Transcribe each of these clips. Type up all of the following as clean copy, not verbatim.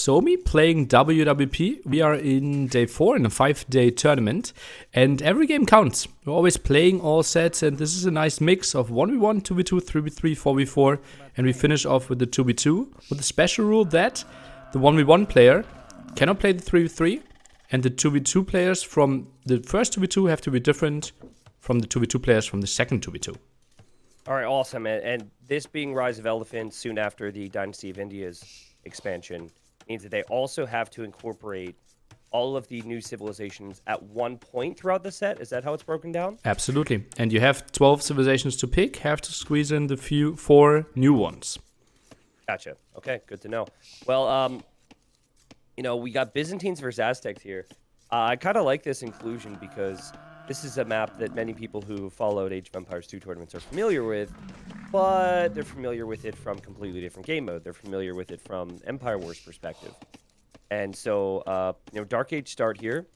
Suomi playing WWP. We are in day 4 in a 5-day tournament, and every game counts. We're always playing all sets, and this is a nice mix of 1v1, 2v2, 3v3, 4v4, and we finish off with the 2v2 with the special rule that the 1v1 player cannot play the 3v3, and the 2v2 players from the first 2v2 have to be different from the 2v2 players from the second 2v2. All right, awesome. And this being Rise of Elephants soon after the Dynasty of India's expansion means that they also have to incorporate all of the new civilizations at one point throughout the set. Is that how it's broken down? Absolutely. And you have 12 civilizations to pick, have to squeeze in the 4 new ones. Gotcha. Okay, good to know. Well, we got Byzantines versus Aztecs here. I kind of like this inclusion because this is a map that many people who followed Age of Empires 2 tournaments are familiar with, but they're familiar with it from completely different game mode. They're familiar with it from Empire Wars perspective. And so, Dark Age start here,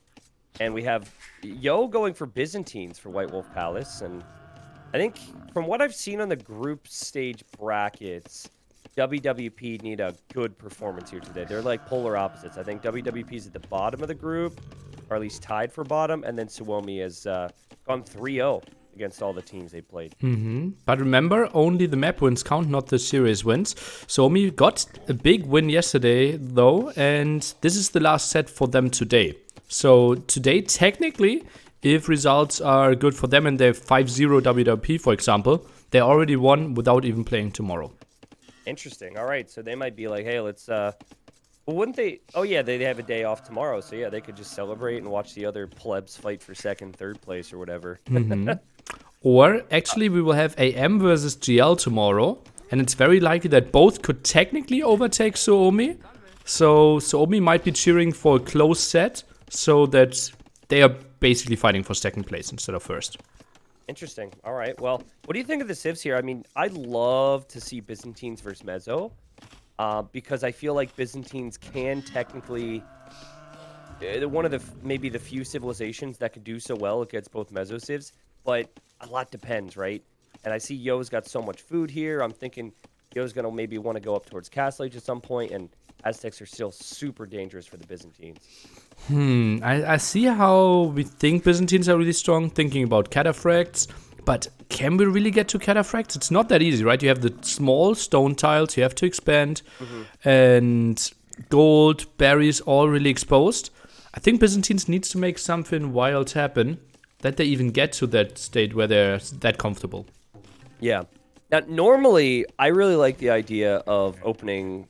and we have Yo going for Byzantines for White Wolf Palace, and I think from what I've seen on the group stage brackets, WWP need a good performance here today. They're like polar opposites. I think WWP's at the bottom of the group, or at least tied for bottom, and then Suomi has gone 3-0 against all the teams they played. But remember, only the map wins count, not the series wins. Suomi got a big win yesterday, though, and this is the last set for them today. So today, technically, if results are good for them and they have 5-0 WWP, for example, they already won without even playing tomorrow. Interesting. All right, so they might be like, hey, let's... Well, wouldn't they... Oh, yeah, they have a day off tomorrow, so yeah, they could just celebrate and watch the other plebs fight for second, third place or whatever. Or, actually, we will have AM versus GL tomorrow, and it's very likely that both could technically overtake Suomi. So Suomi might be cheering for a close set, so that they are basically fighting for second place instead of first. Interesting. All right. Well, what do you think of the civs here? I mean, I'd love to see Byzantines versus Mezzo, because I feel like Byzantines can technically one of the maybe the few civilizations that could do so well against both Mezzo civs, but a lot depends, right? And I see Yo's got so much food here. I'm thinking Yo's gonna maybe want to go up towards Castle Age at some point, and Aztecs are still super dangerous for the Byzantines. I see how we think Byzantines are really strong, thinking about cataphracts, but can we really get to cataphracts? It's not that easy, right? You have the small stone tiles you have to expand, and gold, berries, all really exposed. I think Byzantines needs to make something wild happen, that they even get to that state where they're that comfortable. Yeah. Now, normally, I really like the idea of opening...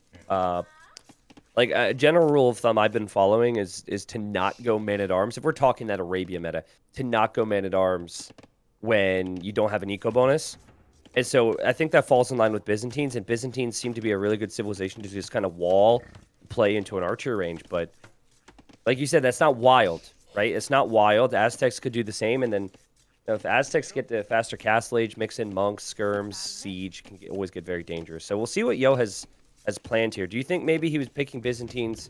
Like a general rule of thumb I've been following is to not go man-at-arms. If we're talking that Arabia meta, to not go man-at-arms when you don't have an eco bonus. And so I think that falls in line with Byzantines, and Byzantines seem to be a really good civilization to just kind of wall play into an archer range. But like you said, that's not wild, right? It's not wild. Aztecs could do the same, and then if Aztecs get the faster castle age, mix in monks, skirms, siege, can always get very dangerous. So we'll see what Yo has planned here. Do you think maybe he was picking Byzantines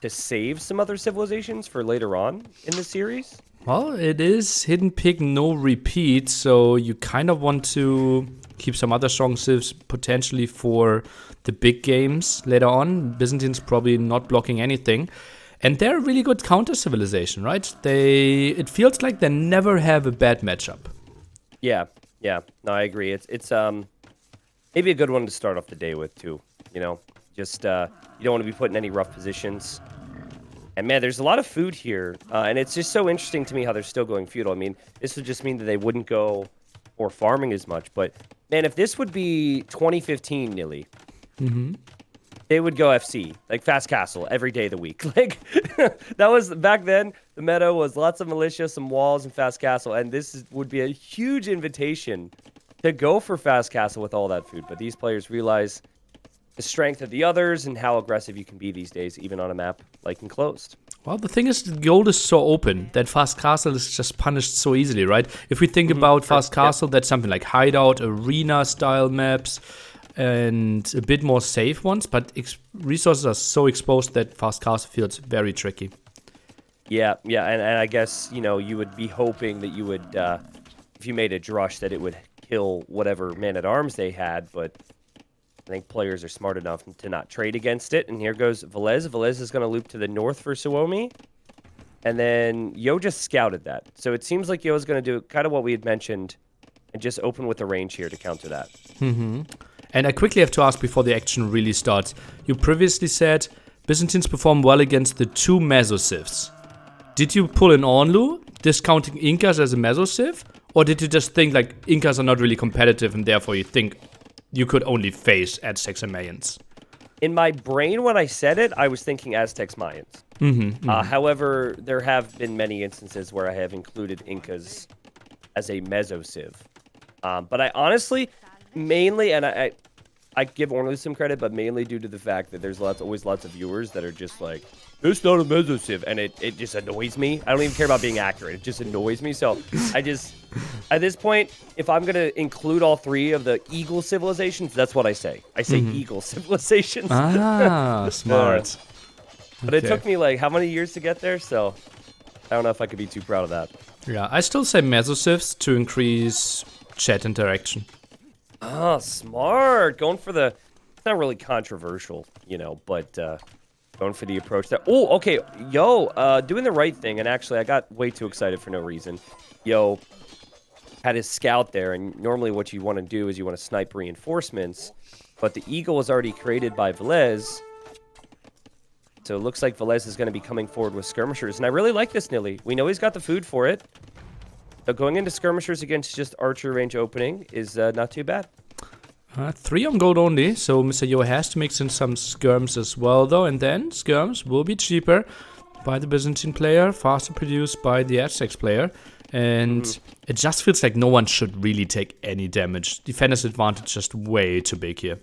to save some other civilizations for later on in the series? Well, it is hidden pick, no repeat, so you kind of want to keep some other strong civs potentially for the big games later on. Byzantines probably not blocking anything. And they're a really good counter civilization, right? It feels like they never have a bad matchup. Yeah. No, I agree. It's maybe a good one to start off the day with too. Just you don't want to be put in any rough positions. And man, there's a lot of food here, and it's just so interesting to me how they're still going feudal. I mean, this would just mean that they wouldn't go for farming as much. But man, if this would be 2015, Nilly, they would go FC, like fast castle, every day of the week. Like that was back then. The meta was lots of militia, some walls, and fast castle, and this would be a huge invitation to go for fast castle with all that food. But these players realize the strength of the others and how aggressive you can be these days, even on a map like Enclosed. Well, the thing is, the gold is so open that fast castle is just punished so easily, right? If we think about fast castle, that's something like hideout, arena style maps, and a bit more safe ones, but resources are so exposed that fast castle feels very tricky. Yeah, and I guess, you would be hoping that you would, if you made a drush, that it would kill whatever man-at-arms they had, but I think players are smart enough to not trade against it. And here goes Velez. Velez is going to loop to the north for Suomi. And then Yo just scouted that. So it seems like Yo is going to do kind of what we had mentioned and just open with the range here to counter that. Mm-hmm. And I quickly have to ask before the action really starts. You previously said Byzantines perform well against the 2 Mesosivs. Did you pull an Onlu, discounting Incas as a Mesosiv? Or did you just think like Incas are not really competitive and therefore you think you could only face Aztecs and Mayans? In my brain, when I said it, I was thinking Aztecs, Mayans. However, there have been many instances where I have included Incas as a Mesosiv. But I honestly, mainly, and I give Ornlu some credit, but mainly due to the fact that there's always lots of viewers that are just like, it's not a Mesosiv, and it just annoys me. I don't even care about being accurate. It just annoys me. So I just, at this point, if I'm going to include all 3 of the Eagle civilizations, that's what I say. I say Eagle civilizations. Ah, smart. But it took me like how many years to get there? So I don't know if I could be too proud of that. Yeah, I still say Mesosivs to increase chat interaction. Oh, smart. Going for the, it's not really controversial, you know, but going for the approach that, oh, okay, Yo, doing the right thing. And actually, I got way too excited for no reason. Yo had his scout there, and normally what you want to do is you want to snipe reinforcements, but the Eagle was already created by Velez. So it looks like Velez is going to be coming forward with skirmishers, and I really like this Nilly. We know he's got the food for it. So going into skirmishers against just archer range opening is not too bad. 3 on gold only, so Mr. Yo has to mix in some skirms as well, though, and then skirms will be cheaper by the Byzantine player, faster produced by the Aztecs player, and it just feels like no one should really take any damage. Defender's advantage just way too big here.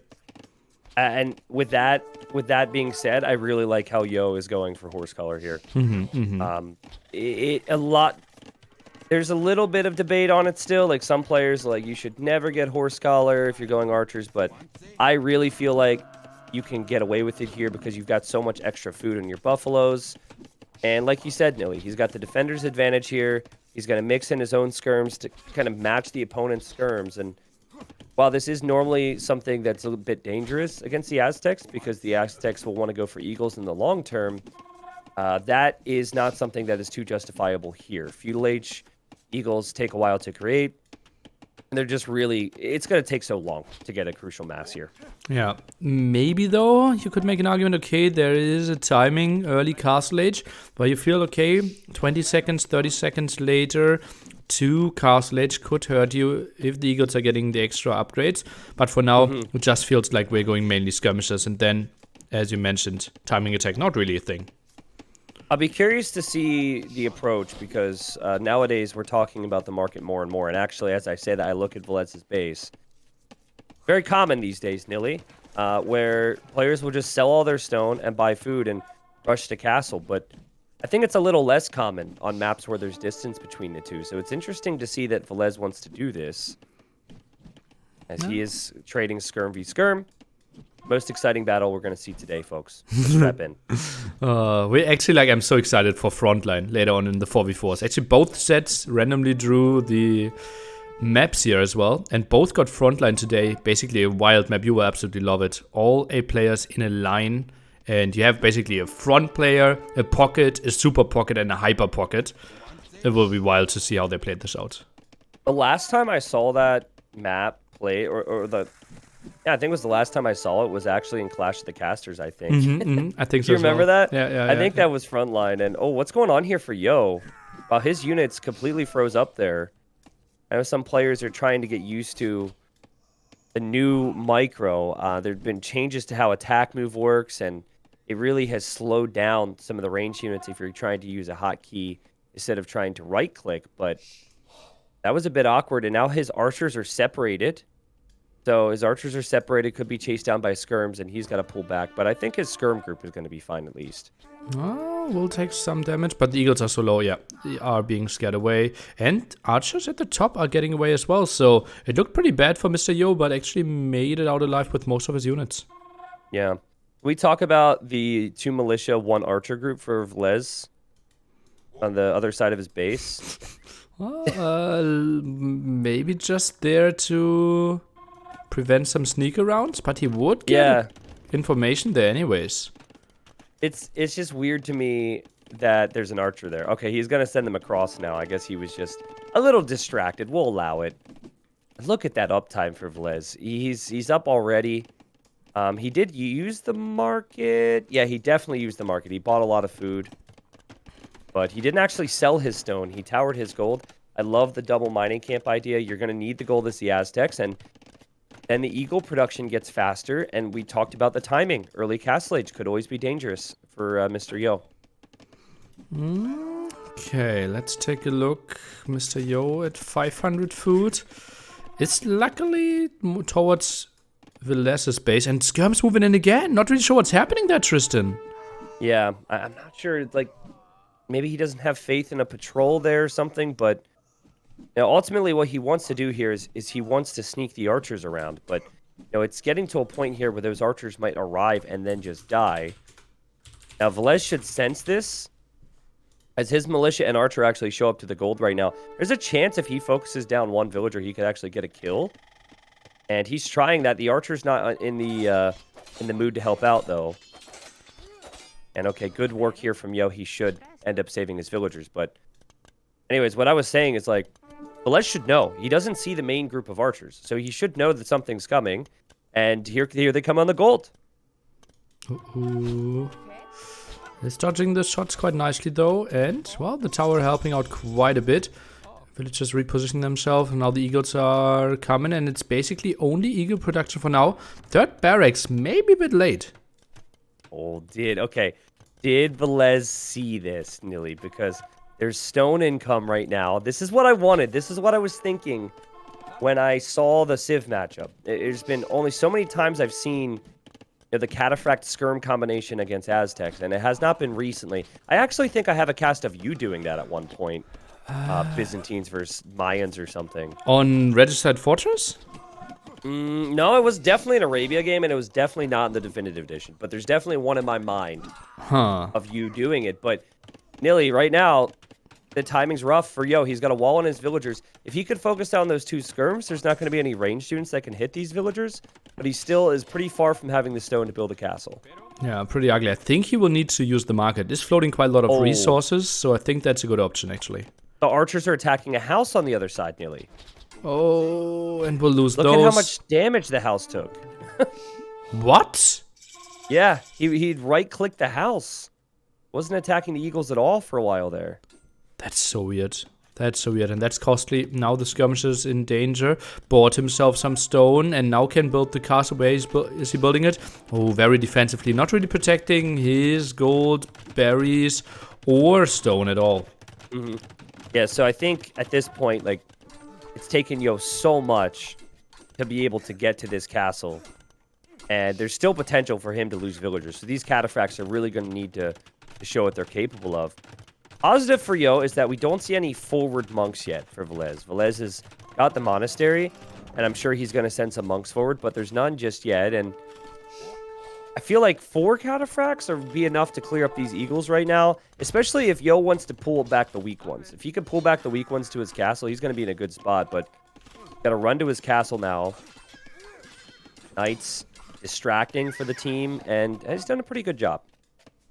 And with that being said, I really like how Yo is going for horse color here. There's a little bit of debate on it still. Like some players, like you should never get horse collar if you're going archers, but I really feel like you can get away with it here because you've got so much extra food on your buffaloes. And like you said, Nilly, he's got the defender's advantage here. He's going to mix in his own skirms to kind of match the opponent's skirms. And while this is normally something that's a bit dangerous against the Aztecs because the Aztecs will want to go for eagles in the long term, that is not something that is too justifiable here. Feudal Age eagles take a while to create. And they're just really, it's going to take so long to get a crucial mass here. Yeah, maybe though, you could make an argument, okay, there is a timing, early Castle Age, where you feel, okay, 20 seconds, 30 seconds later, 2 Castle Age could hurt you if the Eagles are getting the extra upgrades. But for now, it just feels like we're going mainly skirmishes. And then, as you mentioned, timing attack, not really a thing. I'll be curious to see the approach because nowadays we're talking about the market more and more. And actually, as I say that, I look at Velez's base. Very common these days, Nilly, where players will just sell all their stone and buy food and rush to castle. But I think it's a little less common on maps where there's distance between the two. So it's interesting to see that Velez wants to do this as he is trading skirm v skirm. Most exciting battle we're going to see today, folks. Let's strap in. We actually, like, I'm so excited for Frontline later on in the 4v4s. Actually, both sets randomly drew the maps here as well, and both got Frontline today. Basically a wild map. You will absolutely love it. All 8 players in a line, and you have basically a front player, a pocket, a super pocket, and a hyper pocket. It will be wild to see how they played this out. The last time I saw that map play, yeah, I think it was the last time I saw it was actually in Clash of the Casters, I think. I think so. Do you remember that? Yeah. I think that was Frontline. And, oh, what's going on here for Yo? Wow, his units completely froze up there. I know some players are trying to get used to the new micro. There have been changes to how attack move works, and it really has slowed down some of the range units if you're trying to use a hotkey instead of trying to right-click. But that was a bit awkward, and now his archers are separated. So his archers are separated, could be chased down by skirms, and he's got to pull back. But I think his skirm group is going to be fine at least. Oh, we'll take some damage, but the eagles are so low, yeah. They are being scared away. And archers at the top are getting away as well. So it looked pretty bad for Mr. Yo, but actually made it out alive with most of his units. Yeah. We talk about the 2 militia, 1 archer group for Velez on the other side of his base. Well, maybe just there to prevent some sneak arounds, but he would get information there anyways. It's just weird to me that there's an archer there. Okay, he's gonna send them across now. I guess he was just a little distracted. We'll allow it. Look at that uptime for Velez. He's up already. He did use the market. Yeah, he definitely used the market. He bought a lot of food. But he didn't actually sell his stone. He towered his gold. I love the double mining camp idea. You're going to need the gold as the Aztecs. And then the eagle production gets faster. And we talked about the timing. Early Castle Age could always be dangerous for Mr. Yo. Okay, let's take a look. Mr. Yo at 500 food. It's luckily towards Velez's base. And Skirm's moving in again. Not really sure what's happening there, Tristan. Yeah, I'm not sure. Like, maybe he doesn't have faith in a patrol there or something. But ultimately what he wants to do here is he wants to sneak the archers around. But it's getting to a point here where those archers might arrive and then just die. Now, Velez should sense this. As his militia and archer actually show up to the gold right now, there's a chance if he focuses down one villager, he could actually get a kill. And he's trying that. The archer's not in the mood to help out, though. And okay, good work here from Yo. He should end up saving his villagers. But anyways, what I was saying is, like, Velez should know. He doesn't see the main group of archers. So he should know that something's coming. And here they come on the gold. Ooh. He's dodging the shots quite nicely, though. And, well, the tower helping out quite a bit. Villagers reposition themselves. And now the eagles are coming. And it's basically only eagle production for now. Third barracks, maybe a bit late. Oh, did Velez see this, Nilly? Because there's stone income right now. This is what I wanted. This is what I was thinking when I saw the Civ matchup. There's been only so many times I've seen the Cataphract Skirm combination against Aztecs, and it has not been recently. I actually think I have a cast of you doing that at one point. Byzantines versus Mayans or something. On Registered Fortress? No, it was definitely an Arabia game, and it was definitely not in the Definitive Edition. But there's definitely one in my mind of you doing it. But, Nilly, right now, the timing's rough for Yo. He's got a wall on his villagers. If he could focus down those two skirms, there's not going to be any ranged students that can hit these villagers. But he still is pretty far from having the stone to build a castle. Yeah, pretty ugly. I think he will need to use the market. It's floating quite a lot of resources, so I think that's a good option, actually. The archers are attacking a house on the other side, Nilly. Oh, and we'll lose those. Look at how much damage the house took. What? Yeah, he'd right-click the house. Wasn't attacking the eagles at all for a while there. That's so weird. That's so weird, and that's costly. Now the skirmisher's in danger. Bought himself some stone, and now can build the castle. Where is he building it? Oh, very defensively. Not really protecting his gold, berries, or stone at all. Yeah, so I think at this point, like, it's taken Yo so much to be able to get to this castle. And there's still potential for him to lose villagers. So these cataphracts are really going to need to show what they're capable of. Positive for Yo is that we don't see any forward monks yet for Velez. Velez has got the monastery, and I'm sure he's going to send some monks forward, but there's none just yet. And I feel like 4 cataphracts would be enough to clear up these eagles right now, especially if Yo wants to pull back the weak ones. If he can pull back the weak ones to his castle, he's going to be in a good spot, but got to run to his castle now. Knights distracting for the team, and he's done a pretty good job.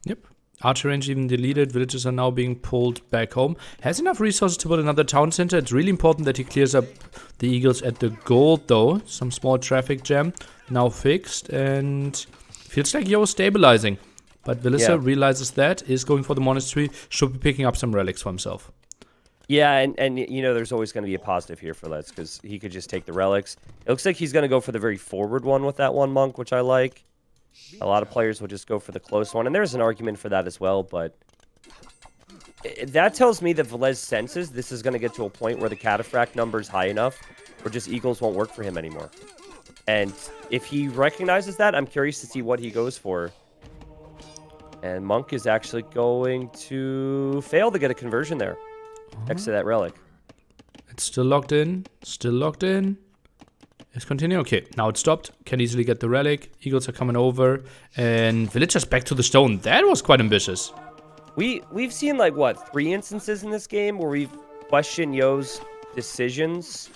Yep. Archer range even deleted. Villages are now being pulled back home. Has enough resources to build another town center. It's really important that he clears up the eagles at the gold, though. Some small traffic jam now fixed, and feels like Yo stabilizing. But Vilissa realizes that, is going for the monastery, should be picking up some relics for himself. Yeah, and you know, there's always going to be a positive here for Let's, because he could just take the relics. It looks like he's going to go for the very forward one with that one monk, which I like. A lot of players will just go for the close one, and there's an argument for that as well, but that tells me that Velez senses this is going to get to a point where the cataphract number is high enough where just eagles won't work for him anymore. And if he recognizes that, I'm curious to see what he goes for. And Monk is actually going to fail to get a conversion there next to that relic. It's still locked in. Still locked in. Let's continue. Okay, now it's stopped. Can easily get the relic. Eagles are coming over. And villagers back to the stone. That was quite ambitious. We've seen, like, what, 3 instances in this game where we've questioned Yo's decisions.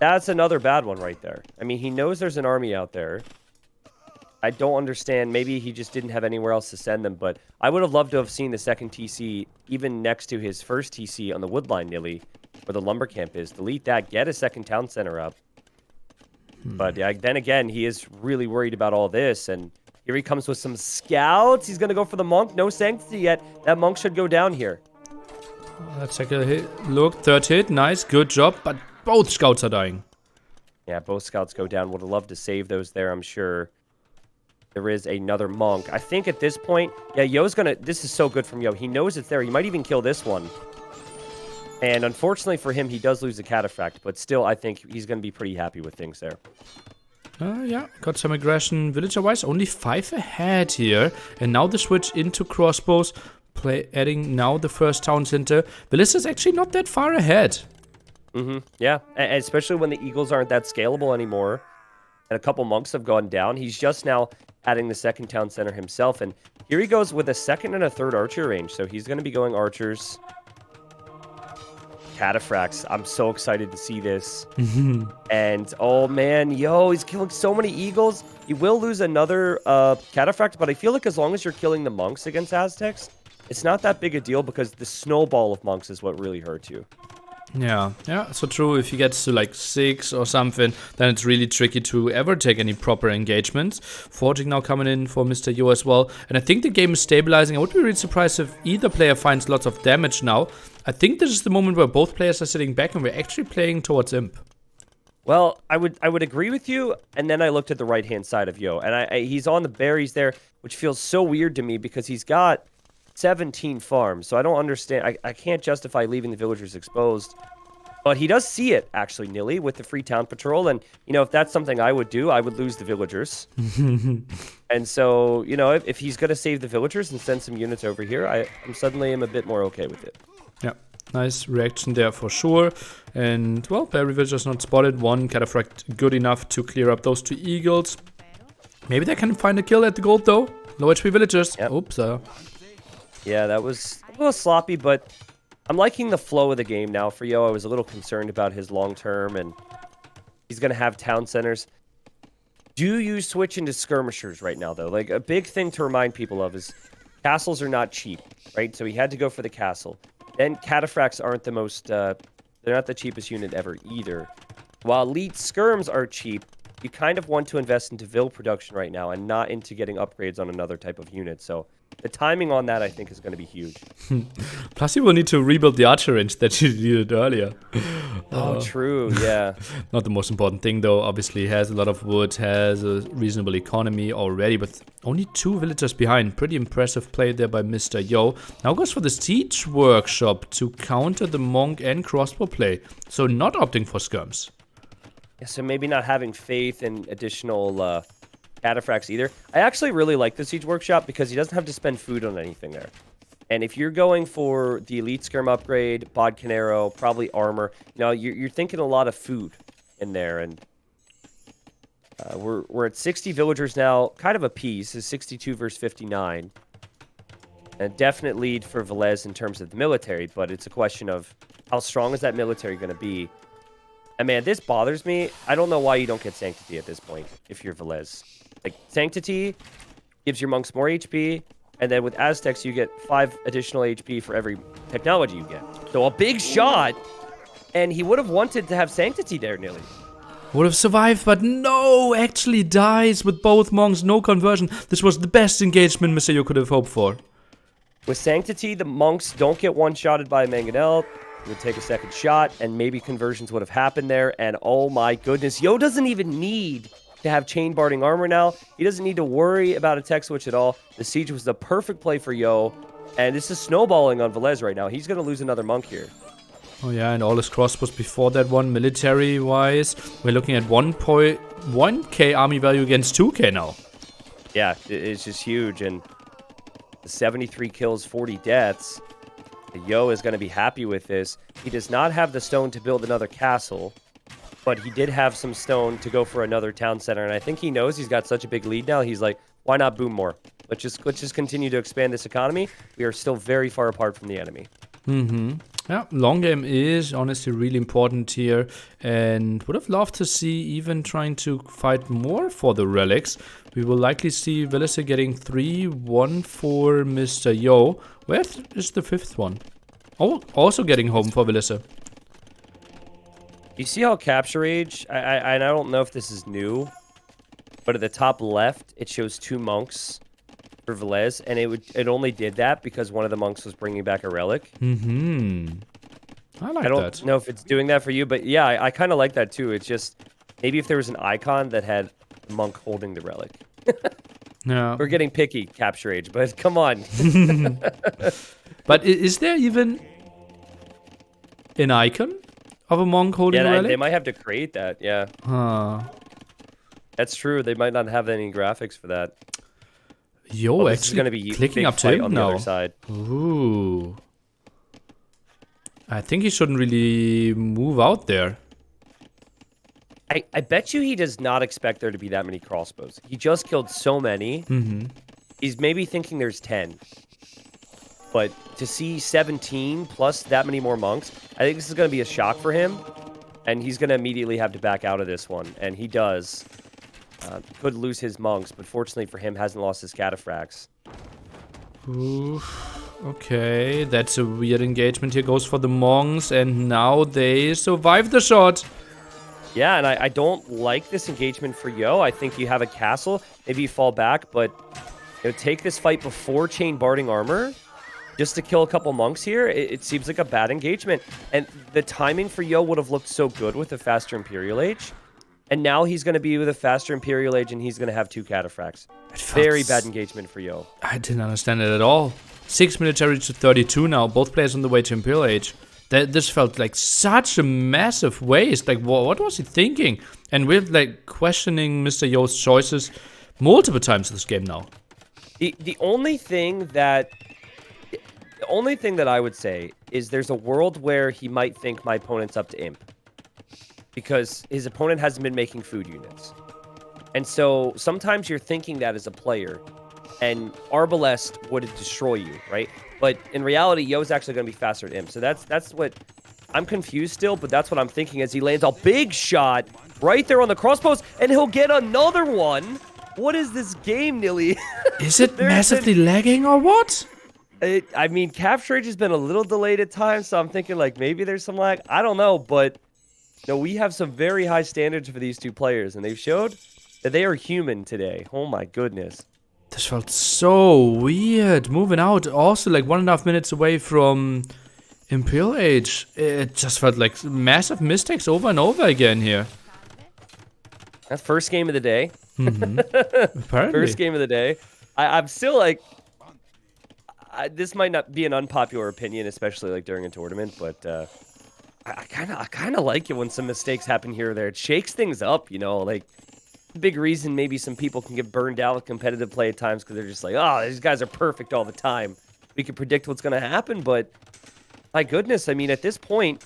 That's another bad one right there. I mean, he knows there's an army out there. I don't understand. Maybe he just didn't have anywhere else to send them, but I would have loved to have seen the second TC even next to his first TC on the woodline, Nilly, where the lumber camp is. Delete that, get a second town center up. But then again, he is really worried about all this, and here he comes with some scouts. He's going to go for the monk. No sanctity yet. That monk should go down here. Let's take a hit. Look, third hit. Nice, good job. But both scouts are dying. Yeah, both scouts go down. Would have loved to save those there, I'm sure. There is another monk. I think at this point, yeah, Yo's going to... This is so good from Yo. He knows it's there. He might even kill this one. And unfortunately for him, he does lose the cataphract. But still, I think he's going to be pretty happy with things there. Yeah, got some aggression. Villager-wise, only 5 ahead here. And now the switch into crossbows. Adding now the first town center. Ballista's actually not that far ahead. Yeah, and especially when the eagles aren't that scalable anymore. And a couple monks have gone down. He's just now adding the second town center himself. And here he goes with a second and a third archer range. So he's going to be going archers. Cataphracts. I'm so excited to see this. And, oh, man, Yo, he's killing so many eagles. He will lose another cataphract, but I feel like as long as you're killing the monks against Aztecs, it's not that big a deal because the snowball of monks is what really hurts you. Yeah, so true. If he gets to like 6 or something, then it's really tricky to ever take any proper engagements. Forging now coming in for Mr. Yo as well. And I think the game is stabilizing. I would be really surprised if either player finds lots of damage now. I think this is the moment where both players are sitting back and we're actually playing towards Imp. Well, I would agree with you, and then I looked at the right-hand side of Yo, and he's on the berries there, which feels so weird to me because he's got 17 farms, so I don't understand. I can't justify leaving the villagers exposed. But he does see it, actually, Nilly, with the free town patrol. And, you know, if that's something I would do, I would lose the villagers. And so, you know, if he's going to save the villagers and send some units over here, I'm suddenly am a bit more okay with it. Yeah, nice reaction there for sure. And, well, berry villagers not spotted. One cataphract good enough to clear up those 2 eagles. Maybe they can find a kill at the gold, though. Low HP villagers. Yep. Oops. Yeah, that was a little sloppy, but I'm liking the flow of the game now for Yo. I was a little concerned about his long term, and he's going to have town centers. Do you switch into skirmishers right now, though? Like, a big thing to remind people of is castles are not cheap, right? So he had to go for the castle. Then cataphracts aren't the most, they're not the cheapest unit ever either. While elite skirms are cheap, you kind of want to invest into Vil production right now and not into getting upgrades on another type of unit. So the timing on that, I think, is going to be huge. Plus, you will need to rebuild the archer range that you needed earlier. Oh, true, yeah. Not the most important thing, though. Obviously, has a lot of wood, has a reasonable economy already, but only 2 villagers behind. Pretty impressive play there by Mr. Yo. Now goes for the siege workshop to counter the monk and crossbow play. So not opting for skirms. Yeah, so maybe not having faith in additional cataphracts either. I actually really like the siege workshop because he doesn't have to spend food on anything there. And if you're going for the elite skirm upgrade, Bodcanero, probably armor, you know, you're thinking a lot of food in there. And we're at 60 villagers now, kind of a piece, is 62 versus 59. A definite lead for Velez in terms of the military, but it's a question of how strong is that military going to be. And man, this bothers me. I don't know why you don't get Sanctity at this point if you're Velez. Like, Sanctity gives your monks more HP, and then with Aztecs, you get 5 additional HP for every technology you get. So a big shot, and he would have wanted to have Sanctity there nearly. Would have survived, but no, actually dies with both monks, no conversion. This was the best engagement Mr. Yo could have hoped for. With Sanctity, the monks don't get one-shotted by a Mangonel. Would take a second shot, and maybe conversions would have happened there. And oh my goodness, Yo doesn't even need to have chain barding armor now. He doesn't need to worry about a tech switch at all. The siege was the perfect play for Yo, and this is snowballing on Velez right now. He's going to lose another monk here. Oh yeah, and all his crossbows before that one, military-wise, we're looking at 1.1k army value against 2k now. Yeah, it's just huge, and 73 kills, 40 deaths. Yo is going to be happy with this. He does not have the stone to build another castle, but he did have some stone to go for another town center, and I think he knows he's got such a big lead now. He's like, why not boom more? Let's just continue to expand this economy. We are still very far apart from the enemy. Yeah, long game is honestly really important here, and would have loved to see even trying to fight more for the relics. We will likely see Velisa getting 3, 1 for Mr. Yo. Where is the 5th one? Oh, also getting home for Velisa. You see how Capture Age, I don't know if this is new, but at the top left, it shows 2 monks for Velez, and it only did that because one of the monks was bringing back a relic. I like that. I don't know if it's doing that for you, but yeah, I kind of like that too. It's just, maybe if there was an icon that had a monk holding the relic. Yeah. We're getting picky, Capture Age, but come on. But is there even an icon of a monk holding a relic? They might have to create that, yeah. That's true. They might not have any graphics for that. Yo, this is actually gonna be clicking up to fight him on now. the other side. Ooh. I think he shouldn't really move out there. I bet you he does not expect there to be that many crossbows. He just killed so many. He's maybe thinking there's 10. But to see 17 plus that many more monks, I think this is going to be a shock for him. And he's going to immediately have to back out of this one. And he does. Could lose his monks, but fortunately for him, hasn't lost his cataphracts. Oof. Okay, that's a weird engagement. Here goes for the monks, and now they survive the shot. Yeah, and I don't like this engagement for Yo. I think you have a castle. Maybe you fall back, but take this fight before chain barding armor just to kill a couple monks here. It seems like a bad engagement. And the timing for Yo would have looked so good with a faster Imperial Age. And now he's going to be with a faster Imperial Age, and he's going to have 2 cataphracts. Very bad engagement for Yo. I didn't understand it at all. 6 military to 32 now. Both players on the way to Imperial Age. This felt like such a massive waste. Like, what was he thinking? And we're like questioning Mr. Yo's choices multiple times in this game now. The only thing that I would say is there's a world where he might think my opponent's up to Imp. Because his opponent hasn't been making food units. And so sometimes you're thinking that as a player, and Arbalest would destroy you, right? But in reality, Yo's actually going to be faster at Imp. So that's what... I'm confused still, but that's what I'm thinking as he lands a big shot right there on the crossbows, and he'll get another one. What is this game, Nilly? Is it massively lagging or what? I mean, Capture Age has been a little delayed at times, so I'm thinking like maybe there's some lag. I don't know, but we have some very high standards for these 2 players, and they've showed that they are human today. Oh my goodness. This felt so weird. Moving out, also like 1.5 minutes away from Imperial Age. It just felt like massive mistakes over and over again here. That first game of the day. Apparently. First game of the day. I'm still like... this might not be an unpopular opinion, especially like during a tournament, but I kind of like it when some mistakes happen here or there. It shakes things up, like... Big reason maybe some people can get burned out with competitive play at times because they're just like, oh, these guys are perfect all the time. We can predict what's going to happen, but my goodness, I mean, at this point,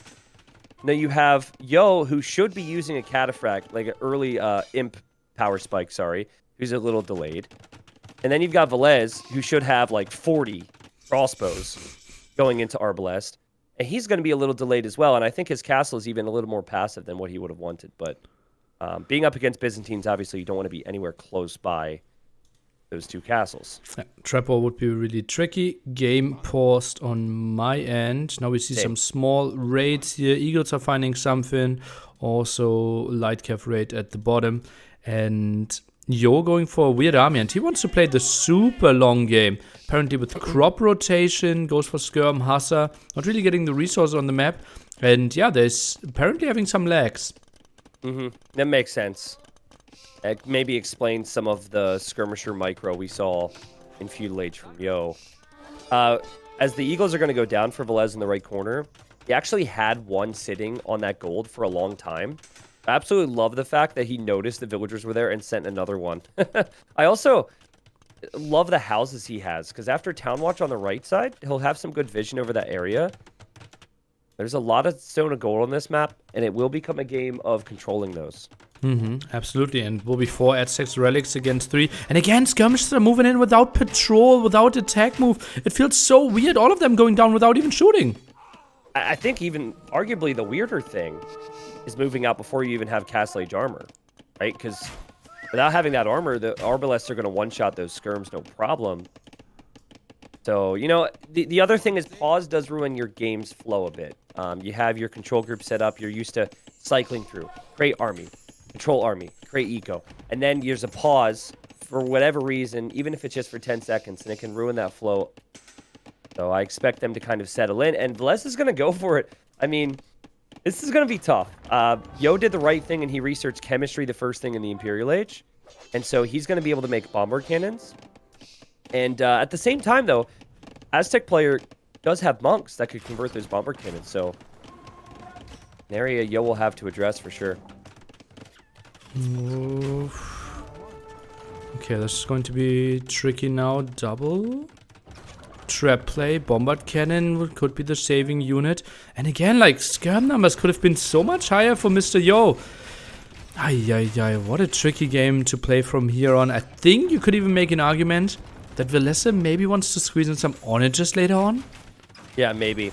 you have Yo, who should be using a cataphract, like an early Imp power spike, who's a little delayed. And then you've got Velez, who should have like 40 crossbows going into Arbalest. And he's going to be a little delayed as well, and I think his castle is even a little more passive than what he would have wanted, but... being up against Byzantines, obviously, you don't want to be anywhere close by those 2 castles. Yeah, trap wall would be really tricky. Game paused on my end. Now we see some small raids here. Eagles are finding something. Also, light cav raid at the bottom. And Yo going for a weird army. And he wants to play the super long game. Apparently with crop rotation. Goes for Skirm, Hassa. Not really getting the resources on the map. And yeah, there's apparently having some lags. That makes sense. Maybe explain some of the skirmisher micro we saw in Feudal Age from Yo. As the Eagles are going to go down for Velez in the right corner, he actually had one sitting on that gold for a long time. I absolutely love the fact that he noticed the villagers were there and sent another one. I also love the houses he has, because after Town Watch on the right side, he'll have some good vision over that area. There's a lot of stone and gold on this map, and it will become a game of controlling those. Absolutely, and will be 4 at 6 relics against 3. And again, skirmishers are moving in without patrol, without attack move. It feels so weird, all of them going down without even shooting. I think even arguably the weirder thing is moving out before you even have Castle Age armor, right? Because without having that armor, the Arbalests are going to one-shot those skirms no problem. So, you know, the other thing is pause does ruin your game's flow a bit. You have your control group set up. You're used to cycling through. Create army. Control army. Create eco. And then there's a pause for whatever reason, even if it's just for 10 seconds, and it can ruin that flow. So I expect them to kind of settle in. And Velez is going to go for it. I mean, this is going to be tough. Yo did the right thing, and he researched chemistry the first thing in the Imperial Age. And so he's going to be able to make bombard cannons. And at the same time, though, Aztec player does have monks that could convert those bombard cannons. So an area Yo will have to address for sure. Okay, this is going to be tricky now. Double trap play, bombard cannon could be the saving unit. And again, like, skirm numbers could have been so much higher for Mr. Yo. Ay, what a tricky game to play from here on. I think you could even make an argument that Velez maybe wants to squeeze in some onages later on. Yeah, maybe.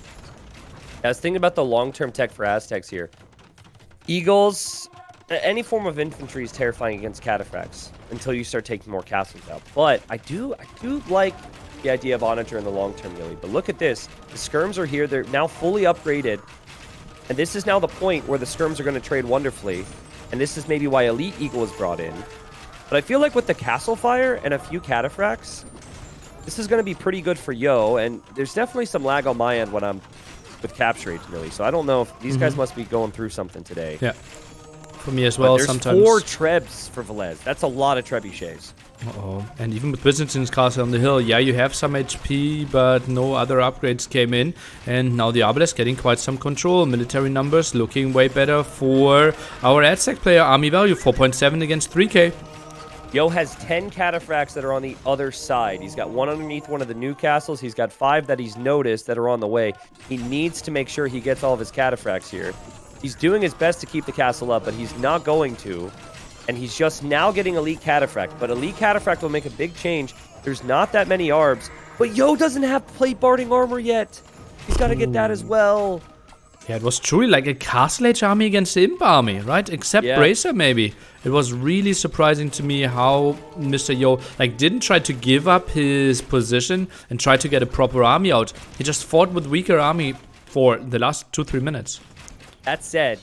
I was thinking about the long-term tech for Aztecs here. Eagles, any form of infantry is terrifying against cataphracts until you start taking more castles out. But I do like the idea of onager in the long term, really. But look at this. The skirms are here. They're now fully upgraded. And this is now the point where the skirms are going to trade wonderfully. And this is maybe why Elite Eagle is brought in. But I feel like with the Castle Fire and a few cataphracts, this is going to be pretty good for Yo. And there's definitely some lag on my end when I'm with capture rate, really. So I don't know if these guys must be going through something today. Yeah. For me as well, there's sometimes. 4 trebs for Velez. That's a lot of trebuchets. Uh-oh. And even with Byzantine's castle on the hill, yeah, you have some HP, but no other upgrades came in. And now the Arbalest getting quite some control. Military numbers looking way better for our Aztec player. Army value 4.7 against 3k. Yo has 10 cataphracts that are on the other side. He's got one underneath one of the new castles. He's got 5 that he's noticed that are on the way. He needs to make sure he gets all of his cataphracts here. He's doing his best to keep the castle up, but he's not going to. And he's just now getting Elite Cataphract. But Elite Cataphract will make a big change. There's not that many arbs. But Yo doesn't have plate barding armor yet. He's got to get that as well. Yeah, it was truly like a Castle Age army against the Imp army, right? Except Bracer, maybe. It was really surprising to me how Mr. Yo didn't try to give up his position and try to get a proper army out. He just fought with weaker army for the last 2-3 minutes. That said,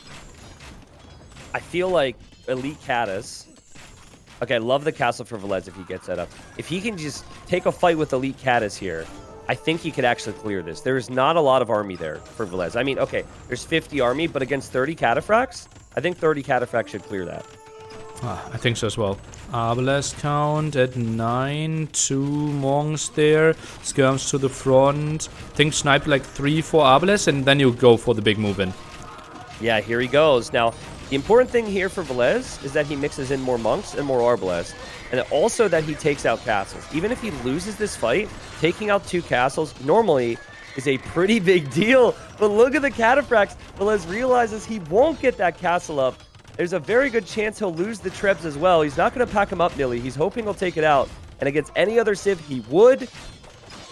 I feel like Elite Catas. Okay, I love the castle for Velez if he gets that up. If he can just take a fight with Elite Catas here, I think he could actually clear this. There is not a lot of army there for Velez. I mean, okay, there's 50 army, but against 30 cataphracts, I think 30 cataphracts should clear that. I think so as well. Arbalest count at 9, 2 monks there, skirms to the front. Think snipe 3-4 Arbalest, and then you go for the big move in. Yeah, here he goes. Now, the important thing here for Velez is that he mixes in more monks and more Arbalest, and also that he takes out castles. Even if he loses this fight, taking out 2 castles normally is a pretty big deal. But look at the cataphracts. Velez realizes he won't get that castle up. There's a very good chance he'll lose the trebs as well. He's not going to pack him up, Nilly. He's hoping he'll take it out. And against any other civ, he would.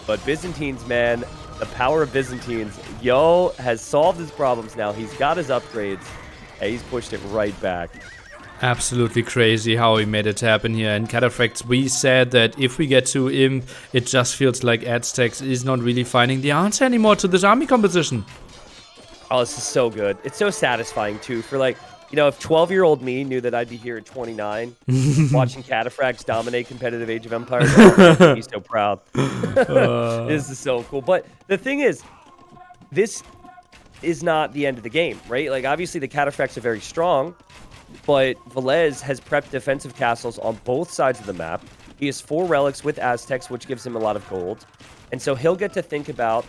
But Byzantines, man, the power of Byzantines. Yo has solved his problems now. He's got his upgrades. And he's pushed it right back. Absolutely crazy how he made it happen here. And cataphracts, we said that if we get to Imp, it just feels like Aztecs is not really finding the answer anymore to this army composition. Oh, this is so good. It's so satisfying, too, for if 12-year-old me knew that I'd be here at 29, watching cataphracts dominate competitive Age of Empires, I'd be so proud. This is so cool. But the thing is, this is not the end of the game, right? Obviously, the cataphracts are very strong, but Velez has prepped defensive castles on both sides of the map. He has 4 relics with Aztecs, which gives him a lot of gold. And so he'll get to think about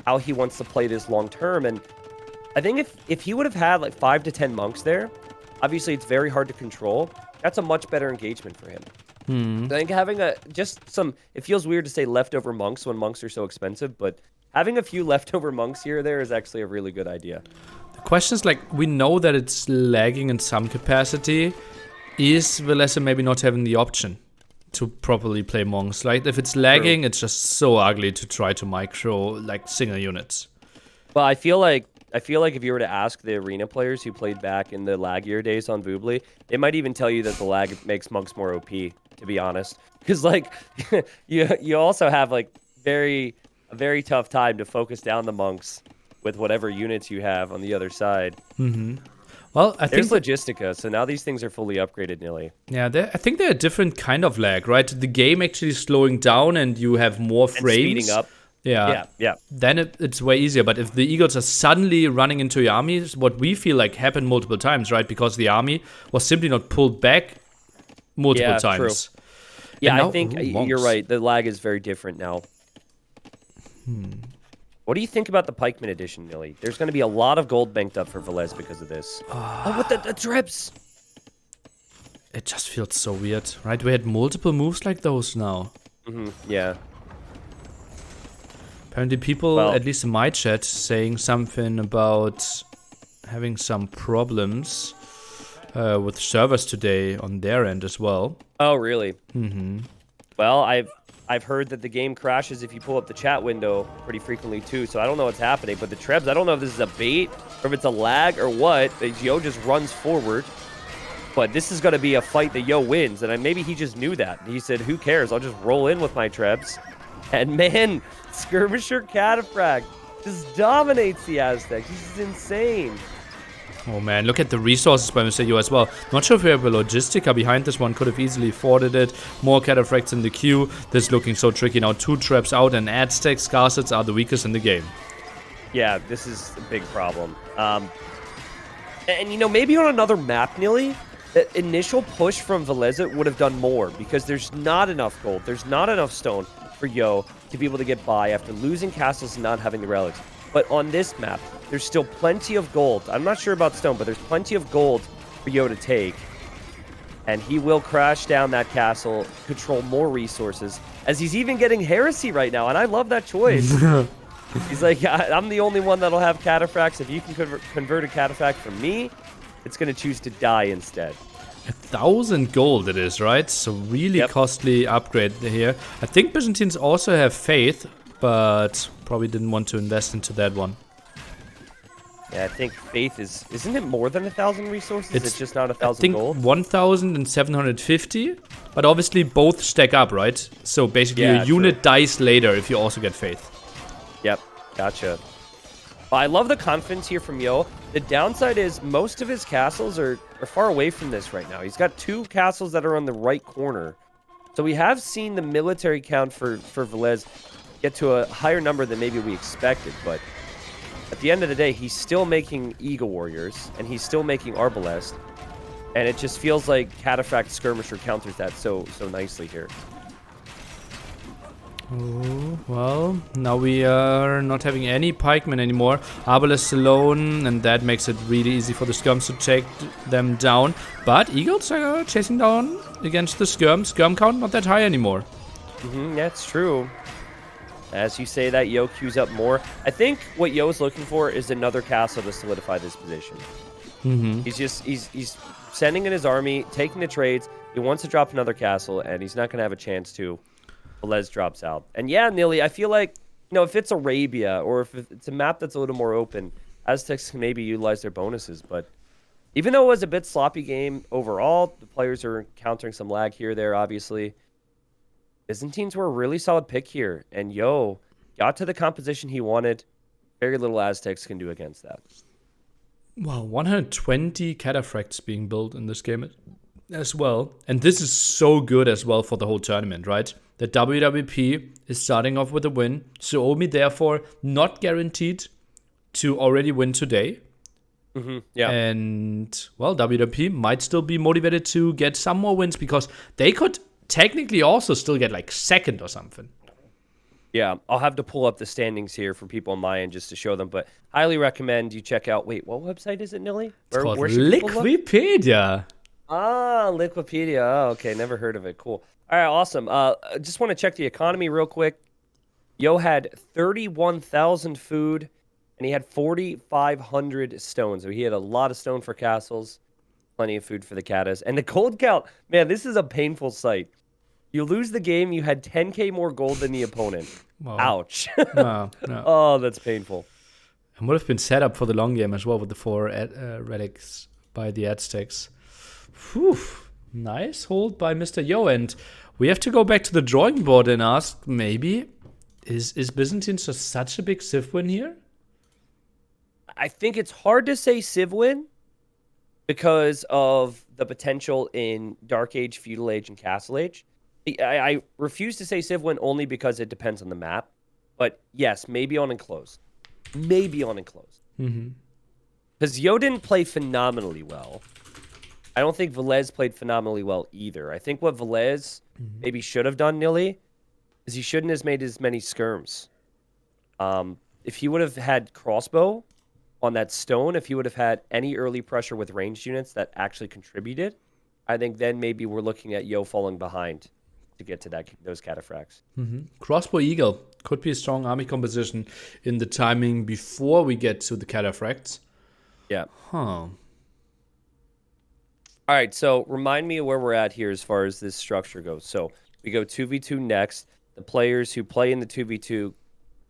how he wants to play this long term. And I think if he would have had 5 to 10 monks there, obviously it's very hard to control. That's a much better engagement for him. I think having it feels weird to say leftover monks when monks are so expensive, but having a few leftover monks here or there is actually a really good idea. The question is, we know that it's lagging in some capacity. Is Velez maybe not having the option to properly play monks? If it's lagging, it's just so ugly to try to micro, single units. But I feel like if you were to ask the arena players who played back in the lag year days on Voobly, they might even tell you that the lag makes monks more OP, to be honest. Because like you also have like a very tough time to focus down the monks with whatever units you have on the other side. Well, I There's think Logistica, so now these things are fully upgraded nearly. yeah, I think they're a different kind of lag, right? The game actually slowing down and you have more And frames. speeding up. Yeah. Yeah. Then it's way easier. But if the Eagles are suddenly running into your army, what we feel like happened multiple times, right? Because the army was simply not pulled back multiple times. True. Yeah, And now- I think monks. you're right. The lag is very different now. What do you think about the Pikeman edition, Nilly? There's going to be a lot of gold banked up for Velez because of this. Oh, what the trips? It just feels so weird, right? We had multiple moves like those now. Yeah. Apparently people, Well- at least in my chat, saying something about having some problems with servers today on their end as well. Oh, really? Well, I've heard that the game crashes if you pull up the chat window pretty frequently too, so I don't know what's happening. But the Trebs, I don't know if this is a bait or if it's a lag or what. Yo just runs forward. But this is going to be a fight that Yo wins, and maybe he just knew that. He said, who cares? I'll just roll in with my Trebs. And man, Skirmisher Cataphract just dominates the Aztecs. This is insane. Oh man, look at the resources by Mr. Yo as well. Not sure if we have a Logistica behind this one. Could have easily afforded it. More Cataphracts in the queue. This is looking so tricky now. 2 traps out, and Aztecs Scarsets are the weakest in the game. Yeah, this is a big problem. And you know, maybe on another map, Neely, the initial push from Veleza would have done more because there's not enough gold. There's not enough stone for Yo to be able to get by after losing castles and not having the relics. But on this map, there's still plenty of gold. I'm not sure about stone, but there's plenty of gold for Yo to take. And he will crash down that castle, control more resources, as he's even getting heresy right now. And I love that choice. He's like, I'm the only one that'll have cataphracts. If you can convert a cataphract from me, it's going to choose to die instead. 1,000 gold it is, right? So really costly upgrade here. I think Byzantines also have faith, but probably didn't want to invest into that one. Yeah, I think faith isn't it more than 1,000 resources? It's just not 1,000 I think gold? 1,750, but obviously both stack up, right? So basically Yeah, your unit dies later if you also get faith. Yep, gotcha. Well, I love the confidence here from Yo. The downside is most of his castles are far away from this right now. He's got 2 castles that are on the right corner. So we have seen the military count for Velez get to a higher number than maybe we expected, but at the end of the day, he's still making Eagle Warriors, and he's still making Arbalest, and it just feels like Cataphract Skirmisher counters that so nicely here. Oh, well, now we are not having any pikemen anymore. Arbalest alone, and that makes it really easy for the skirms to take them down. But Eagles are chasing down against the skirm. Skirm count not that high anymore. That's true. As you say that, Yo queues up more. I think what Yo's looking for is another castle to solidify this position. He's sending in his army, taking the trades. He wants to drop another castle, and he's not going to have a chance to. Velez drops out. And yeah, Nilly, I feel like, you know, if it's Arabia or if it's a map that's a little more open, Aztecs can maybe utilize their bonuses. But even though it was a bit sloppy game overall, the players are encountering some lag here there, obviously. Byzantines were a really solid pick here. And Yo got to the composition he wanted. Very little Aztecs can do against that. Wow, 120 cataphracts being built in this game as well. And this is so good as well for the whole tournament, right? The WWP is starting off with a win. Suomi, therefore, not guaranteed to already win today. Yeah. And, well, WWP might still be motivated to get some more wins because they could technically also still get like second or something. Yeah, I'll have to pull up the standings here for people on my end just to show them. But highly recommend you check out. Wait, what website is it, Nilly? It's called Liquipedia. Ah, Liquipedia. Oh, okay, never heard of it. Cool. All right, awesome. Just want to check the economy real quick. Yo had 31,000 food, and he had 4,500 stone. So he had a lot of stone for castles, plenty of food for the catas. And the gold count, man, this is a painful sight. You lose the game, you had 10k more gold than the opponent. Wow. Ouch. No. Oh, that's painful. And would have been set up for the long game as well with the 4 relics by the Aztecs. Whew. Nice hold by Mr. Yo. And we have to go back to the drawing board and ask, maybe, is Byzantine just such a big Civ win here? I think it's hard to say Civ win because of the potential in Dark Age, Feudal Age, and Castle Age. I refuse to say Civ win only because it depends on the map. But yes, maybe on Enclosed. Maybe on Enclosed. Because Yo didn't play phenomenally well. I don't think Velez played phenomenally well either. I think what Velez maybe should have done, Nilly, is he shouldn't have made as many skirms. If he would have had crossbow on that stone, if he would have had any early pressure with ranged units that actually contributed, I think then maybe we're looking at Yo falling behind to get to those cataphracts. Crossbow Eagle could be a strong army composition in the timing before we get to the cataphracts. Yeah. Huh. All right, so remind me of where we're at here as far as this structure goes. So we go 2v2 next. The players who play in the 2v2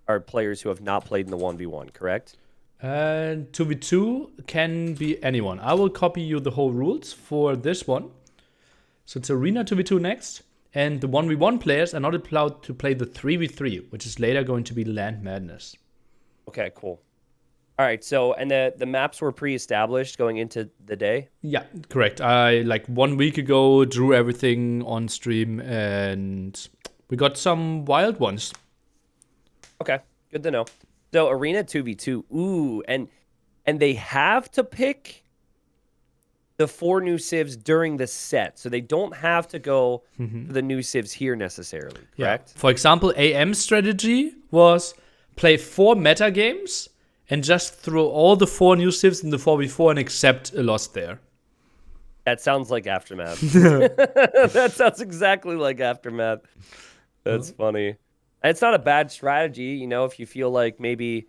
are players who have not played in the 1v1, correct? And 2v2 can be anyone. I will copy you the whole rules for this one. So it's Arena 2v2 next. And the 1v1 players are not allowed to play the 3v3, which is later going to be Land Madness. Okay, cool. All right, so, and the maps were pre-established going into the day? Yeah, correct. I, 1 week ago, drew everything on stream, and we got some wild ones. Okay, good to know. So, Arena 2v2, ooh, and they have to pick the 4 new civs during the set, so they don't have to go for the new civs here necessarily, correct? Yeah. For example, AM's strategy was play 4 meta games and just throw all the 4 new civs in the 4v4 and accept a loss there. That sounds like Aftermath. That sounds exactly like Aftermath. That's funny. And it's not a bad strategy, you know, if you feel like maybe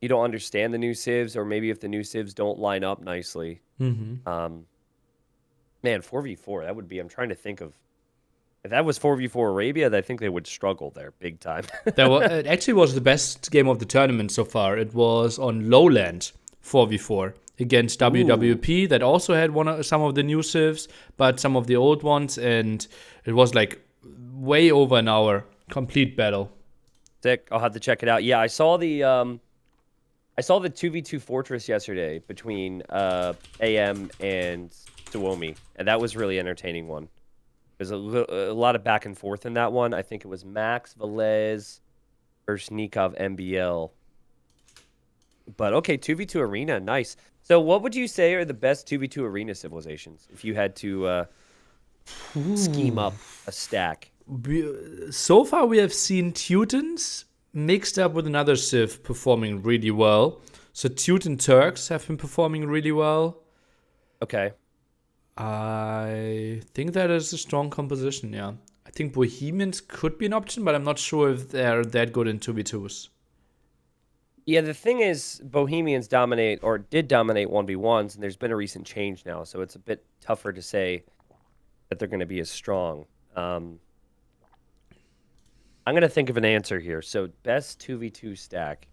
you don't understand the new civs, or maybe if the new civs don't line up nicely. Man, 4v4, that would be, I'm trying to think of, if that was 4v4 Arabia, I think they would struggle there big time. It actually was the best game of the tournament so far. It was on Lowland 4v4 against WWP that also had some of the new civs, but some of the old ones, and it was way over an hour. Complete battle. Sick. I'll have to check it out. Yeah, I saw the 2v2 Fortress yesterday between AM and Suomi, and that was really entertaining one. There's a lot of back and forth in that one. I think it was Max Velez versus Nikov MBL. But okay, 2v2 Arena, nice. So what would you say are the best 2v2 Arena civilizations if you had to scheme up a stack? So far we have seen Teutons mixed up with another civ performing really well. So Teuton Turks have been performing really well. Okay. I think that is a strong composition, yeah. I think Bohemians could be an option, but I'm not sure if they're that good in 2v2s. Yeah, the thing is, Bohemians dominate, or did dominate 1v1s, and there's been a recent change now, so it's a bit tougher to say that they're going to be as strong. I'm going to think of an answer here. So, best 2v2 stack.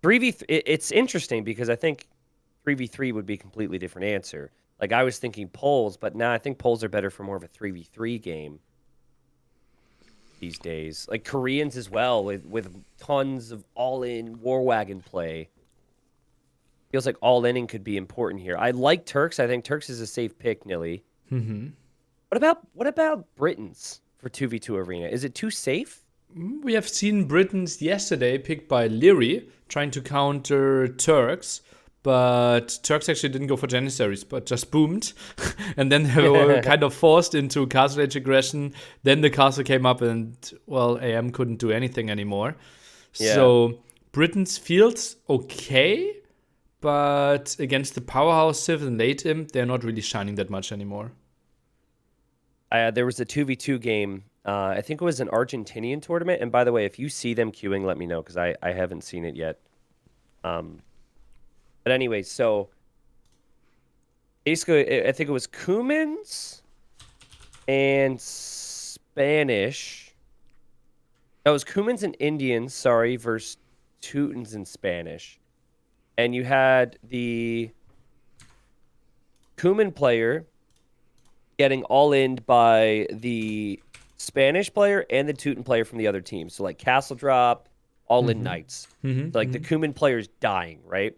3v3, it's interesting because I think 3v3 would be a completely different answer. Like, I was thinking Poles, but now I think Poles are better for more of a 3v3 game these days. Like Koreans as well, with tons of all-in war wagon play. Feels like all-inning could be important here. I like Turks. I think Turks is a safe pick, Nilly. What about Britons for 2v2 Arena? Is it too safe? We have seen Britons yesterday picked by Leary trying to counter Turks, but Turks actually didn't go for Janissaries, but just boomed. And then they were kind of forced into Castle Age aggression. Then the castle came up and, well, AM couldn't do anything anymore. Yeah. So Britons feels okay, but against the powerhouse Civ and late Im, they're not really shining that much anymore. There was a 2v2 game. I think it was an Argentinian tournament. And by the way, if you see them queuing, let me know, because I haven't seen it yet. But anyway, so basically, I think it was Cumans and Spanish That was Cumans and Indians, sorry, versus Teutons in Spanish. And you had the Cuman player getting all-in by the Spanish player and the Teuton player from the other team. So like Castle Drop, all-in Knights. So like the Cuman player's dying, right?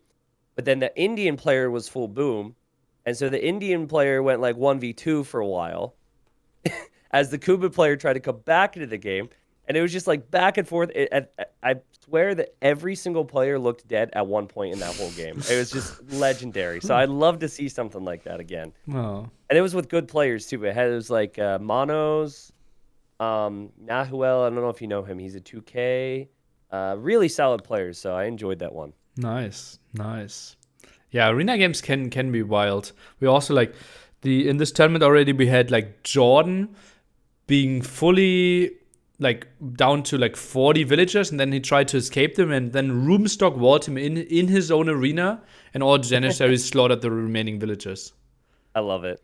But then the Indian player was full boom. And so the Indian player went like 1v2 for a while as the Cuban player tried to come back into the game. And it was just like back and forth. I swear that every single player looked dead at one point in that whole game. It was just legendary. So I'd love to see something like that again. Oh. And it was with good players too. It was like Manos, Nahuel. I don't know if you know him. He's a 2K. Really solid players. So I enjoyed that one. Nice. Yeah, arena games can be wild. We also like in this tournament already we had like Jordan being fully like down to like 40 villagers, and then he tried to escape them, and then Roomstock walled him in his own arena, and all Janissaries slaughtered the remaining villagers. I love it.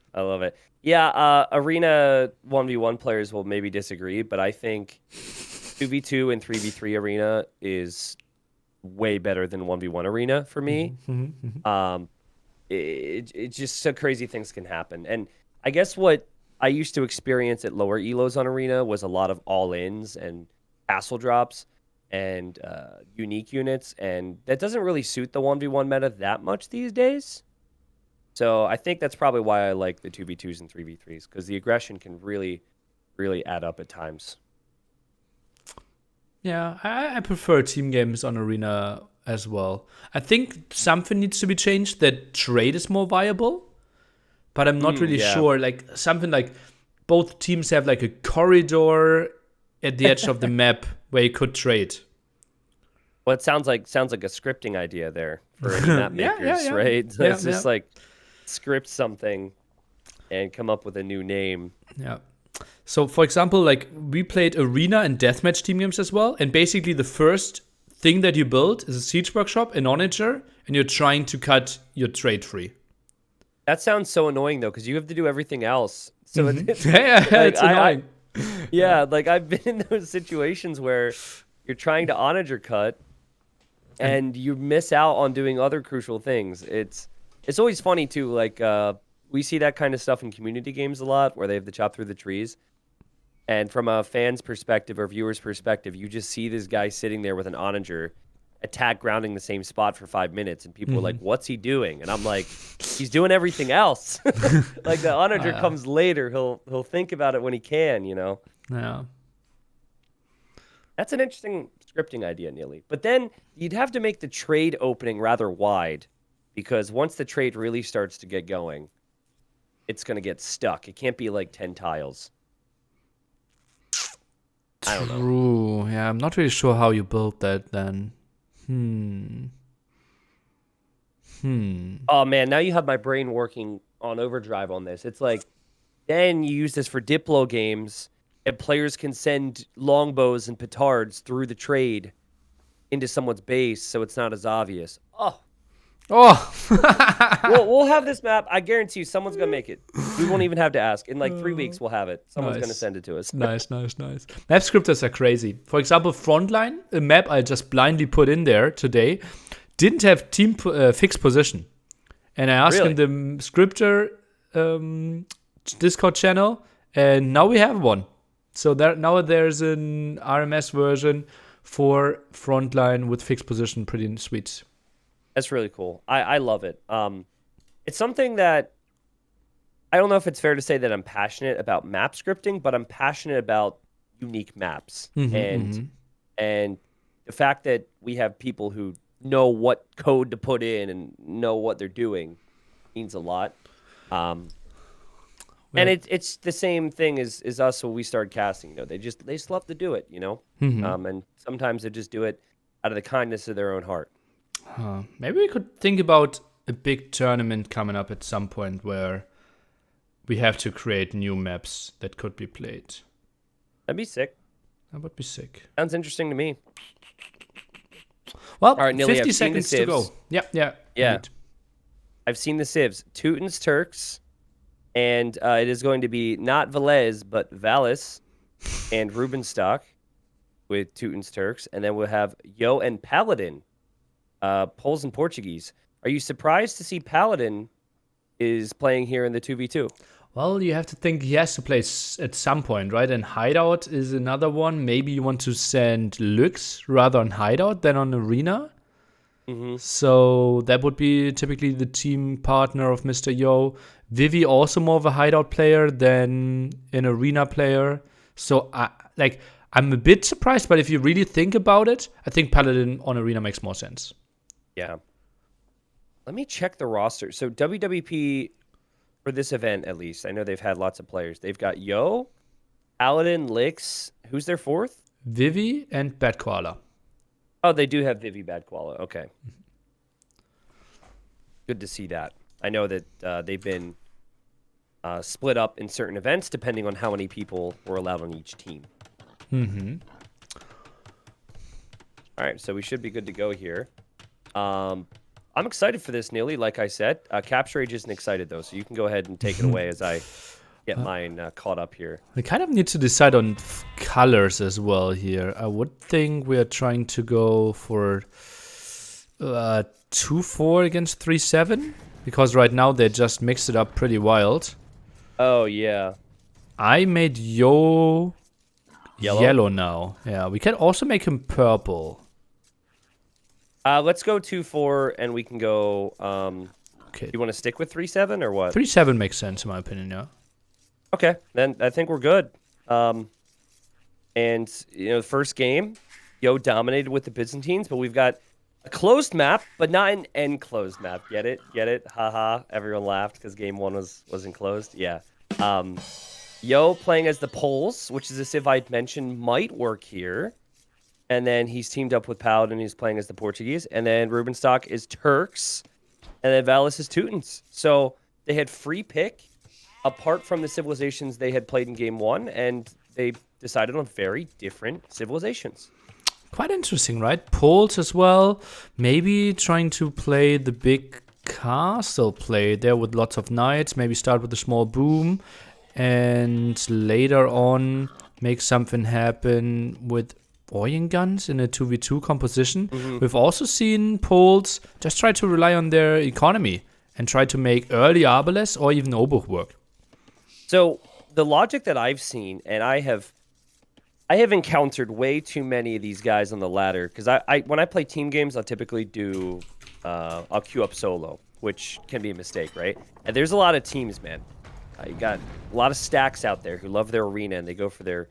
Yeah, arena 1v1 players will maybe disagree, but I think 2v2 and 3v3 arena is way better than 1v1 arena for me. It's just so crazy things can happen. And I guess what I used to experience at lower elos on arena was a lot of all-ins and castle drops and unique units, and that doesn't really suit the 1v1 meta that much these days. So I think that's probably why I like the 2v2s and 3v3s, because the aggression can really, really add up at times. Yeah, I prefer team games on arena as well. I think something needs to be changed, that trade is more viable, but I'm not really sure. Like something like both teams have like a corridor at the edge of the map where you could trade. Well, it sounds like a scripting idea there for any map makers, right? So it's just like script something and come up with a new name. Yeah. So, for example, like we played arena and deathmatch team games as well, and basically the first thing that you build is a siege workshop, an onager, and you're trying to cut your trade free. That sounds so annoying though, because you have to do everything else. So it's it's annoying. Like I've been in those situations where you're trying to onager cut, and you miss out on doing other crucial things. It's always funny too. Like we see that kind of stuff in community games a lot, where they have to chop through the trees. And from a fan's perspective or viewer's perspective, you just see this guy sitting there with an onager, attack grounding the same spot for 5 minutes, and people are like, "What's he doing?" And I'm like, "He's doing everything else." Like the onager comes later. He'll think about it when he can, you know. Yeah. That's an interesting scripting idea, Neely. But then you'd have to make the trade opening rather wide, because once the trade really starts to get going, it's going to get stuck. It can't be like 10 tiles. I don't know. True. Yeah, I'm not really sure how you build that then. Oh man, now you have my brain working on overdrive on this. It's like, then you use this for Diplo games, and players can send longbows and petards through the trade into someone's base, so it's not as obvious. We'll have this map. I guarantee you someone's going to make it. We won't even have to ask. In like 3 weeks, we'll have it. Someone's going to send it to us. Nice. Map scripters are crazy. For example, Frontline, a map I just blindly put in there today, didn't have team fixed position. And I asked him the scripter Discord channel, and now we have one. So now there's an RMS version for Frontline with fixed position. Pretty sweet. That's really cool. I love it. It's something that I don't know if it's fair to say that I'm passionate about map scripting, but I'm passionate about unique maps. And the fact that we have people who know what code to put in and know what they're doing means a lot. And it's the same thing as us when we started casting. You know, they just love to do it, you know? And sometimes they just do it out of the kindness of their own heart. Maybe we could think about a big tournament coming up at some point where we have to create new maps that could be played. That'd be sick. That would be sick. Sounds interesting to me. Well, all right, Neely, 50 seconds to go. Yeah. Indeed. I've seen the civs. Teutons, Turks, and it is going to be not Velez, but Valis and Rubenstock with Teuton's Turks, and then we'll have Yo and Paladin, Poles and Portuguese. Are you surprised to see Paladin is playing here in the 2v2? Well, you have to think he has to play at some point, right? And Hideout is another one. Maybe you want to send Lux rather on Hideout than on Arena. So that would be typically the team partner of Mr. Yo. Vivi also more of a Hideout player than an Arena player. So I'm a bit surprised, but if you really think about it, I think Paladin on Arena makes more sense. Yeah. Let me check the roster. So WWP, for this event at least, I know they've had lots of players. They've got Yo, Paladin, Lix. Who's their fourth? Vivi and Bad Koala. Oh, they do have Vivi Bad Koala. Okay. Good to see that. I know that they've been split up in certain events depending on how many people were allowed on each team. All right, so we should be good to go here. I'm excited for this, Neely. Like I said, Capture Age isn't excited, though, so you can go ahead and take it away as I get mine caught up here. We kind of need to decide on colors as well here. I would think we are trying to go for 2-4 against 3-7, because right now they just mixed it up pretty wild. Oh, yeah. I made Yo Yellow? yellow now. Yeah, we can also make him purple. Let's go 2-4, and we can go... Okay. You want to stick with 3-7 or what? 3-7 makes sense in my opinion, yeah. Okay, then I think we're good. And, the first game, Yo dominated with the Byzantines, but we've got a closed map, but not an enclosed map. Get it? Get it? Haha. Everyone laughed because game one was enclosed. Yeah. Yo playing as the Poles, which is a civ I'd mentioned might work here. And then he's teamed up with Paladin, he's playing as the Portuguese. And then Rubenstock is Turks. And then Valis is Teutons. So they had free pick apart from the civilizations they had played in game one, and they decided on very different civilizations. Quite interesting, right? Poles as well. Maybe trying to play the big castle play there with lots of knights. Maybe start with a small boom. And later on, make something happen with Orient guns in a 2v2 composition. We've also seen Poles just try to rely on their economy and try to make early Arbalest or even Obuch work. So the logic that I've seen, and I have encountered way too many of these guys on the ladder, because I when I play team games, I'll typically do I'll queue up solo, which can be a mistake, right? And there's a lot of teams, man. You got a lot of stacks out there who love their arena and they go for their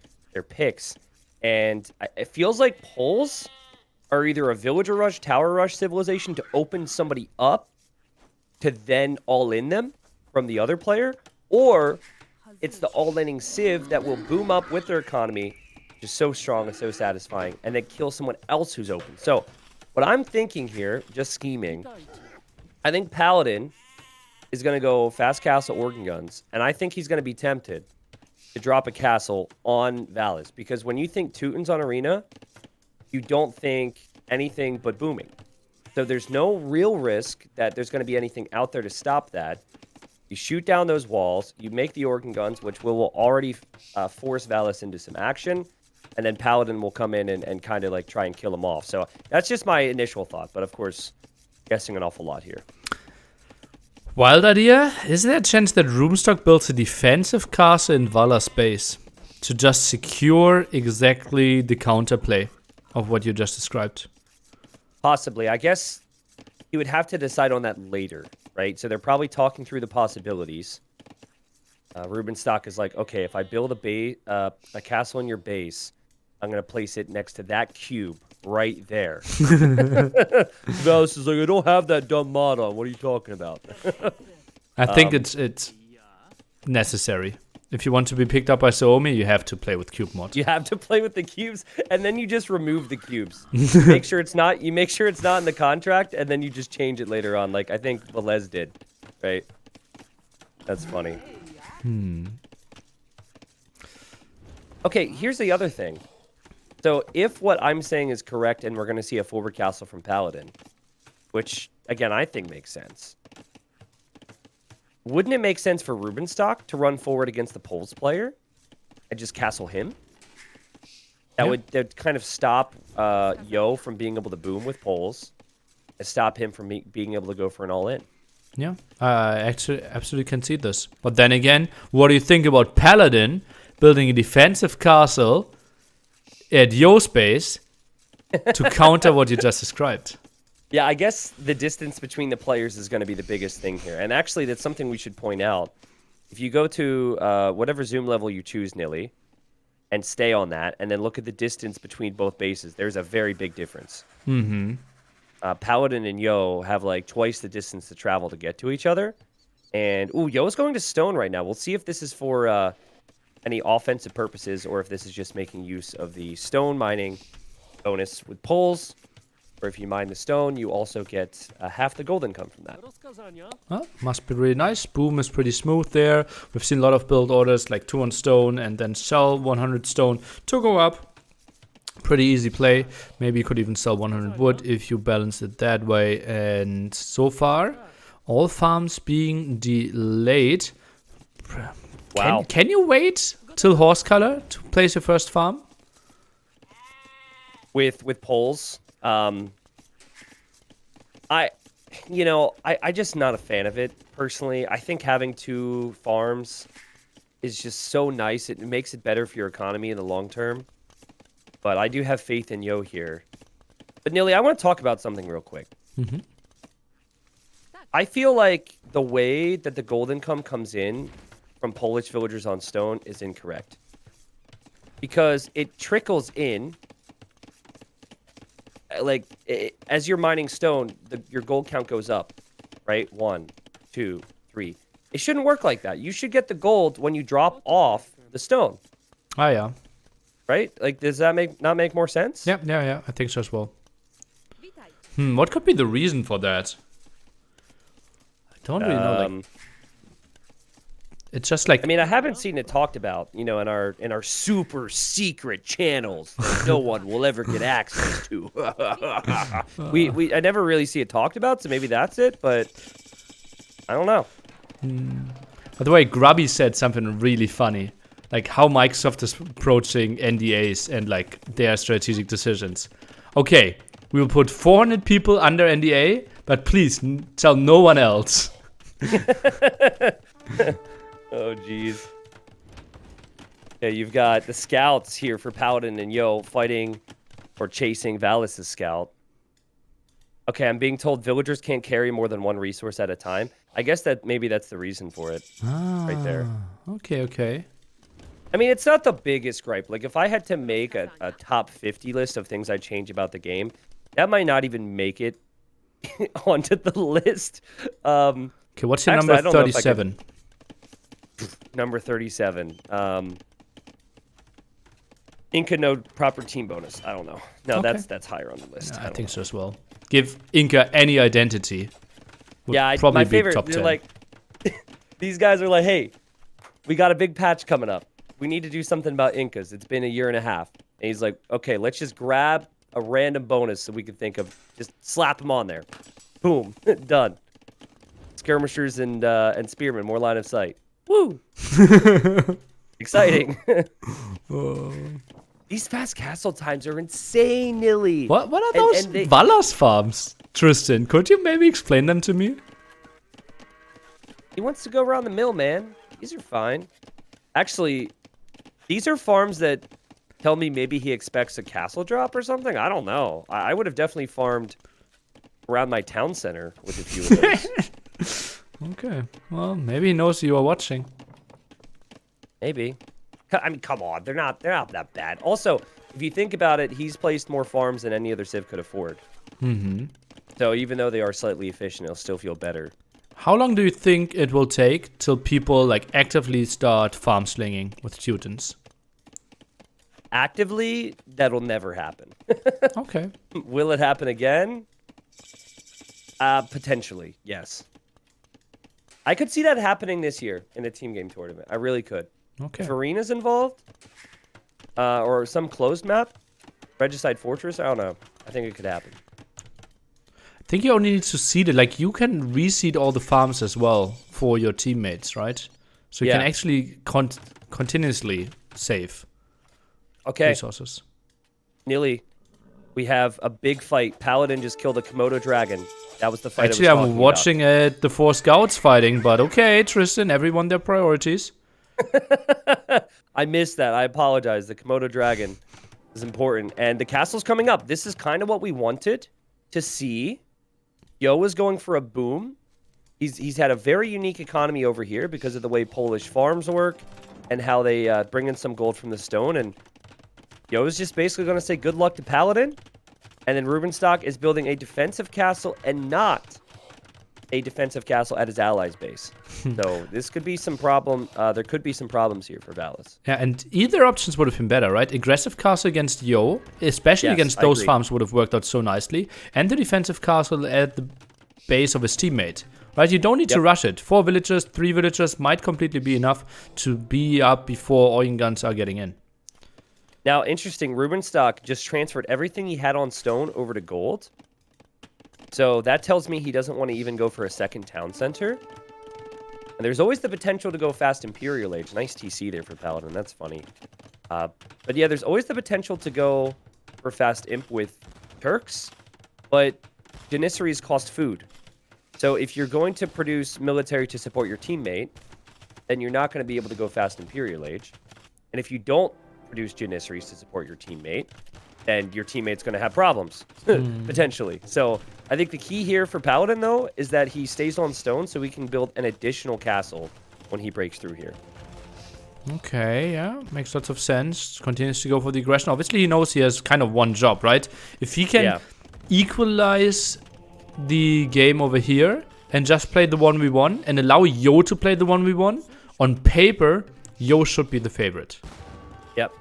picks. And it feels like Poles are either a villager rush, tower rush civilization to open somebody up to then all in them from the other player, or it's the all-inning civ that will boom up with their economy, just so strong and so satisfying, and then kill someone else who's open. So what I'm thinking here, just scheming, I think Paladin is going to go fast castle organ guns, and I think he's going to be tempted to drop a castle on Valis, because when you think Teutons on Arena, you don't think anything but booming. So there's no real risk that there's going to be anything out there to stop that. You shoot down those walls, you make the organ guns, which will already force Valis into some action, and then Paladin will come in and kind of like try and kill him off. So that's just my initial thought, but of course, guessing an awful lot here. Wild idea. Is there a chance that Rubenstock builds a defensive castle in Valor space to just secure exactly the counterplay of what you just described? Possibly. I guess you would have to decide on that later, right? So they're probably talking through the possibilities. Rubenstock is like, okay, if I build a castle in your base, I'm going to place it next to that cube right there. Valis is like, I don't have that dumb mod on. What are you talking about? I think it's necessary. If you want to be picked up by Suomi, you have to play with cube mod. You have to play with the cubes, and then you just remove the cubes. Make sure it's not. You make sure it's not in the contract, and then you just change it later on, like I think Velez did, right? That's funny. Okay, here's the other thing. So if what I'm saying is correct and we're going to see a forward castle from Paladin, which, again, I think makes sense, wouldn't it make sense for Rubenstock to run forward against the Poles player and just castle him? that'd kind of stop Yo from being able to boom with poles, and stop him from being able to go for an all-in. Yeah, I actually absolutely can see this. But then again, what do you think about Paladin building a defensive castle at Yo space to counter what you just described? Yeah, I guess the distance between the players is going to be the biggest thing here. And actually, that's something we should point out. If you go to whatever zoom level you choose, Nilly, and stay on that, and then look at the distance between both bases, there's a very big difference. Mm-hmm. Paladin and Yo have like twice the distance to travel to get to each other. And, Yo's going to stone right now. We'll see if this is for any offensive purposes or if this is just making use of the stone mining bonus with poles. Or if you mine the stone, you also get half the gold income from that. Well, must be really nice. Boom is pretty smooth there. We've seen a lot of build orders like 2 on stone and then sell 100 stone to go up. Pretty easy play. Maybe you could even sell 100 wood if you balance it that way. And so far, all farms being delayed. Wow. Can you wait till horse color to place your first farm? With poles. I'm just not a fan of it personally. I think having 2 farms is just so nice. It makes it better for your economy in the long term. But I do have faith in Yo here. But Nilly, I want to talk about something real quick. Mm-hmm. I feel like the way that the gold income comes in from Polish villagers on stone is incorrect. Because it trickles in. Like, as you're mining stone, your gold count goes up, right? 1, 2, 3. It shouldn't work like that. You should get the gold when you drop off the stone. Oh, yeah. Right? Like, does that not make more sense? Yeah. I think so as well. What could be the reason for that? I don't really know. It's just like... I mean, I haven't seen it talked about, in our super secret channels that no one will ever get access to. I never really see it talked about, so maybe that's it, but I don't know. By the way, Grubby said something really funny. Like how Microsoft is approaching NDAs and like their strategic decisions. Okay, we will put 400 people under NDA, but please tell no one else. Oh, jeez. Yeah, you've got the scouts here for Paladin and Yo fighting or chasing Valis' scout. Okay, I'm being told villagers can't carry more than 1 resource at a time. I guess that maybe that's the reason for it. Right there. Okay. I mean, it's not the biggest gripe. Like, if I had to make a top 50 list of things I'd change about the game, that might not even make it onto the list. Okay, what's your number 37? Number 37. Inca no proper team bonus. I don't know. No, Okay. that's higher on the list. I think so as well. Give Inca any identity. Yeah, probably my favorite. be top 10. They're like, these guys are like, hey, we got a big patch coming up. We need to do something about Incas. It's been a year and a half. And he's like, okay, let's just grab a random bonus so we can think of. Just slap them on there. Boom. Done. Skirmishers and spearmen, more line of sight. Woo! Exciting. These fast castle times are insane, Nilly. What are those Valas farms, Tristan? Could you maybe explain them to me? He wants to go around the mill, man. These are fine. Actually, these are farms that tell me maybe he expects a castle drop or something. I don't know. I would have definitely farmed around my town center with a few of those. Okay. Well, maybe he knows you are watching. Maybe. I mean, come on. They're not that bad. Also, if you think about it, he's placed more farms than any other civ could afford. Mm-hmm. So even though they are slightly efficient, it'll still feel better. How long do you think it will take till people like actively start farm slinging with students? Actively, that'll never happen. Okay. Will it happen again? Potentially, yes. I could see that happening this year in a team game tournament. I really could. Okay. If arena's involved, or some closed map, Regicide Fortress, I don't know. I think it could happen. I think you only need to seed it. Like, you can reseed all the farms as well for your teammates, right? So you can actually continuously save resources. Nilly, we have a big fight. Paladin just killed a Komodo dragon. That was the fight. Actually, I'm watching the 4 scouts fighting, but okay, Tristan, everyone their priorities. I missed that. I apologize. The Komodo dragon is important. And the castle's coming up. This is kind of what we wanted to see. Yo is going for a boom. He's had a very unique economy over here because of the way Polish farms work and how they bring in some gold from the stone. And Yo is just basically going to say good luck to Paladin. And then Rubenstock is building a defensive castle and not a defensive castle at his allies' base. So this could be some problem. There could be some problems here for Valis. Yeah, and either options would have been better, right? Aggressive castle against Yo, especially against those farms, would have worked out so nicely. And the defensive castle at the base of his teammate. Right, you don't need to rush it. 4 villagers, 3 villagers might completely be enough to be up before Eugen guns are getting in. Now, interesting, Rubenstock just transferred everything he had on stone over to gold. So that tells me he doesn't want to even go for a second town center. And there's always the potential to go fast Imperial Age. Nice TC there for Paladin, that's funny. But yeah, there's always the potential to go for fast Imp with Turks. But Janissaries cost food. So if you're going to produce military to support your teammate, then you're not going to be able to go fast Imperial Age. And if you don't produce Janissaries to support your teammate, then your teammate's going to have problems, potentially. So I think the key here for Paladin, though, is that he stays on stone so he can build an additional castle when he breaks through here. Okay, yeah, makes lots of sense. Continues to go for the aggression. Obviously, he knows he has kind of one job, right? If he can equalize the game over here and just play the 1v1 and allow Yo to play the 1v1, on paper, Yo should be the favorite. Yep,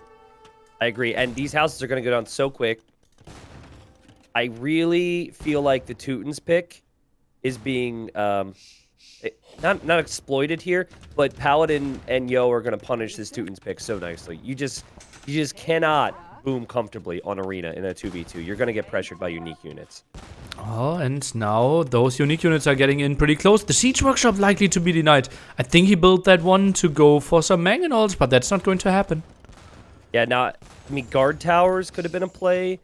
I agree. And these houses are going to go down so quick. I really feel like the Teutons pick is being not exploited here, but Paladin and Yo are going to punish this Teutons pick so nicely. You just cannot boom comfortably on Arena in a 2v2. You're going to get pressured by unique units. Oh, and now those unique units are getting in pretty close. The Siege Workshop likely to be denied. I think he built that one to go for some mangonels, but that's not going to happen. Yeah, now, I mean, guard towers could have been a play,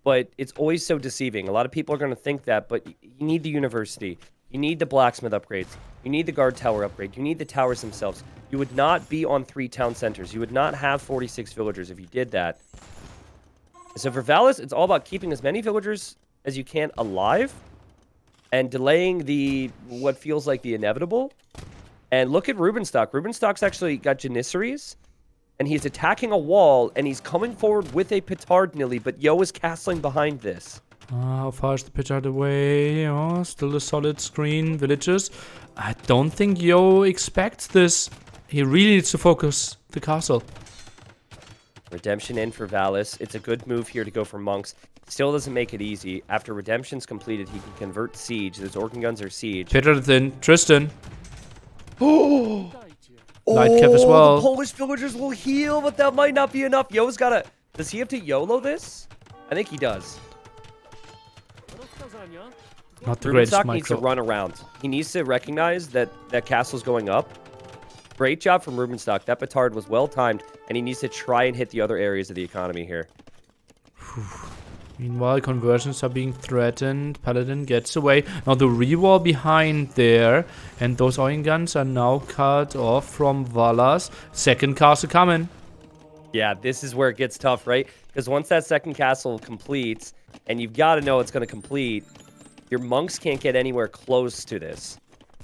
but it's always so deceiving. A lot of people are going to think that, but you need the university. You need the blacksmith upgrades. You need the guard tower upgrade. You need the towers themselves. You would not be on 3 town centers. You would not have 46 villagers if you did that. So for Valis, it's all about keeping as many villagers as you can alive and delaying what feels like the inevitable. And look at Rubenstock. Rubenstock's actually got Janissaries, and he's attacking a wall, and he's coming forward with a petard Nilly, but Yo is castling behind this. How far is the petard away? Oh, still a solid screen. Villagers. I don't think Yo expects this. He really needs to focus the castle. Redemption in for Valis. It's a good move here to go for monks. Still doesn't make it easy. After Redemption's completed, he can convert Siege. Those Organ Guns are Siege. Petard's in. Tristan. Oh! Light cap as well. The Polish villagers will heal, but that might not be enough. Yo's gotta... Does he have to YOLO this? I think he does. Not the greatest Rubenstock micro. needs to run around. He needs to recognize that that castle's going up. Great job from Rubenstock. That petard was well timed, and he needs to try and hit the other areas of the economy here. Meanwhile, conversions are being threatened. Paladin gets away. Now the rewall behind there. And those Eugen guns are now cut off from Valas. Second castle coming. Yeah, this is where it gets tough, right? Because once that second castle completes, and you've got to know it's going to complete, your monks can't get anywhere close to this.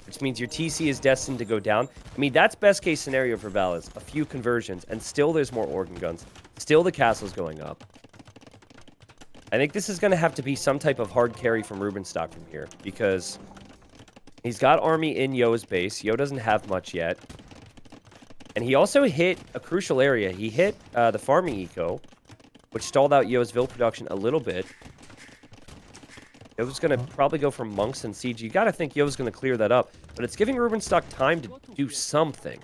Which means your TC is destined to go down. I mean, that's best case scenario for Valas. A few conversions, and still there's more Organ Guns. Still the castle's going up. I think this is going to have to be some type of hard carry from Rubenstock from here, because he's got army in Yo's base. Yo doesn't have much yet. And he also hit a crucial area. He hit the farming eco, which stalled out Yo's Vil production a little bit. Yo's going to probably go for monks and siege. You got to think Yo's going to clear that up, but it's giving Rubenstock time to do something.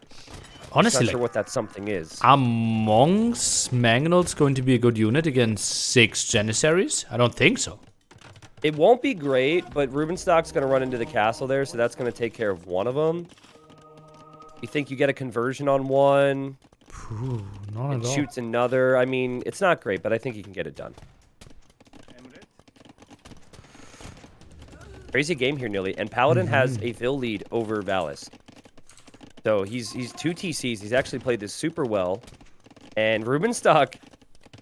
Honestly, not sure what that something is. Are monks mangonels going to be a good unit against 6 Janissaries? I don't think so. It won't be great, but Rubenstock's going to run into the castle there, so that's going to take care of one of them. You think you get a conversion on one? Ooh, not And at all. shoots another. I mean, it's not great, but I think he can get it done. Crazy game here, nearly. And Paladin has a Vil lead over Valis. So he's 2 TCs. He's actually played this super well. And Rubenstock,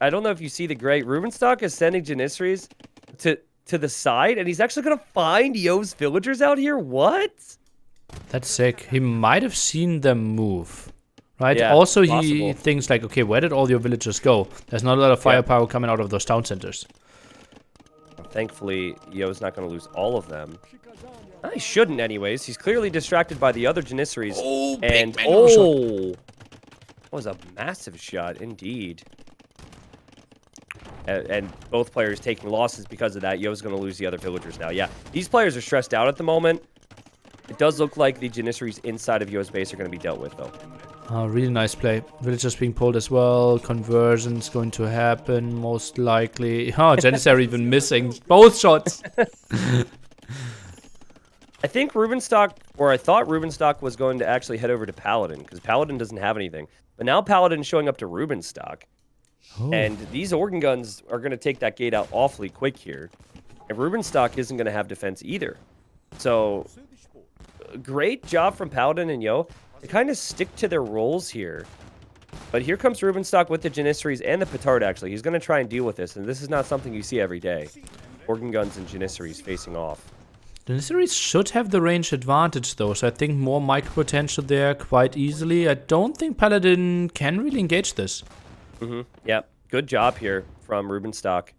I don't know if you see the gray. Rubenstock is sending Janissaries to the side, and he's actually going to find Yo's villagers out here? What? That's sick. He might have seen them move. Right? Yeah, Also, he possible. thinks like, okay, where did all your villagers go? There's not a lot of firepower coming out of those town centers. Thankfully, Yo's not going to lose all of them. He shouldn't anyways. He's clearly distracted by the other Janissaries. Oh, and big mango shot. that was a massive shot indeed. And both players taking losses because of that. Yo's going to lose the other villagers now. Yeah, these players are stressed out at the moment. It does look like the Janissaries inside of Yo's base are going to be dealt with, though. Really nice play. Villagers being pulled as well. Conversions going to happen, most likely. Oh, Janissary even missing both shots. I think Rubenstock, or I thought Rubenstock was going to actually head over to Paladin, because Paladin doesn't have anything. But now Paladin's showing up to Rubenstock. Oh. And these organ guns are going to take that gate out awfully quick here. And Rubenstock isn't going to have defense either. So, great job from Paladin and Yo. They kind of stick to their roles here. But here comes Rubenstock with the Janissaries and the Petard, actually. He's going to try and deal with this, and this is not something you see every day. Organ guns and Janissaries facing off. The Janissaries should have the range advantage, though, so I think more micro potential there quite easily. I don't think Paladin can really engage this. Yep. Good job here from Rubenstock.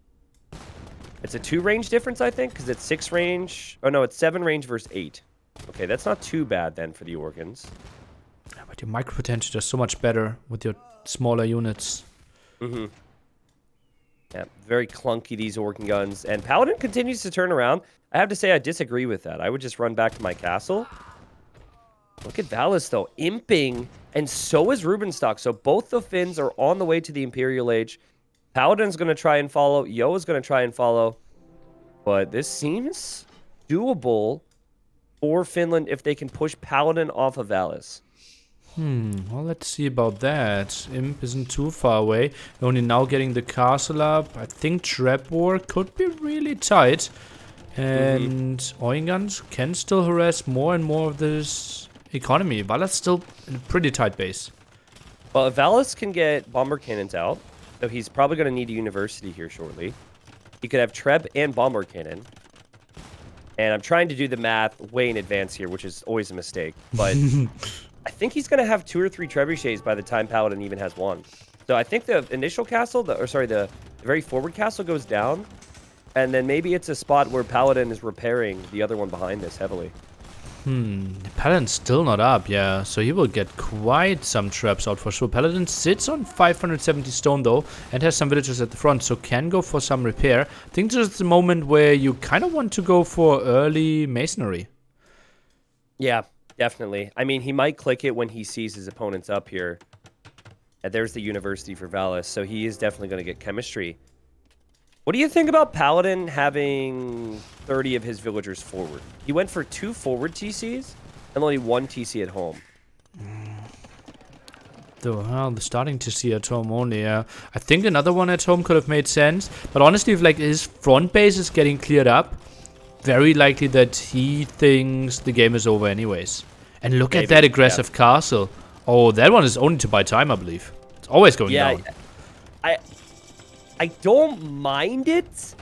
It's a 2 range difference, I think, because it's 6 range. Oh, no, it's 7 range versus 8. Okay, that's not too bad then for the organs. But your micro potential is so much better with your smaller units. Yeah, very clunky, these organ guns. And Paladin continues to turn around. I have to say I disagree with that. I would just run back to my castle. Look at Valis, though, imping. And so is Rubenstock. So both the Finns are on the way to the Imperial Age. Paladin's going to try and follow. Yo is going to try and follow. But this seems doable for Finland if they can push Paladin off of Valis. Well, let's see about that. Imp isn't too far away. Only now getting the castle up. I think Trap War could be really tight. And Oingans can still harass more and more of this economy. Vala's still in a pretty tight base. Well, if Valis can get bomber cannons out, so he's probably going to need a university here shortly. He could have Treb and bomber cannon. And I'm trying to do the math way in advance here, which is always a mistake. But I think he's going to have 2 or 3 trebuchets by the time Paladin even has 1. So I think the initial castle, the very forward castle goes down. And then maybe it's a spot where Paladin is repairing the other one behind this heavily. Paladin's still not up, yeah. So he will get quite some traps out for sure. Paladin sits on 570 stone though, and has some villagers at the front, so can go for some repair. I think this is the moment where you kind of want to go for early masonry. Yeah, definitely. I mean, he might click it when he sees his opponents up here. And there's the university for Valis, so he is definitely going to get chemistry. What do you think about Paladin having 30 of his villagers forward? He went for 2 forward TCs and only 1 TC at home. The starting to see at home only, yeah. I think another one at home could have made sense. But honestly, if like his front base is getting cleared up, very likely that he thinks the game is over anyways. And look at that aggressive castle. Oh, that one is only to buy time, I believe. It's always going down. I don't mind it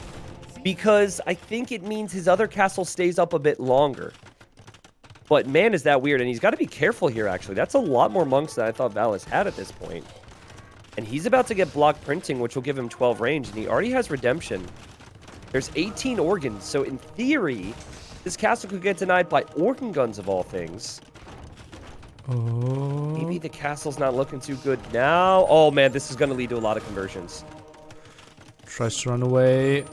because I think it means his other castle stays up a bit longer. But man, is that weird. And he's got to be careful here, actually. That's a lot more monks than I thought Valis had at this point. And he's about to get block printing, which will give him 12 range. And he already has redemption. There's 18 organs. So in theory, this castle could get denied by organ guns of all things. Oh. Maybe the castle's not looking too good now. Oh, man, this is going to lead to a lot of conversions. Tries to run away.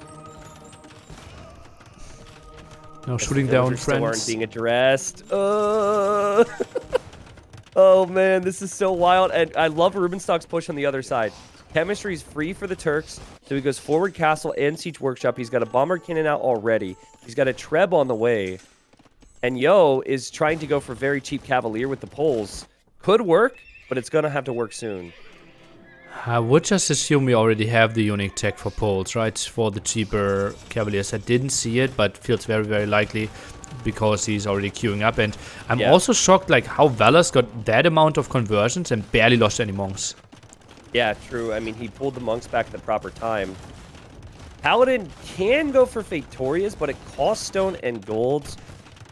Now shooting down friends. Aren't being addressed. Oh man, this is so wild. And I love Rubenstock's push on the other side. Chemistry's free for the Turks. So he goes forward castle and siege workshop. He's got a bomber cannon out already. He's got a Treb on the way. And Yo is trying to go for very cheap cavalier with the poles. Could work, but it's going to have to work soon. I would just assume we already have the unique tech for poles, right? For the cheaper Cavaliers. I didn't see it, but feels very, very likely because he's already queuing up. And I'm also shocked like how Valor's got that amount of conversions and barely lost any monks. Yeah, true. I mean, he pulled the monks back at the proper time. Paladin can go for Fatorias, but it costs stone and golds.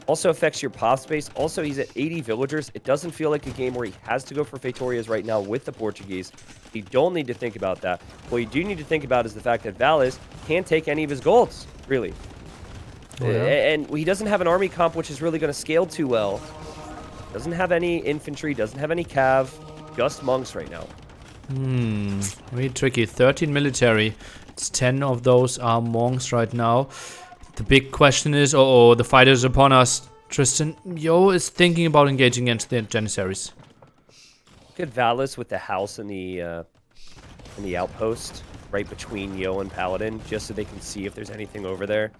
Also affects your pop space. Also, he's at 80 villagers. It doesn't feel like a game where he has to go for Fatorias right now with the Portuguese. You don't need to think about that. What you do need to think about is the fact that Valis can't take any of his golds, really. Oh, yeah. And he doesn't have an army comp which is really going to scale too well. Doesn't have any infantry, doesn't have any cav, just monks right now. Really tricky. 13 military. 10 of those are monks right now. The big question is, the fight is upon us. Tristan, Yo is thinking about engaging against the Janissaries. Look at Valis with the house in the outpost right between Yo and Paladin, just so they can see if there's anything over there.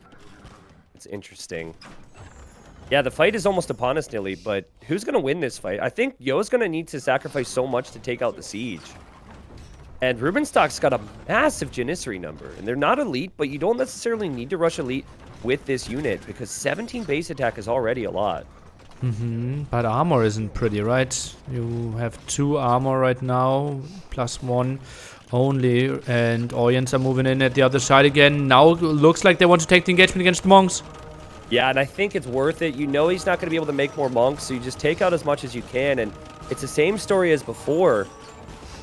It's interesting. Yeah, the fight is almost upon us, Nilly, but who's going to win this fight? I think Yo's going to need to sacrifice so much to take out the siege. And Rubenstock's got a massive Janissary number. And they're not elite, but you don't necessarily need to rush elite with this unit because 17 base attack is already a lot. But armor isn't pretty, right? You have 2 armor right now, +1 only. And Orients are moving in at the other side again. Now looks like they want to take the engagement against the monks. Yeah, and I think it's worth it. You know he's not going to be able to make more monks, so you just take out as much as you can. And it's the same story as before,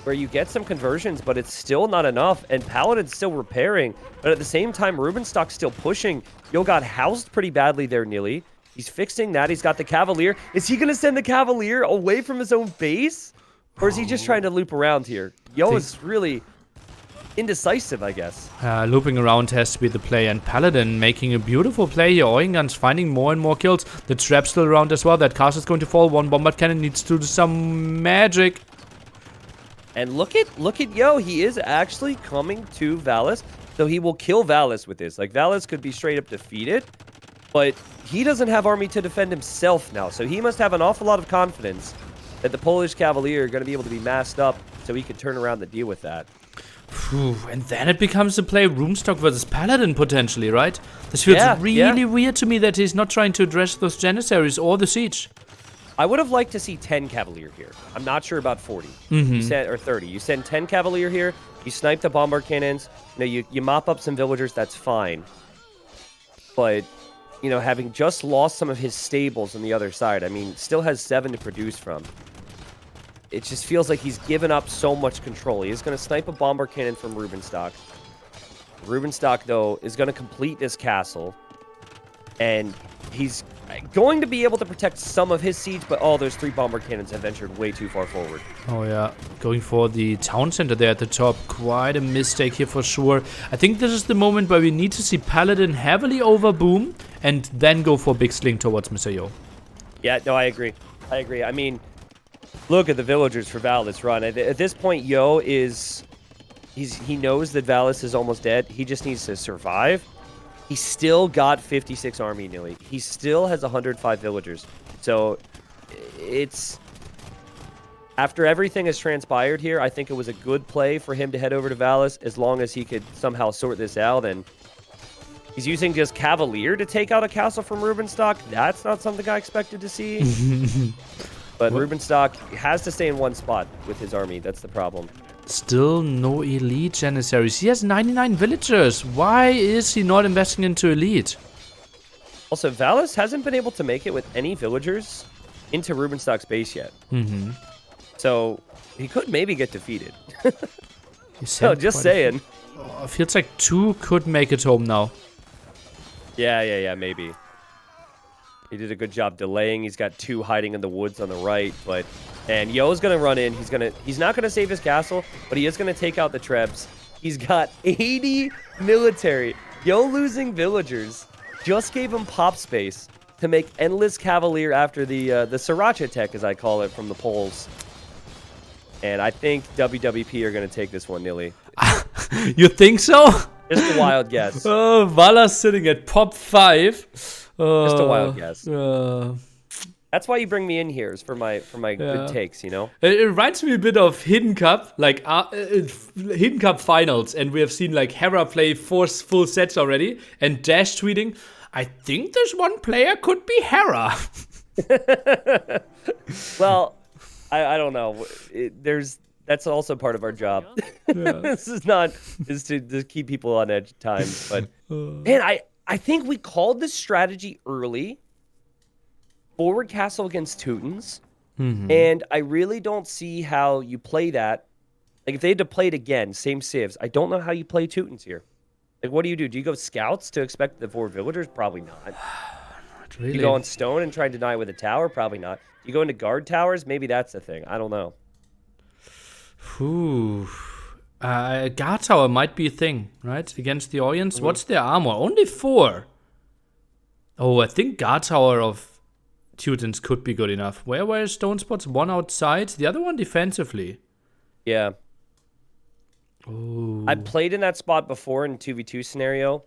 where you get some conversions, but it's still not enough, and Paladin's still repairing, but at the same time, Rubenstock's still pushing. Yo got housed pretty badly there, Nilly. He's fixing that. He's got the Cavalier. Is he going to send the Cavalier away from his own base? Or is he just trying to loop around here? Yo is really indecisive, I guess. Looping around has to be the play, and Paladin making a beautiful play here. Oingan's finding more and more kills. The trap's still around as well. That castle is going to fall. One bombard cannon needs to do some magic. And look at Yo, he is actually coming to Valis, so he will kill Valis with this. Like, Valis could be straight up defeated, but he doesn't have army to defend himself now, so he must have an awful lot of confidence that the Polish Cavalier are going to be able to be masked up so he can turn around and deal with that. And then it becomes a play Rubenstock versus Paladin, potentially, right? This feels really weird to me that he's not trying to address those Janissaries or the siege. I would have liked to see 10 Cavalier here. I'm not sure about 40. You send, or 30. You send 10 Cavalier here. You snipe the bombard cannons. You mop up some villagers. That's fine. But, having just lost some of his stables on the other side, I mean, still has 7 to produce from. It just feels like he's given up so much control. He is going to snipe a bombard cannon from Rubenstock. Rubenstock, though, is going to complete this castle. And he's going to be able to protect some of his siege, but those 3 bombard cannons have ventured way too far forward. Oh yeah, going for the town center there at the top. Quite a mistake here for sure. I think this is the moment where we need to see Paladin heavily overboom and then go for a big sling towards Mr. Yo. Yeah, no, I agree. I mean, look at the villagers for Valis run. At this point, Yo he knows that Valis is almost dead. He just needs to survive. He still got 56 army, Nilly. He still has 105 villagers. So, it's... After everything has transpired here, I think it was a good play for him to head over to Valis, as long as he could somehow sort this out. And he's using just Cavalier to take out a castle from Rubenstock. That's not something I expected to see. But Rubenstock has to stay in one spot with his army. That's the problem. Still no elite Janissaries. He has 99 villagers. Why is he not investing into elite? Also, Valis hasn't been able to make it with any villagers into Rubenstock's base yet. So, he could maybe get defeated. So, just saying. Feels like 2 could make it home now. Yeah, maybe. He did a good job delaying. He's got 2 hiding in the woods on the right, but... And Yo's gonna run in. He's not gonna save his castle, but he is gonna take out the Trebs. He's got 80 military. Yo losing villagers just gave him pop space to make endless Cavalier after the Sriracha tech, as I call it, from the Poles. And I think WWP are gonna take this one, Nilly. You think so? Just a wild guess. Vala's sitting at pop 5. Just a wild guess. That's why you bring me in here, is for my good takes, you know? It reminds me a bit of Hidden Cup, like Hidden Cup finals, and we have seen like Hera play 4 full sets already, and Dash tweeting, I think this one player could be Hera. Well, I don't know. That's also part of our job. This is to keep people on edge at times. But man, I think we called this strategy early. Forward castle against Teutons. And I really don't see how you play that. Like, if they had to play it again, same civs, I don't know how you play Teutons here. Like, what do? Do you go scouts to expect the 4 villagers? Probably not. Not really. You go on stone and try and deny with a tower? Probably not. You go into guard towers? Maybe that's the thing. I don't know. Guard tower might be a thing, right? Against the audience. What's their armor? Only 4. Oh, I think guard tower of Teutons could be good enough. Where were stone spots? One outside, the other one defensively. Yeah. Ooh. I played in that spot before in 2v2 scenario.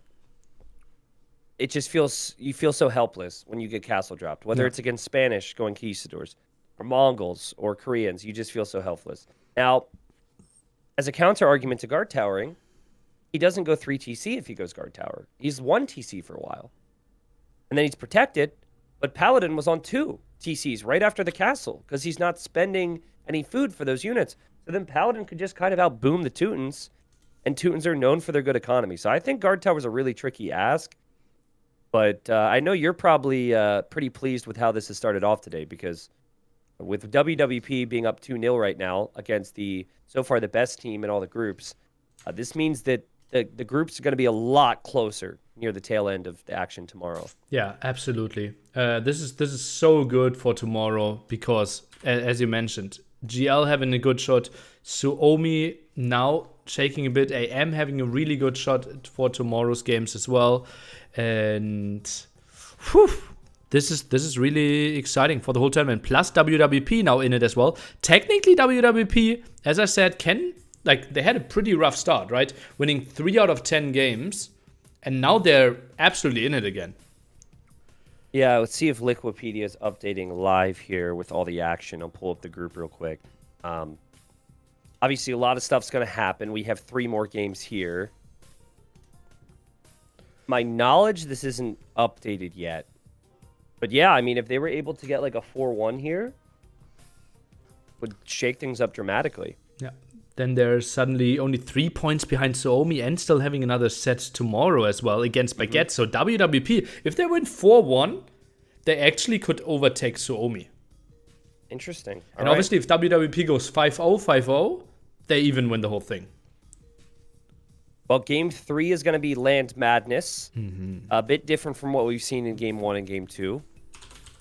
It just you feel so helpless when you get castle dropped. Whether it's against Spanish going conquistadors, or Mongols, or Koreans, you just feel so helpless. Now, as a counter argument to guard towering, he doesn't go 3 TC if he goes guard tower. He's 1 TC for a while. And then he's protected. But Paladin was on 2 TCs right after the castle because he's not spending any food for those units. So then Paladin could just kind of outboom the Teutons, and Teutons are known for their good economy. So I think guard tower is a really tricky ask. But I know you're probably pretty pleased with how this has started off today, because with WWP being up 2-0 right now against so far the best team in all the groups, this means that the groups are going to be a lot closer near the tail end of the action tomorrow. Yeah, absolutely. This is so good for tomorrow because, as you mentioned, GL having a good shot, Suomi now shaking a bit, AM having a really good shot for tomorrow's games as well, and this is really exciting for the whole tournament. Plus WWP now in it as well. Technically, WWP, as I said, they had a pretty rough start, right? Winning 3 out of 10 games. And now they're absolutely in it again. Yeah, let's see if Liquipedia is updating live here with all the action. I'll pull up the group real quick. Obviously, a lot of stuff's going to happen. We have 3 more games here. My knowledge, this isn't updated yet. But yeah, I mean, if they were able to get like a 4-1 here, would shake things up dramatically. Yeah. Then they're suddenly only 3 points behind Suomi and still having another set tomorrow as well against Baguettes. So WWP, if they win 4-1, they actually could overtake Suomi. Interesting. And obviously, if WWP goes 5-0, 5-0, they even win the whole thing. Well, Game 3 is going to be Land Madness. A bit different from what we've seen in Game 1 and Game 2.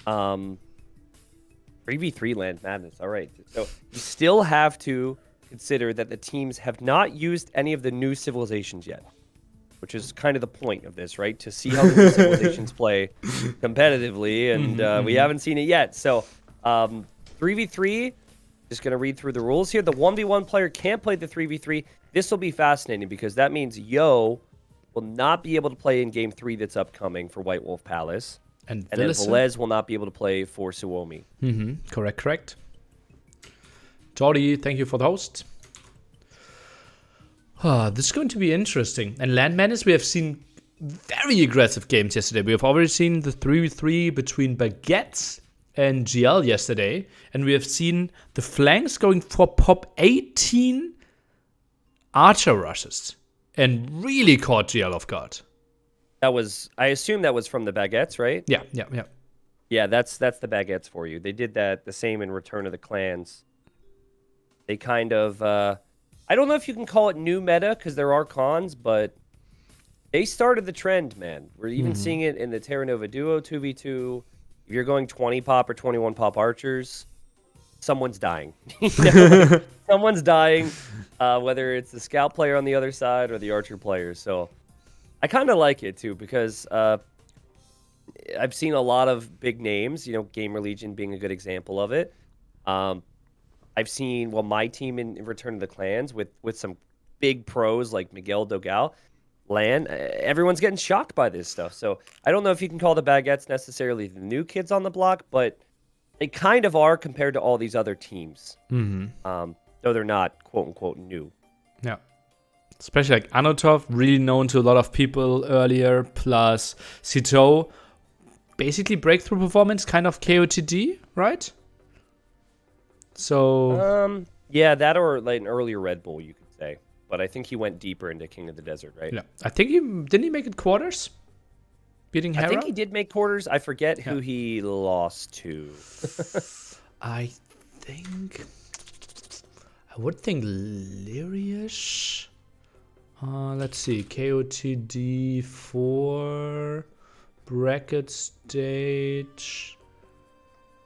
3v3 Land Madness. All right. So you still have to consider that the teams have not used any of the new civilizations yet, which is kind of the point of this, right? To see how the new civilizations play competitively, and we haven't seen it yet. So 3v3, just going to read through the rules here. The 1v1 player can't play the 3v3. This will be fascinating because that means Yo will not be able to play in Game 3 that's upcoming for White Wolf Palace. And then Velez will not be able to play for Suomi. Correct. Jordi, thank you for the host. This is going to be interesting. And Land Madness, we have seen very aggressive games yesterday. We have already seen the 3v3 between Baguettes and GL yesterday. And we have seen the flanks going for pop 18 archer rushes. And really caught GL off guard. I assume that was from the Baguettes, right? Yeah. Yeah, that's the Baguettes for you. They did that the same in Return of the Clans. They kind of, I don't know if you can call it new meta because there are cons, but they started the trend, man. We're even seeing it in the Terra Nova Duo 2v2. If you're going 20 pop or 21 pop archers, someone's dying. Someone's dying, whether it's the scout player on the other side or the archer player. So I kind of like it too because I've seen a lot of big names, GamerLegion being a good example of it. I've seen, my team in Return of the Clans with some big pros like Miguel Dogal, everyone's getting shocked by this stuff. So I don't know if you can call the Baguettes necessarily the new kids on the block, but They kind of are compared to all these other teams. Mm-hmm. Though they're not quote unquote new. Yeah. Especially like Anotov, really known to a lot of people earlier, plus Sito, basically breakthrough performance, kind of KOTD, right? So yeah, that or like an earlier Red Bull, you could say. But I think he went deeper into King of the Desert, right? yeah, I think didn't he make it quarters, beating Hera? I think he did make quarters. I forget who he lost to. I would think Lyrius. Let's see, KOTD 4 bracket stage,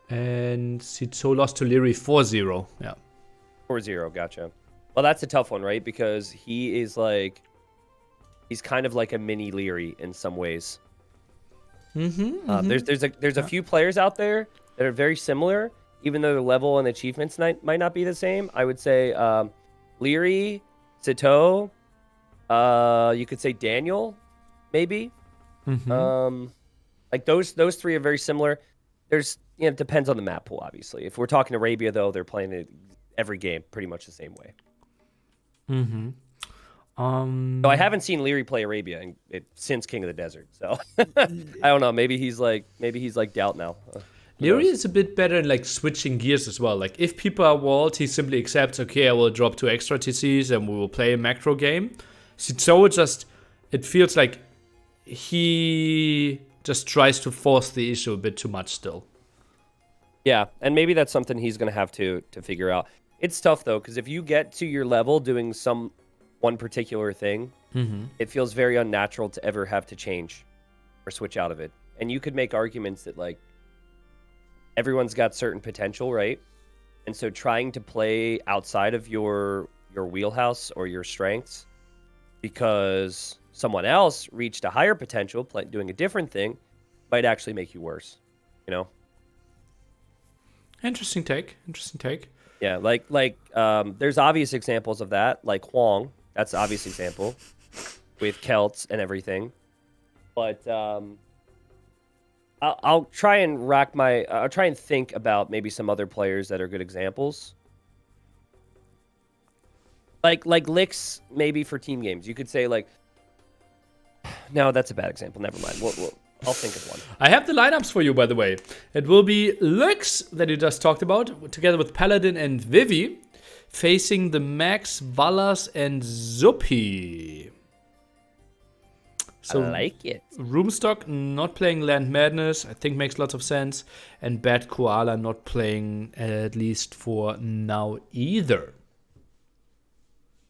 and Sito lost to Leary 4-0. Yeah. 4-0, gotcha. Well, that's a tough one, right? Because he's kind of like a mini Leary in some ways. There's a few players out there that are very similar, even though the level and achievements might not be the same. I would say Leary, Sito, you could say Daniel, maybe. Like those three are very similar. It depends on the map pool, obviously. If we're talking Arabia, though, they're playing it every game pretty much the same way. So I haven't seen Leary play Arabia since King of the Desert. So I don't know. Maybe he's like Doubt now. Leary is a bit better in like switching gears as well. Like if people are walled, he simply accepts, okay, I will drop 2 extra TCs and we will play a macro game. So it feels like he just tries to force the issue a bit too much still. Yeah, and maybe that's something he's going to have to figure out. It's tough, though, because if you get to your level doing one particular thing, it feels very unnatural to ever have to change or switch out of it. And you could make arguments that, like, everyone's got certain potential, right? And so trying to play outside of your wheelhouse or your strengths because someone else reached a higher potential, doing a different thing, might actually make you worse, you know? Interesting take. Yeah, like there's obvious examples of that, like Huang. That's an obvious example with Celts and everything. But I'll try and think about maybe some other players that are good examples. Like Licks, maybe for team games. You could say like, no, that's a bad example. Never mind. I'll think of one. I have the lineups for you, by the way. It will be Lux, that you just talked about, together with Paladin and Vivi, facing the Max, Valas, and Zuppi. So I like it. Roomstock not playing Land Madness, I think makes lots of sense. And Bad Koala not playing, at least for now, either.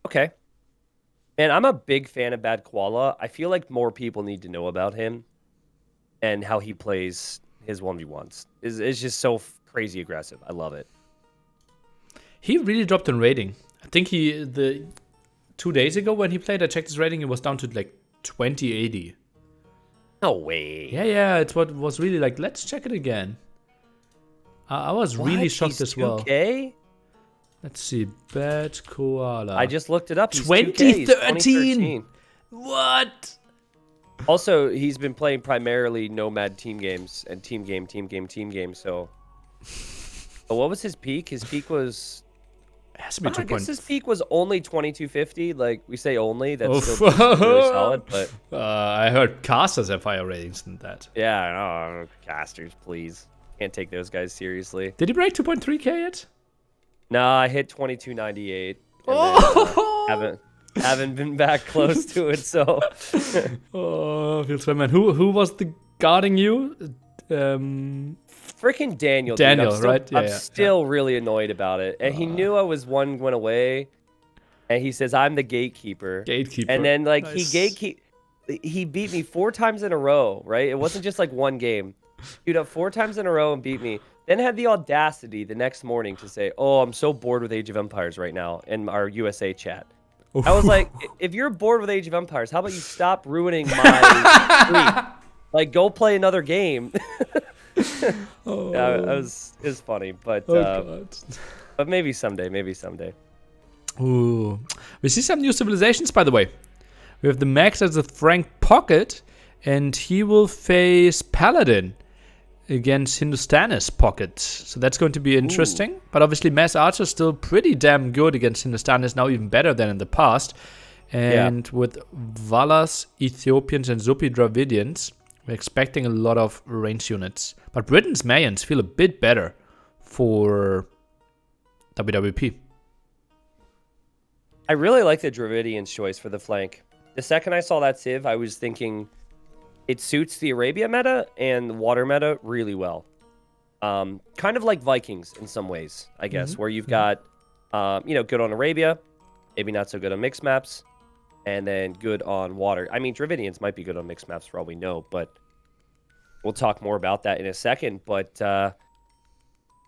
Okay. And I'm a big fan of Bad Koala. I feel like more people need to know about him and how he plays his 1v1s. It's just so crazy aggressive. I love it. He really dropped in rating. I think 2 days ago when he played, I checked his rating, it was down to like 2080. No way. Yeah, it's what was really like, let's check it again. I was really shocked as well. 2K? Let's see, Bad Koala. I just looked it up. He's 2013. What? Also, he's been playing primarily Nomad team games and team game. So, but what was his peak? His peak was. It has to be 2 I guess his peak was only 2250. Like we say, only that's still really solid. But I heard casters have higher ratings than that. Yeah, I know. Casters, please. Can't take those guys seriously. Did he break 2.3k yet? No, I hit 2298. Haven't been back close to it, so. Oh, feels bad, man. Who was the guarding you? Freaking Daniel. Daniel, dude. right? Yeah, I'm still really annoyed about it, and he knew I was one went away, and he says I'm the gatekeeper. And then like nice. he beat me 4 times in a row. Right? It wasn't just like one game. Dude, 4 times in a row and beat me. Then had the audacity the next morning to say, "Oh, I'm so bored with Age of Empires right now," in our USA chat. I was like, if you're bored with Age of Empires, how about you stop ruining my sleep? Like, go play another game. It was funny, but maybe someday. Ooh, we see some new civilizations, by the way. We have the Max as a Frank Pocket, and he will face Paladin. against Hindustanis pocket. So that's going to be interesting. But obviously Mass Archer still pretty damn good against Hindustanis, now even better than in the past. And with Valas, Ethiopians, and Zupi Dravidians, we're expecting a lot of range units. But Britain's Mayans feel a bit better for WWP. I really like the Dravidian's choice for the flank. The second I saw that Civ, I was thinking it suits the Arabia meta and the water meta really well. Kind of like Vikings in some ways, I guess, where you've got, good on Arabia, maybe not so good on mixed maps, and then good on water. I mean, Dravidians might be good on mixed maps for all we know, but we'll talk more about that in a second. But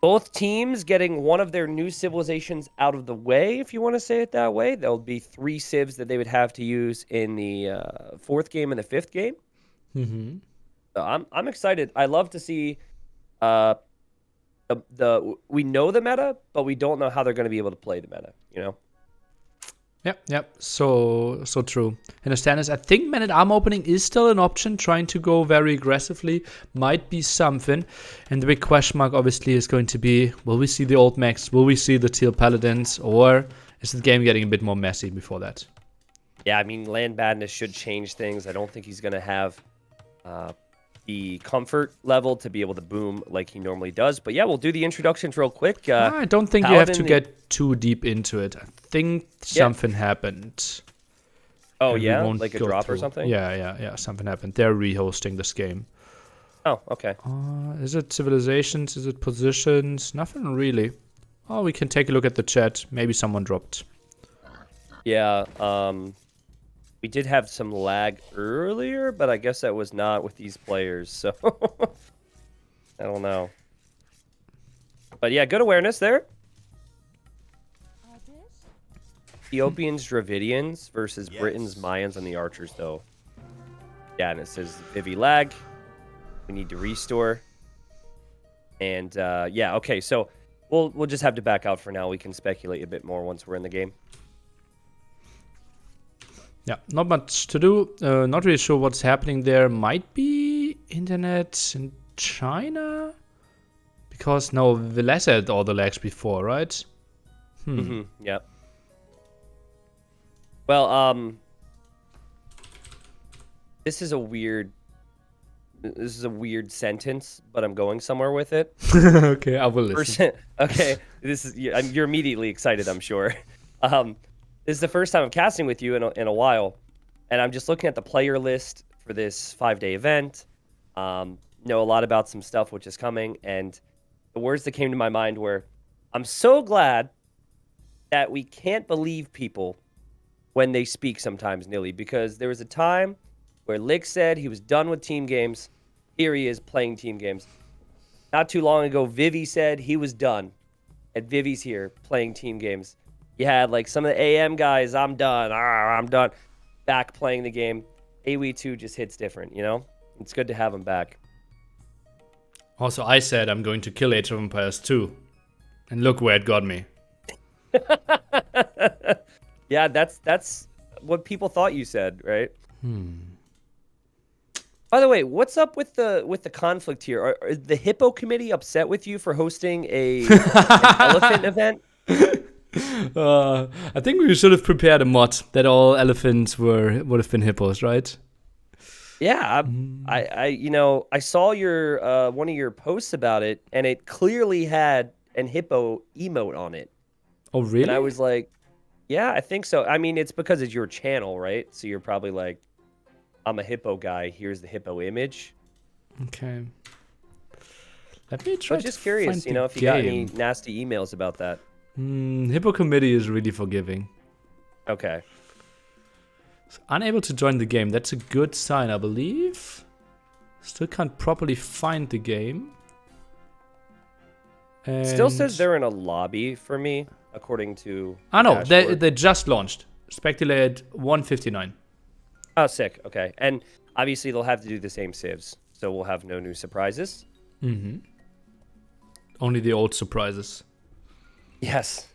both teams getting one of their new civilizations out of the way, if you want to say it that way. There'll be 3 civs that they would have to use in the 4th game and the 5th game. Mm-hmm. So I'm excited. I love to see we know the meta, but we don't know how they're going to be able to play the meta, you know? Yep. So true. Hindustanis, I think Man at Arm opening is still an option. Trying to go very aggressively might be something. And the big question mark obviously is going to be, will we see the old mechs? Will we see the Teal Paladins? Or is the game getting a bit more messy before that? Yeah, I mean, Land Madness should change things. I don't think he's going to have the comfort level to be able to boom like he normally does. But yeah, we'll do the introductions real quick. I don't think you have to get too deep into it. I think something happened. Oh, yeah? Like a drop or something? Yeah. Something happened. They're rehosting this game. Oh, okay. Is it civilizations? Is it positions? Nothing really. Oh, we can take a look at the chat. Maybe someone dropped. Yeah, we did have some lag earlier, but I guess that was not with these players, so I don't know. But yeah, good awareness there. Ethiopians, Dravidians versus Britons, Mayans, and the Archers, though. Yeah, and it says Vivi lag. We need to restore. And yeah, okay, so we'll just have to back out for now. We can speculate a bit more once we're in the game. Yeah, not much to do. Not really sure what's happening there. Might be internet in China? Because, no, Velez had all the lags before, right? Yeah. Well, this is a weird sentence, but I'm going somewhere with it. Okay, I will listen. Okay, you're immediately excited, I'm sure. This is the first time I'm casting with you in a while, and I'm just looking at the player list for this 5-day event. Know a lot about some stuff which is coming, and the words that came to my mind were, I'm so glad that we can't believe people when they speak sometimes, Nilly, because there was a time where Lick said he was done with team games. Here he is playing team games. Not too long ago, Vivi said he was done, and Vivi's here playing team games. You had like some of the AM guys, I'm done, back playing the game. AWE2 just hits different, you know? It's good to have him back. Also, I said I'm going to kill Age of Empires 2. And look where it got me. Yeah, that's what people thought you said, right? By the way, what's up with the conflict here? Is the Hippo Committee upset with you for hosting an elephant event? I think we should have prepared a mod that all elephants would have been hippos, right? Yeah, I saw your one of your posts about it, and it clearly had an hippo emote on it. Oh, really? And I was like, yeah, I think so. I mean, it's because it's your channel, right? So you're probably like, I'm a hippo guy. Here's the hippo image. Okay. Let me try. I'm just curious, if you got any nasty emails about that. Hippo Committee is really forgiving. Okay. So unable to join the game. That's a good sign, I believe. Still can't properly find the game. And Still says they're in a lobby for me, according to. Oh no, they just launched. Speculated 159. Oh, sick. Okay, and obviously they'll have to do the same civs, so we'll have no new surprises. Only the old surprises. Yes.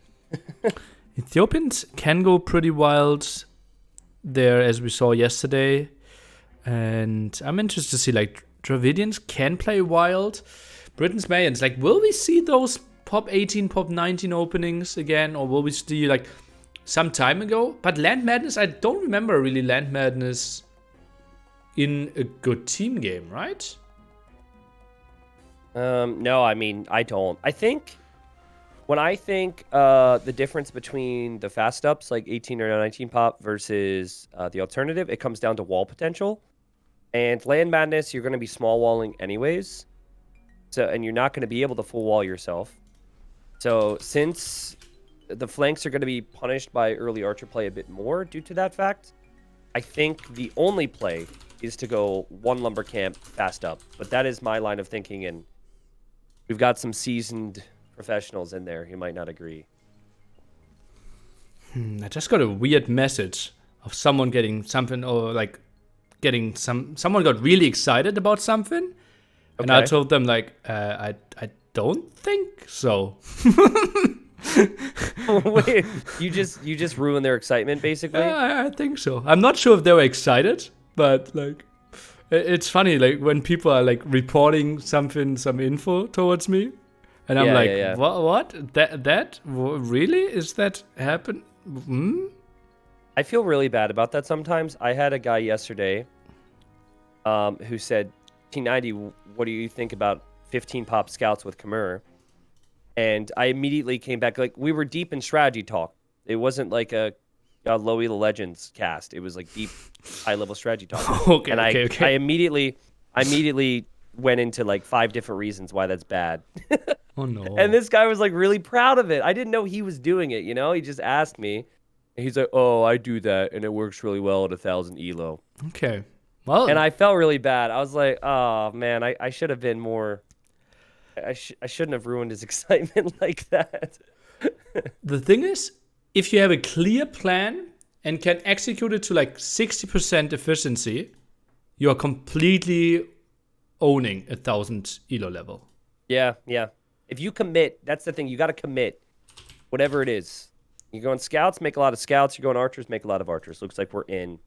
Ethiopians can go pretty wild there, as we saw yesterday, and I'm interested to see like Dravidians can play wild. Britain's Mayans, like, will we see those Pop 18, Pop 19 openings again? Or will we see, like, some time ago? But Land Madness, I don't remember really Land Madness in a good team game, right? No, I mean, I don't. I think when I think the difference between the fast ups like 18 or 19 pop versus the alternative, it comes down to wall potential. And Land Madness, you're going to be small walling anyways. So, and you're not going to be able to full wall yourself. So since the flanks are going to be punished by early archer play a bit more due to that fact, I think the only play is to go one lumber camp fast up. But that is my line of thinking, and we've got some seasoned professionals in there who might not agree. I just got a weird message of someone getting something, or like getting someone got really excited about something. And I told them, like, I don't think so. Wait, you just ruined their excitement, basically? I think so. I'm not sure if they were excited, but, like, it's funny, like, when people are, like, reporting some info towards me. And I'm What? That? Really? Is that happen? I feel really bad about that sometimes. I had a guy yesterday who said, T90, what do you think about 15 pop scouts with Khmer? And I immediately came back, like, we were deep in strategy talk. It wasn't like a Lowy the Legends cast. It was like deep, high-level strategy talk. Okay, and okay. I immediately went into like 5 different reasons why that's bad. Oh, no. And this guy was like really proud of it. I didn't know he was doing it, you know? He just asked me. And he's like, oh, I do that, and it works really well at 1,000 elo. Okay. Well, and I felt really bad. I was like, oh, man, I should have been more... I shouldn't have ruined his excitement like that. The thing is, if you have a clear plan and can execute it to like 60% efficiency, you're completely owning 1,000 elo level. Yeah. If you commit, that's the thing. You got to commit, whatever it is. You go on scouts, make a lot of scouts. You go on archers, make a lot of archers. Looks like we're in.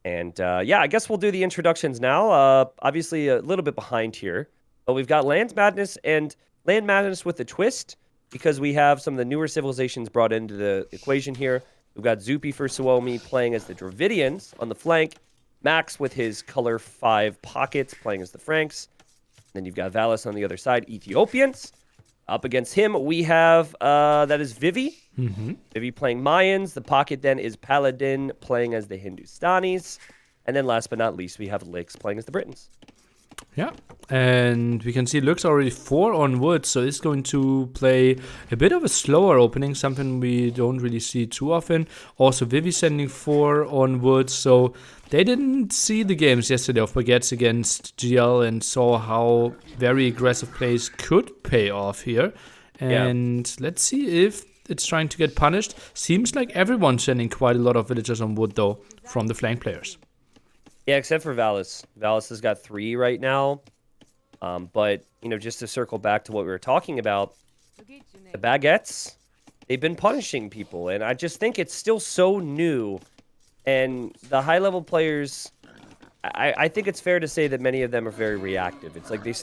And I guess we'll do the introductions now. Obviously, a little bit behind here. But we've got Land Madness and Land Madness with a twist, because we have some of the newer civilizations brought into the equation here. We've got Zupi for Suomi playing as the Dravidians on the flank. Max with his color 5 pockets playing as the Franks. Then you've got Valis on the other side, Ethiopians. Up against him, we have, that is Vivi. Mm-hmm. Vivi playing Mayans. The pocket then is Paladin playing as the Hindustanis. And then last but not least, we have Lix playing as the Britons. Yeah, and we can see Lux already 4 on wood, so it's going to play a bit of a slower opening, something we don't really see too often. Also, Vivi sending 4 on wood, so they didn't see the games yesterday of Baguettes against GL and saw how very aggressive plays could pay off here. And let's see if it's trying to get punished. Seems like everyone's sending quite a lot of villagers on wood, though, from the flank players. Yeah, except for Valis. Valis has got 3 right now. But, just to circle back to what we were talking about, the Baguettes, they've been punishing people. And I just think it's still so new. And the high-level players, I think it's fair to say that many of them are very reactive. It's like they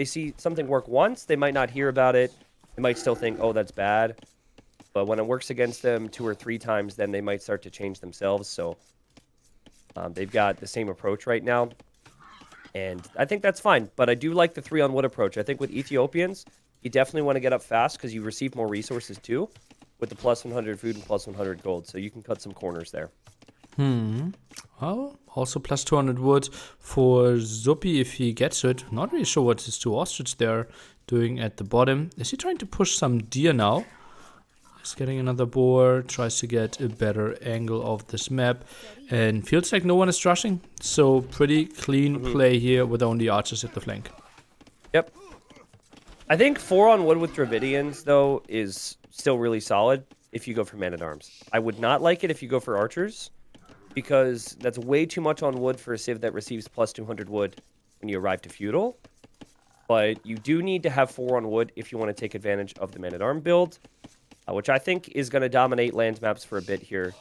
see something work once, they might not hear about it. They might still think, oh, that's bad. But when it works against them 2 or 3 times, then they might start to change themselves. So... they've got the same approach right now, and I think that's fine. But I do like the 3 on wood approach. I think with Ethiopians, you definitely want to get up fast because you receive more resources too, with the plus 100 food and plus 100 gold. So you can cut some corners there. Well, also plus 200 wood for Zupi if he gets it. Not really sure what his 2 ostrich there doing at the bottom. Is he trying to push some deer now? He's getting another boar, tries to get a better angle of this map, and feels like no one is rushing. So pretty clean play here with only archers at the flank. Yep. I think 4 on wood with Dravidians, though, is still really solid if you go for man-at-arms. I would not like it if you go for archers, because that's way too much on wood for a civ that receives plus 200 wood when you arrive to feudal. But you do need to have 4 on wood if you want to take advantage of the man-at-arm build. Which I think is going to dominate land maps for a bit here.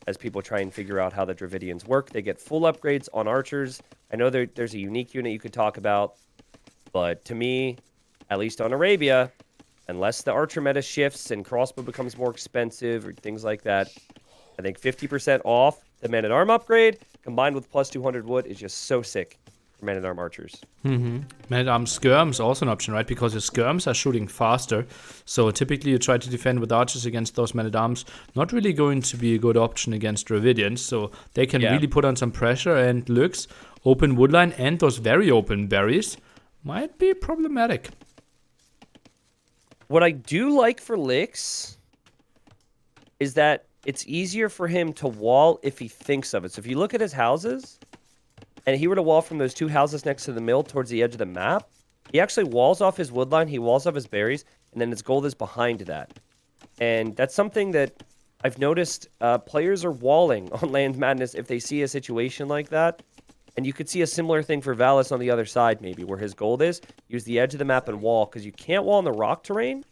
as people try and figure out how the Dravidians work. They get full upgrades on archers. I know there's a unique unit you could talk about, but to me, at least on Arabia, unless the archer meta shifts and crossbow becomes more expensive or things like that, I think 50% off the man-at-arm upgrade combined with plus 200 wood is just so sick for man-at-arm archers. Man-at-arm skirms also an option, right? Because your skirms are shooting faster. So typically you try to defend with archers against those man-at-arms. Not really going to be a good option against Dravidians. So they can really put on some pressure, and Lux, open woodline, and those very open berries might be problematic. What I do like for Lix is that it's easier for him to wall if he thinks of it. So if you look at his houses, and he were to wall from those two houses next to the mill towards the edge of the map, he actually walls off his woodline, he walls off his berries, and then his gold is behind that. And that's something that I've noticed players are walling on Land Madness if they see a situation like that. And you could see a similar thing for Valis on the other side, maybe, where his gold is. Use the edge of the map and wall, because you can't wall in the rock terrain.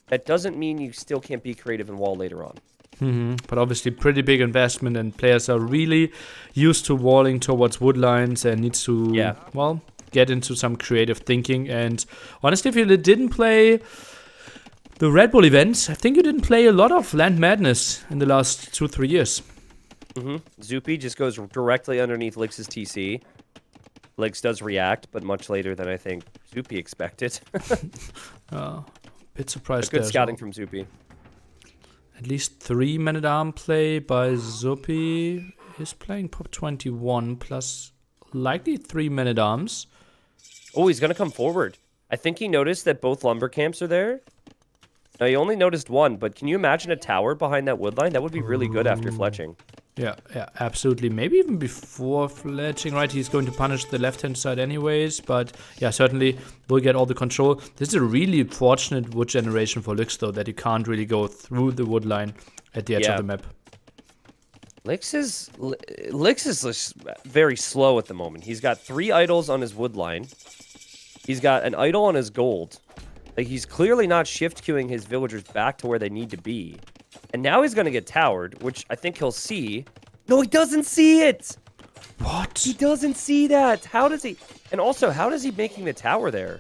That doesn't mean you still can't be creative and wall later on. But obviously pretty big investment, and players are really used to walling towards woodlines and needs to, well, get into some creative thinking. And honestly, if you didn't play the Red Bull events, I think you didn't play a lot of Land Madness in the last 2-3 years. Zupi just goes directly underneath Lix's TC. Lix does react, but much later than I think Zupi expected. Bit surprised. Good scouting from Zupi. At least 3 man-at-arm play by Zupi. He's playing Pop 21 plus likely 3 man-at-arms. Oh, he's going to come forward. I think he noticed that both lumber camps are there. Now, he only noticed one, but can you imagine a tower behind that woodline? That would be really good after fletching. Yeah, absolutely. Maybe even before fletching, right? He's going to punish the left-hand side anyways, but yeah, certainly will get all the control. This is a really fortunate wood generation for Lix, though, that you can't really go through the wood line at the edge of the map. Lix is very slow at the moment. He's got 3 idols on his wood line. He's got an idol on his gold. Like, he's clearly not shift queuing his villagers back to where they need to be. And now he's going to get towered, which I think he'll see. No, he doesn't see it! What? He doesn't see that! How does he... And also, how does he making the tower there?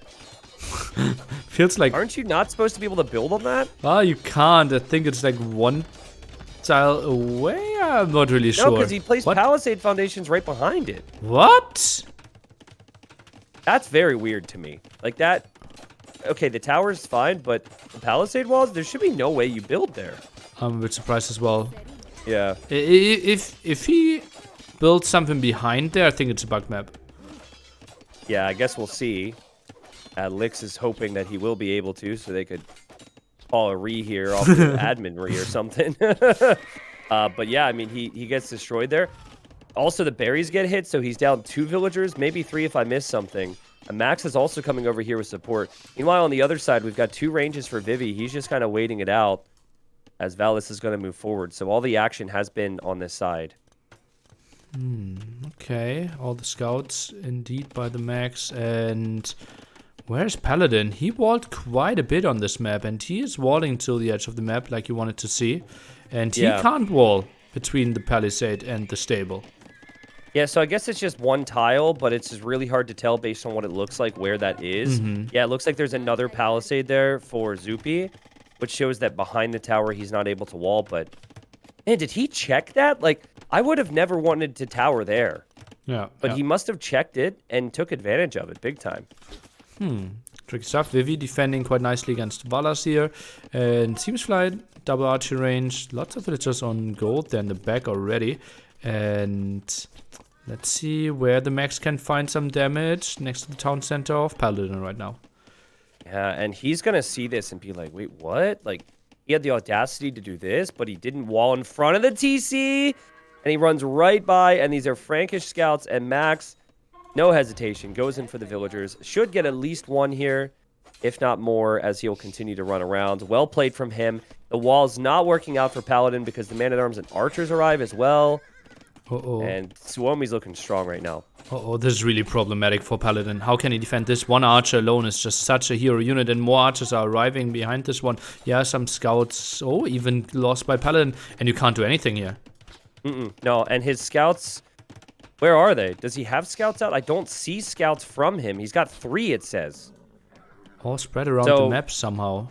Feels like... Aren't you not supposed to be able to build on that? Ah, you can't. I think it's like 1 tile away? I'm not really sure. No, because he placed Palisade foundations right behind it. What? That's very weird to me. Like that... Okay, the tower's fine, but the Palisade walls, there should be no way you build there. I'm a bit surprised as well. Yeah. If he builds something behind there, I think it's a bug map. Yeah, I guess we'll see. Lix is hoping that he will be able to, so they could call a re here off of admin re or something. But yeah, I mean, he gets destroyed there. Also, the berries get hit, so he's down 2 villagers, maybe 3 if I miss something. And Max is also coming over here with support. Meanwhile, on the other side, we've got 2 ranges for Vivi. He's just kind of waiting it out as Valis is going to move forward. So all the action has been on this side. Okay, all the scouts indeed by the Max. And where's Paladin? He walled quite a bit on this map, and he is walling till the edge of the map like you wanted to see. And he can't wall between the palisade and the stable. Yeah, so I guess it's just 1 tile, but it's just really hard to tell based on what it looks like where that is. Yeah, it looks like there's another palisade there for Zupi, which shows that behind the tower he's not able to wall, but... Man, did he check that? Like, I would have never wanted to tower there. Yeah. But he must have checked it and took advantage of it big time. Tricky stuff. Vivi defending quite nicely against Valas here. And seems fly, double archer range. Lots of villagers on gold there in the back already. And... let's see where the Max can find some damage next to the town center of Paladin right now. Yeah, and he's going to see this and be like, wait, what? Like, he had the audacity to do this, but he didn't wall in front of the TC. And he runs right by, and these are Frankish scouts, and Max, no hesitation, goes in for the villagers. Should get at least 1 here, if not more, as he'll continue to run around. Well played from him. The wall's not working out for Paladin because the man-at-arms and archers arrive as well. And Suomi's looking strong right now. This is really problematic for Paladin. How can he defend this? 1 archer alone is just such a hero unit, and more archers are arriving behind this one. Yeah, some scouts. Even lost by Paladin, and you can't do anything here. No, and his scouts, where are they? Does he have scouts out? I don't see scouts from him. He's got 3, it says. All spread around the map somehow.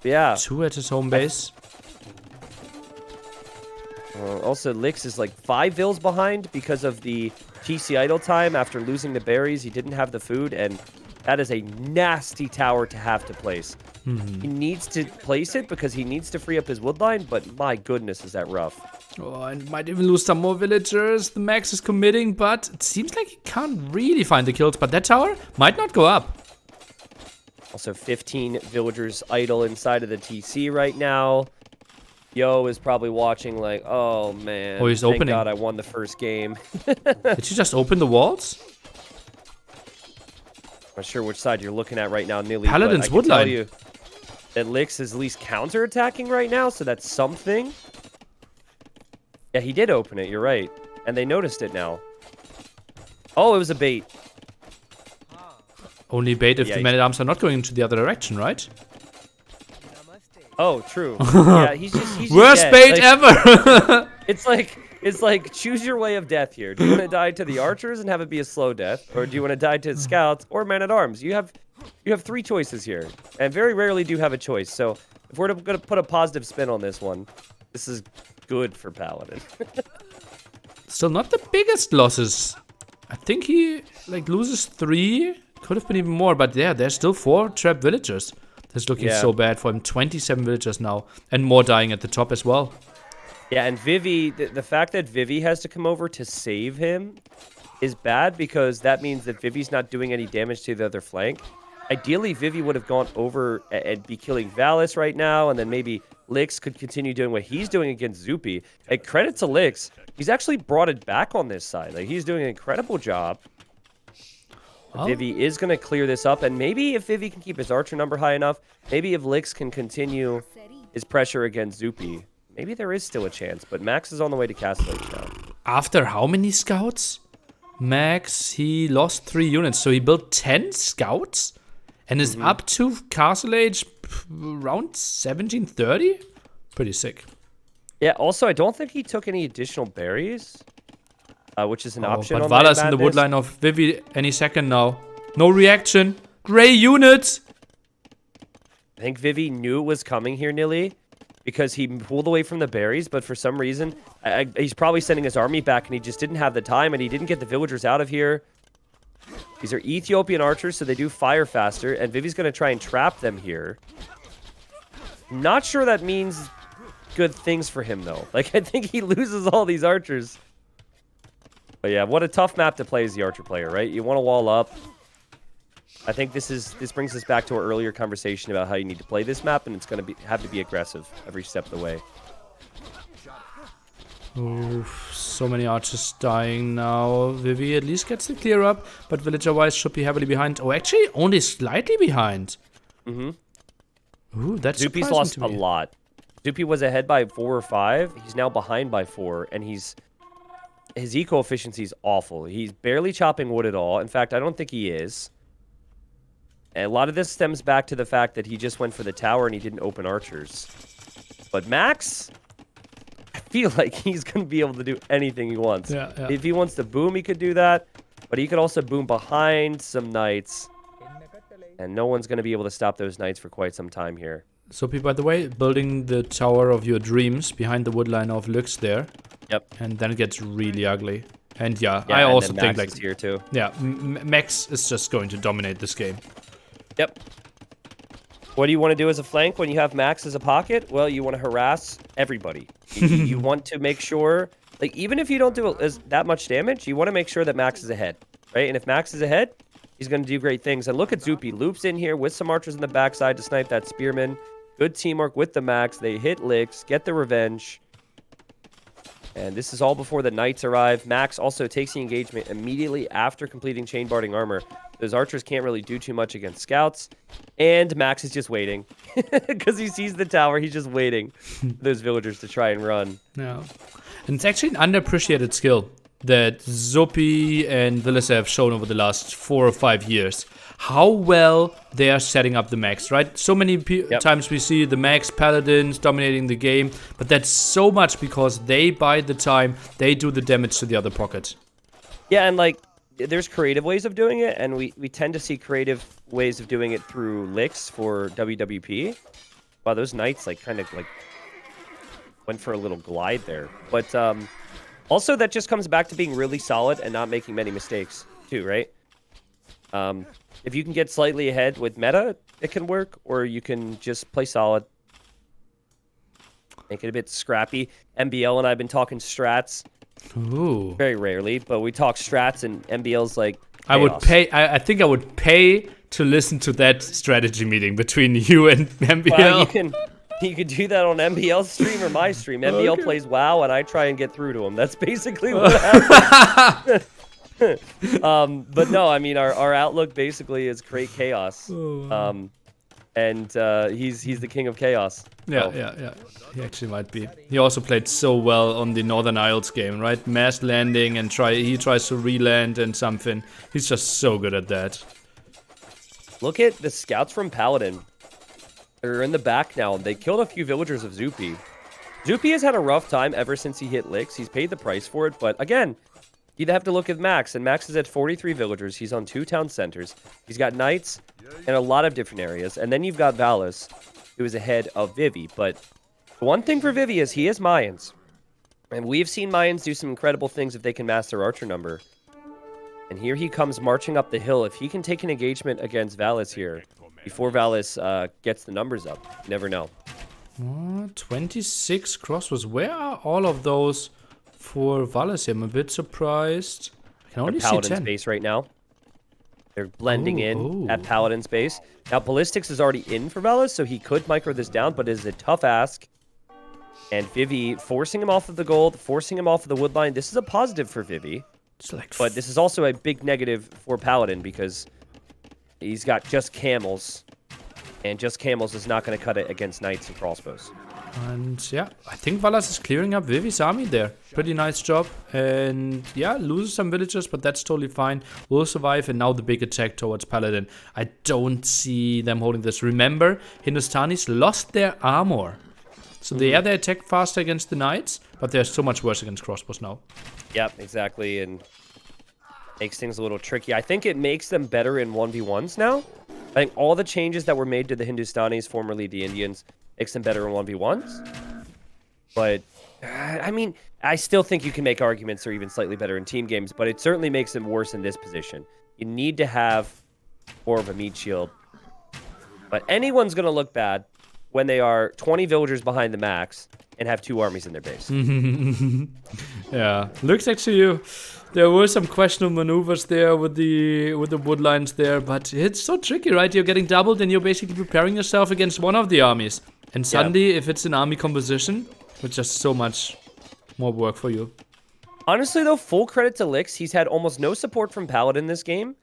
Yeah. 2 at his home base. Also, Lix is like 5 vills behind because of the TC idle time. After losing the berries, he didn't have the food, and that is a nasty tower to have to place. He needs to place it because he needs to free up his wood line, but my goodness, is that rough. Oh, and might even lose some more villagers. The Max is committing, but it seems like he can't really find the kills. But that tower might not go up. Also, 15 villagers idle inside of the TC right now. Yo is probably watching like, oh man, oh, he's thank opening. God I won the first game. Did you just open the walls? I'm not sure which side you're looking at right now, Nilly. Paladin's but I can tell woodline. you that Lix is at least counter-attacking right now, so that's something. Yeah, he did open it, you're right. And they noticed it now. Oh, it was a bait. Only bait if the men-at-arms are not going into the other direction, right? Oh, true. Yeah, he's just worst dead. bait like, ever. It's like choose your way of death here. Do you want to die to the archers and have it be a slow death, or do you want to die to scouts or men-at-arms? You have 3 choices here, and very rarely do you have a choice. So if we're going to put a positive spin on this one, this is good for Paladin. Still not the biggest losses. I think he loses 3. Could have been even more, but yeah, there's still 4 trapped villagers. That's looking so bad for him. 27 villagers now, and more dying at the top as well. Yeah, and Vivi, the fact that Vivi has to come over to save him is bad because that means that Vivi's not doing any damage to the other flank. Ideally, Vivi would have gone over and be killing Valis right now, and then maybe Lix could continue doing what he's doing against Zupi. And credit to Lix, he's actually brought it back on this side. Like, he's doing an incredible job. Oh. Vivi is going to clear this up, and maybe if Vivi can keep his archer number high enough, maybe if Lix can continue his pressure against Zupi, maybe there is still a chance, but Max is on the way to Castle Age now. After how many scouts? Max, he lost 3 units, so he built 10 scouts and is up to Castle Age around 1730? Pretty sick. Yeah, also, I don't think he took any additional berries, which is an option but on Vala's in the woodline of Vivi any second now. No reaction. Gray units! I think Vivi knew it was coming here, Nilly, because he pulled away from the berries, but for some reason, he's probably sending his army back, and he just didn't have the time, and he didn't get the villagers out of here. These are Ethiopian archers, so they do fire faster, and Vivi's going to try and trap them here. Not sure that means good things for him, though. Like, I think he loses all these archers. But yeah, what a tough map to play as the archer player, right? You want to wall up. I think this brings us back to our earlier conversation about how you need to play this map, and it's going to have to be aggressive every step of the way. Oof, so many archers dying now. Vivi at least gets the clear up, but villager-wise should be heavily behind. Oh, actually, only slightly behind. Ooh, that's Zupi's lost a lot. Zupi was ahead by 4 or 5. He's now behind by 4, and his eco efficiency is awful. He's barely chopping wood at all. In fact, I don't think he is. And a lot of this stems back to the fact that he just went for the tower and he didn't open archers. But Max, I feel like he's going to be able to do anything he wants. Yeah. If he wants to boom, he could do that. But he could also boom behind some knights. And no one's going to be able to stop those knights for quite some time here. Sophie, by the way, building the tower of your dreams behind the woodline of Lux there. Yep. And then it gets really ugly. And yeah I also think Max is here too. Yeah, Max is just going to dominate this game. Yep. What do you want to do as a flank when you have Max as a pocket? Well, you want to harass everybody. You want to make sure, like, even if you don't do that much damage, you want to make sure that Max is ahead, right? And if Max is ahead, he's going to do great things. And look at Zupi. Loops in here with some archers in the backside to snipe that spearman. Good teamwork with the Max. They hit Lix, get the revenge. And this is all before the knights arrive. Max also takes the engagement immediately after completing chain barding armor. Those archers can't really do too much against scouts. And Max is just waiting. Because he sees the tower, he's just waiting for those villagers to try and run. Yeah. And it's actually an underappreciated skill that Zopi and Vilisa have shown over the last 4 or 5 years. how well they are setting up the mechs, right? So many times we see the mechs, paladins dominating the game, but that's so much because they buy the time, they do the damage to the other pocket. Yeah, and like, there's creative ways of doing it, and we tend to see creative ways of doing it through licks for WWP. Wow, those knights like kind of like went for a little glide there. But also that just comes back to being really solid and not making many mistakes too, right? If you can get slightly ahead with meta, it can work, or you can just play solid. Make it a bit scrappy. MBL and I have been talking strats. Ooh. Very rarely, but we talk strats, and MBL's like chaos. I would pay. I think I would pay to listen to that strategy meeting between you and MBL. Well, you can do that on MBL's stream or my stream. MBL plays WoW, and I try and get through to him. That's basically what happens. But no, I mean our outlook basically is create chaos. And he's the king of chaos. Yeah. He actually might be. He also played so well on the Northern Isles game, right? Mass landing and he tries to re-land and something. He's just so good at that. Look at the scouts from Paladin. They're in the back now. They killed a few villagers of Zupi. Zupi has had a rough time ever since he hit licks. He's paid the price for it, but again, you'd have to look at Max, and Max is at 43 villagers. He's on 2 town centers. He's got knights in a lot of different areas, and then you've got Valis, who is ahead of Vivi. But one thing for Vivi is he has Mayans, and we've seen Mayans do some incredible things if they can master Archer number. And here he comes marching up the hill. If he can take an engagement against Valis here, before Valis gets the numbers up, you never know. 26 crossbows. Where are all of those for Valis? I'm a bit surprised. I can only see 10. Paladin's base right now. They're blending at Paladin's base. Now, Ballistics is already in for Valis, so he could micro this down, but it is a tough ask. And Vivi forcing him off of the gold, forcing him off of the woodline. This is a positive for Vivi. But this is also a big negative for Paladin because he's got just camels. And just camels is not going to cut it against knights and crossbows. And yeah, I think Valas is clearing up Vivi's army there. Pretty nice job. And yeah, loses some villagers, but that's totally fine. Will survive, and now the big attack towards Paladin. I don't see them holding this. Remember, Hindustanis lost their armor. So they attack faster against the knights, but they're so much worse against crossbows now. Yep, exactly, and makes things a little tricky. I think it makes them better in 1v1s now. I think all the changes that were made to the Hindustanis, formerly the Indians, makes them better in 1v1s. But, I mean, I still think you can make arguments they're even slightly better in team games, but it certainly makes them worse in this position. You need to have more of a meat shield. But anyone's going to look bad when they are 20 villagers behind the max and have 2 armies in their base. Yeah, looks actually there were some questionable maneuvers there with the wood lines there, but it's so tricky, right? You're getting doubled and you're basically preparing yourself against one of the armies. And suddenly, if it's an army composition, it's just so much more work for you. Honestly, though, full credit to Lix. He's had almost no support from Paladin this game,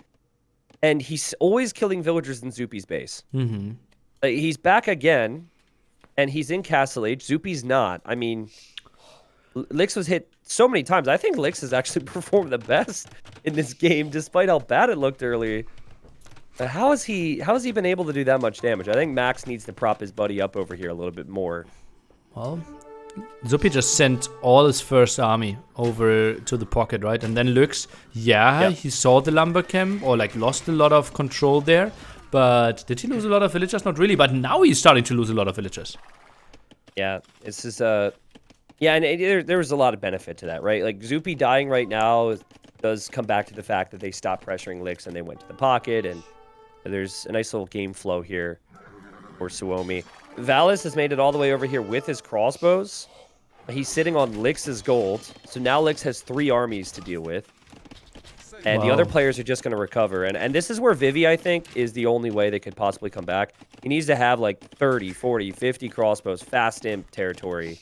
and he's always killing villagers in Zupi's base. He's back again, and he's in Castle Age. Zupi's not. I mean, Lix was hit so many times. I think Lix has actually performed the best in this game, despite how bad it looked earlier. But how has he been able to do that much damage? I think Max needs to prop his buddy up over here a little bit more. Well, Zupi just sent all his first army over to the pocket, right? And then Lux, he saw the lumber camp, or like lost a lot of control there. But did he lose a lot of villagers? Not really, but now he's starting to lose a lot of villagers. Yeah, this is and there was a lot of benefit to that, right? Like Zupi dying right now does come back to the fact that they stopped pressuring Lix and they went to the pocket, and there's a nice little game flow here for Suomi. Valis has made it all the way over here with his crossbows. He's sitting on Lix's gold, so now Lix has 3 armies to deal with. And the other players are just going to recover. And this is where Vivi, I think, is the only way they could possibly come back. He needs to have like 30, 40, 50 crossbows, fast imp territory.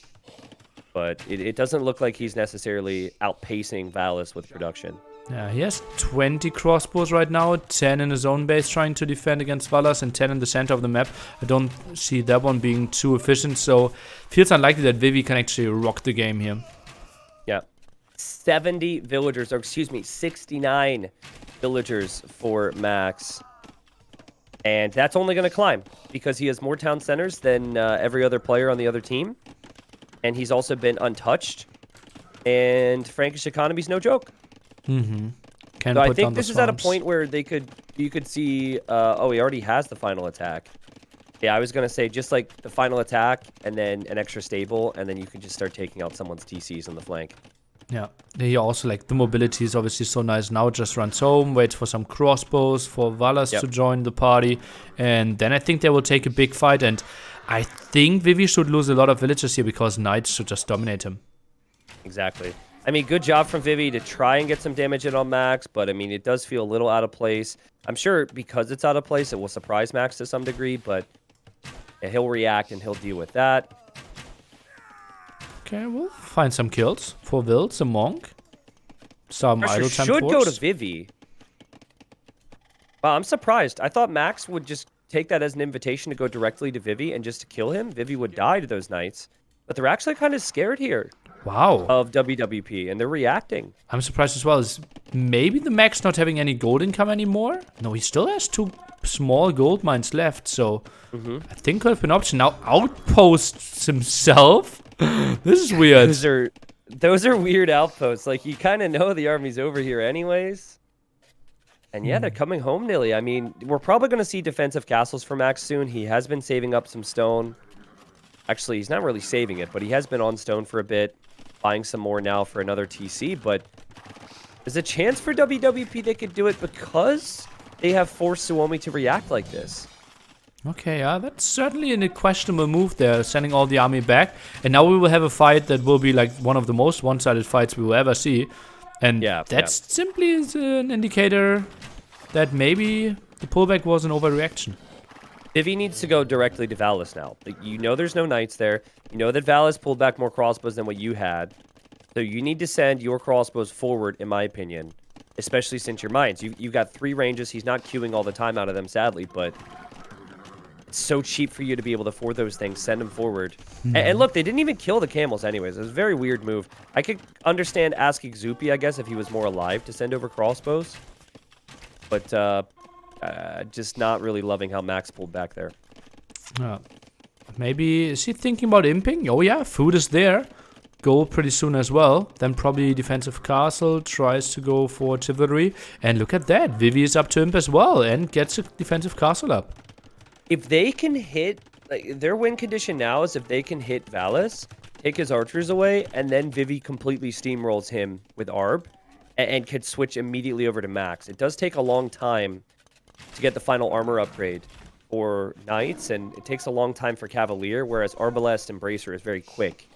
But it doesn't look like he's necessarily outpacing Valis with production. Yeah, he has 20 crossbows right now, 10 in his own base trying to defend against Valas, and 10 in the center of the map. I don't see that one being too efficient, so feels unlikely that Vivi can actually rock the game here. Yeah. 70 villagers, or excuse me, 69 villagers for Max. And that's only going to climb because he has more town centers than every other player on the other team. And he's also been untouched. And Frankish economy's no joke. Mm-hmm. So I think this is at a point where you could see, oh, he already has the final attack. Yeah, I was going to say just like the final attack and then an extra stable, and then you can just start taking out someone's TCs on the flank. Yeah, he also, like, the mobility is obviously so nice. Now just runs home, waits for some crossbows, for Valas to join the party, and then I think they will take a big fight, and I think Vivi should lose a lot of villagers here because Knights should just dominate him. Exactly. I mean, good job from Vivi to try and get some damage in on Max, but I mean, it does feel a little out of place. I'm sure because it's out of place, it will surprise Max to some degree, but he'll react and he'll deal with that. Okay, we'll find some kills for Will, some Monk, some Idle Time should Force. Go to Vivi. Wow, I'm surprised. I thought Max would just take that as an invitation to go directly to Vivi and just to kill him. Vivi would die to those knights, but they're actually kind of scared here. Wow. Of WWP, and they're reacting. I'm surprised as well. Is maybe the Max not having any gold income anymore? No, he still has 2 small gold mines left, so I think could have been an option. Now outposts himself. This is weird. Those are weird outposts. Like, you kind of know the army's over here anyways. And yeah, they're coming home, Nilly. I mean, we're probably going to see defensive castles for Max soon. He has been saving up some stone. Actually, he's not really saving it, but he has been on stone for a bit. Buying some more now for another TC, but there's a chance for WWP they could do it because they have forced Suomi to react like this. Okay, yeah, that's certainly a questionable move there, sending all the army back. And now we will have a fight that will be like one of the most one-sided fights we will ever see. And that's simply an indicator that maybe the pullback was an overreaction. Vivi needs to go directly to Valis now. Like, you know there's no knights there. You know that Valis pulled back more crossbows than what you had. So you need to send your crossbows forward, in my opinion. Especially since your mines. You've got 3 ranges. He's not queuing all the time out of them, sadly. But it's so cheap for you to be able to afford those things. Send them forward. And look, they didn't even kill the camels anyways. It was a very weird move. I could understand asking Zupi, I guess, if he was more alive to send over crossbows. But, just not really loving how Max pulled back there. Maybe is he thinking about imping? Oh yeah, food is there. Gold pretty soon as well. Then probably defensive castle tries to go for chivalry. And look at that, Vivi is up to imp as well and gets a defensive castle up. If they can hit, like, their win condition now is if they can hit Valis, take his archers away, and then Vivi completely steamrolls him with Arb and could switch immediately over to Max. It does take a long time to get the final armor upgrade for Knights, and it takes a long time for Cavalier, whereas Arbalest and Bracer is very quick.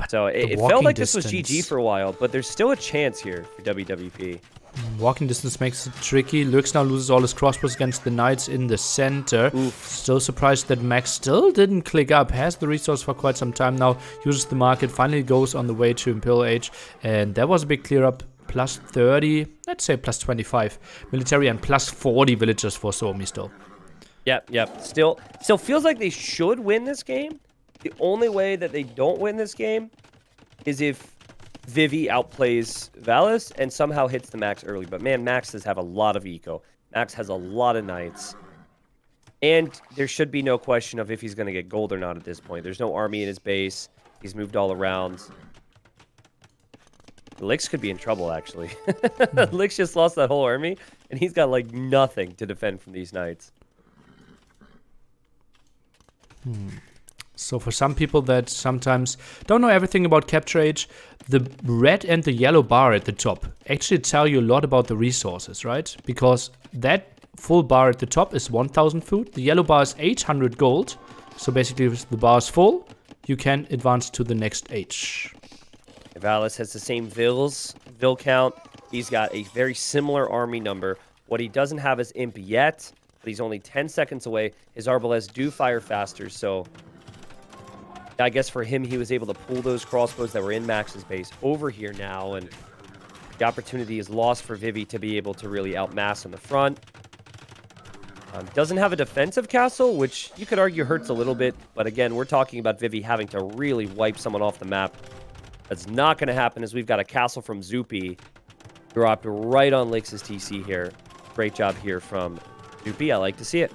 So it felt like this was GG for a while, but there's still a chance here for WWP. Walking distance makes it tricky. Lux now loses all his crossbows against the Knights in the center. Still surprised that Max still didn't click up. Has the resource for quite some time now. Uses the market. Finally goes on the way to Imperial Age. And that was a big clear up. Plus 30, let's say plus 25 military and plus 40 villagers for Suomi still. Yep. Still feels like they should win this game. The only way that they don't win this game is if Vivi outplays Valis and somehow hits the Max early. But man, Max does have a lot of eco. Max has a lot of knights. And there should be no question of if he's going to get gold or not at this point. There's no army in his base. He's moved all around. Lix could be in trouble, actually. Lix just lost that whole army, and he's got, like, nothing to defend from these knights. So for some people that sometimes don't know everything about Capture Age, the red and the yellow bar at the top actually tell you a lot about the resources, right? Because that full bar at the top is 1,000 food. The yellow bar is 800 gold. So basically, if the bar is full, you can advance to the next age. Valis has the same Vil count. He's got a very similar army number. What he doesn't have is Imp yet, but he's only 10 seconds away. His Arbalest do fire faster, so I guess for him, he was able to pull those crossbows that were in Max's base over here now, and the opportunity is lost for Vivi to be able to really outmass in the front. Doesn't have a defensive castle, which you could argue hurts a little bit, but again, we're talking about Vivi having to really wipe someone off the map. That's not going to happen as we've got a castle from Zupi dropped right on Lix's TC here. Great job here from Zoopy, I like to see it.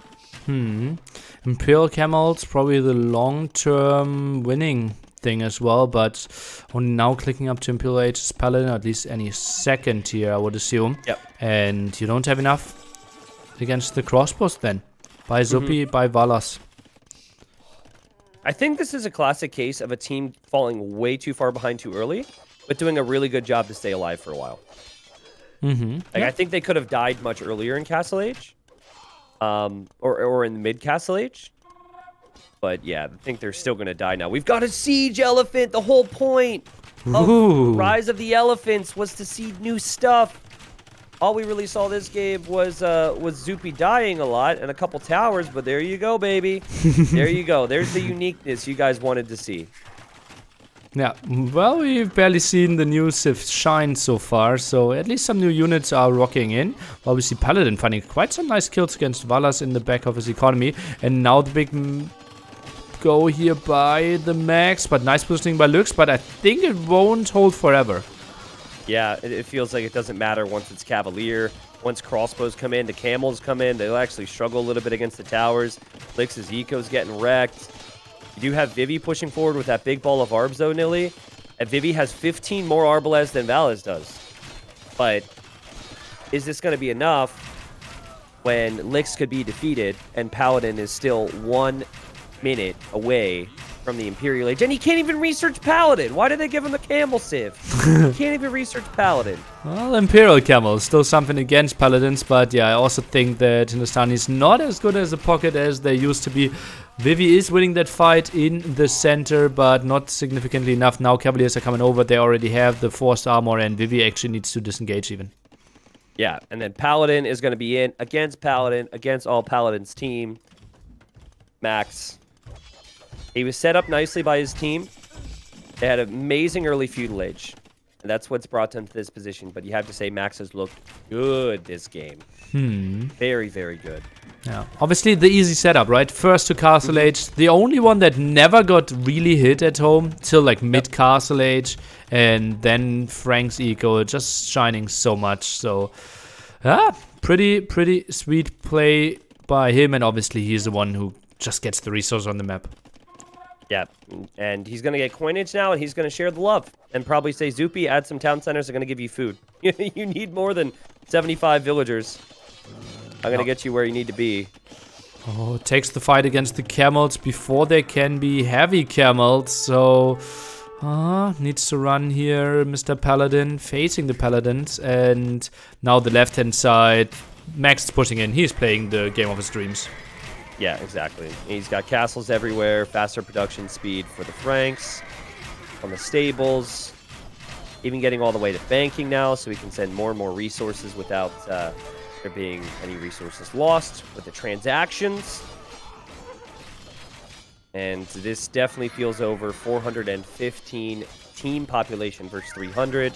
Imperial Camels, probably the long-term winning thing as well, but only now clicking up to Imperial Aegis Paladin, at least any second here, I would assume. Yep. And you don't have enough against the crossbows then. By Zoopy, by Valas. I think this is a classic case of a team falling way too far behind too early, but doing a really good job to stay alive for a while. I think they could have died much earlier in Castle Age. Or in the mid Castle Age. But yeah, I think they're still gonna die now. We've got a siege elephant. The whole point of Rise of the Elephants was to see new stuff. All we really saw this game was Zoopy dying a lot and a couple towers, but there you go, baby. There you go. There's the uniqueness you guys wanted to see. Yeah, well, we've barely seen the new Sith shine so far, so at least some new units are rocking in. Well, we see Paladin finding quite some nice kills against Valas in the back of his economy, and now the big go here by the Max, but nice positioning by Lux, but I think it won't hold forever. Yeah, it feels like it doesn't matter once it's Cavalier. Once crossbows come in, the camels come in, they'll actually struggle a little bit against the towers. Lix's eco's getting wrecked. You do have Vivi pushing forward with that big ball of arbs, though, Nilly. And Vivi has 15 more arbalest than Valas does. But is this going to be enough when Lix could be defeated and Paladin is still 1 minute away from the Imperial Age? And he can't even research Paladin. Why did they give him the Camel Civ? He can't even research Paladin. Well, Imperial Camel, still something against Paladins, but yeah, I also think that Hindustan is not as good as a pocket as they used to be. Vivi is winning that fight in the center, but not significantly enough. Now Cavaliers are coming over. They already have the forced armor, and Vivi actually needs to disengage even. Yeah, and then Paladin is going to be in against Paladin, against all Paladin's team. Max. He was set up nicely by his team. They had an amazing early feudal age. And that's what's brought them to this position. But you have to say Max has looked good this game. Very, very good. Yeah, obviously the easy setup, right? First to Castle Age, the only one that never got really hit at home till like mid Castle Age, and then Frank's eco just shining so much. So, pretty sweet play by him, and obviously he's the one who just gets the resource on the map. Yeah, and he's going to get coinage now, and he's going to share the love. And probably say, Zoopy, add some town centers, are going to give you food. You need more than 75 villagers. I'm going to get you where you need to be. Oh, takes the fight against the camels before they can be heavy camels. So, needs to run here, Mr. Paladin, facing the Paladins. And now the left-hand side, Max is pushing in. He's playing the game of his dreams. Yeah, exactly. He's got castles everywhere, faster production speed for the Franks, on the stables, even getting all the way to banking now, so we can send more and more resources without there being any resources lost with the transactions. And this definitely feels over 415 team population versus 300.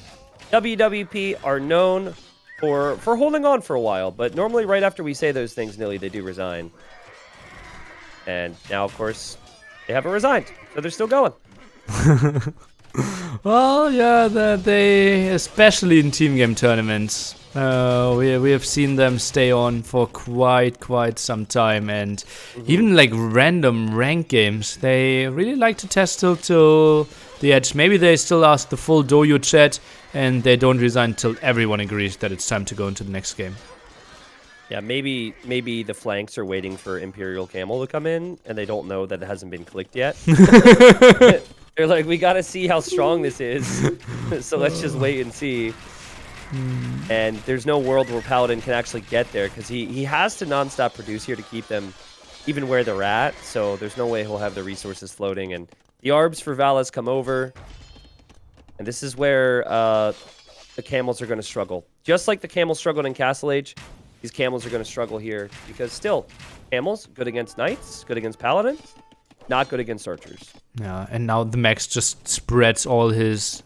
WWP are known for holding on for a while, but normally right after we say those things, Nilly, they do resign. And now, of course, they haven't resigned, so they're still going. Well, yeah, they especially in team game tournaments, we have seen them stay on for quite some time, and even like random rank games, they really like to test till the edge. Maybe they still ask the full dojo chat, and they don't resign till everyone agrees that it's time to go into the next game. Yeah, maybe the flanks are waiting for Imperial Camel to come in, and they don't know that it hasn't been clicked yet. They're like, we got to see how strong this is, so let's just wait and see. And there's no world where Paladin can actually get there, because he has to nonstop produce here to keep them even where they're at, so there's no way he'll have the resources floating. And the arbs for Valas come over, and this is where the camels are going to struggle. Just like the camels struggled in Castle Age, these camels are going to struggle here, because still, camels, good against knights, good against paladins, not good against archers. Yeah, and now the Max just spreads all his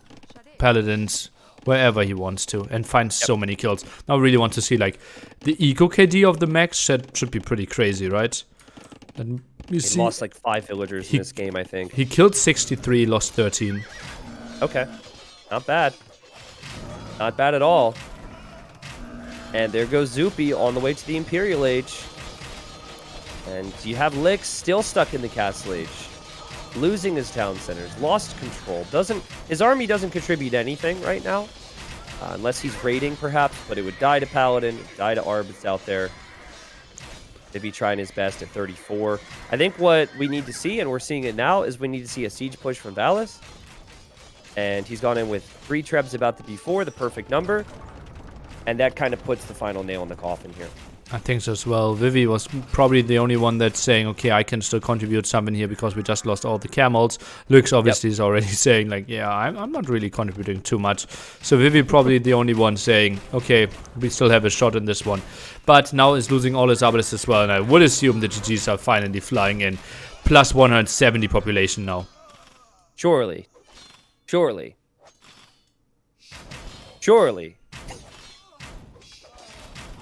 paladins wherever he wants to and finds so many kills. Now I really want to see, like, the eco KD of the Max should be pretty crazy, right? And he lost like 5 villagers in this game, I think. He killed 63, lost 13. Okay, not bad. Not bad at all. And there goes Zoopy on the way to the Imperial Age. And you have Licks still stuck in the Castle Age, losing his town centers, lost control. His army doesn't contribute anything right now, unless he's raiding perhaps, but it would die to Paladin, die to Arbits out there. They'd be trying his best at 34. I think what we need to see, and we're seeing it now, is we need to see a siege push from Valis. And he's gone in with 3 Trebs about to be 4, the perfect number. And that kind of puts the final nail in the coffin here. I think so as well. Vivi was probably the only one that's saying, okay, I can still contribute something here because we just lost all the camels. Lux obviously is already saying, like, yeah, I'm not really contributing too much. So Vivi probably the only one saying, okay, we still have a shot in this one. But now is losing all his others as well, and I would assume the GGs are finally flying in. Plus 170 population now. Surely. Surely. Surely.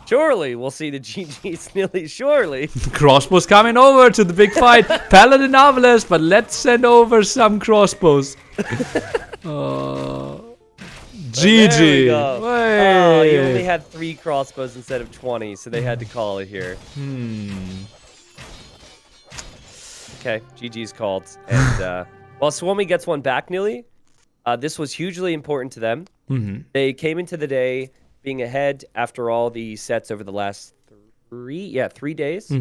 Surely we'll see the GGs nearly. Surely. Crossbows coming over to the big fight. Paladin Arbalest, but let's send over some crossbows. GG. There we go. Oh, he only had 3 crossbows instead of 20, so they had to call it here. Okay, GG's called. And while Suomi gets one back nearly, this was hugely important to them. They came into the day being ahead after all the sets over the last 3 days.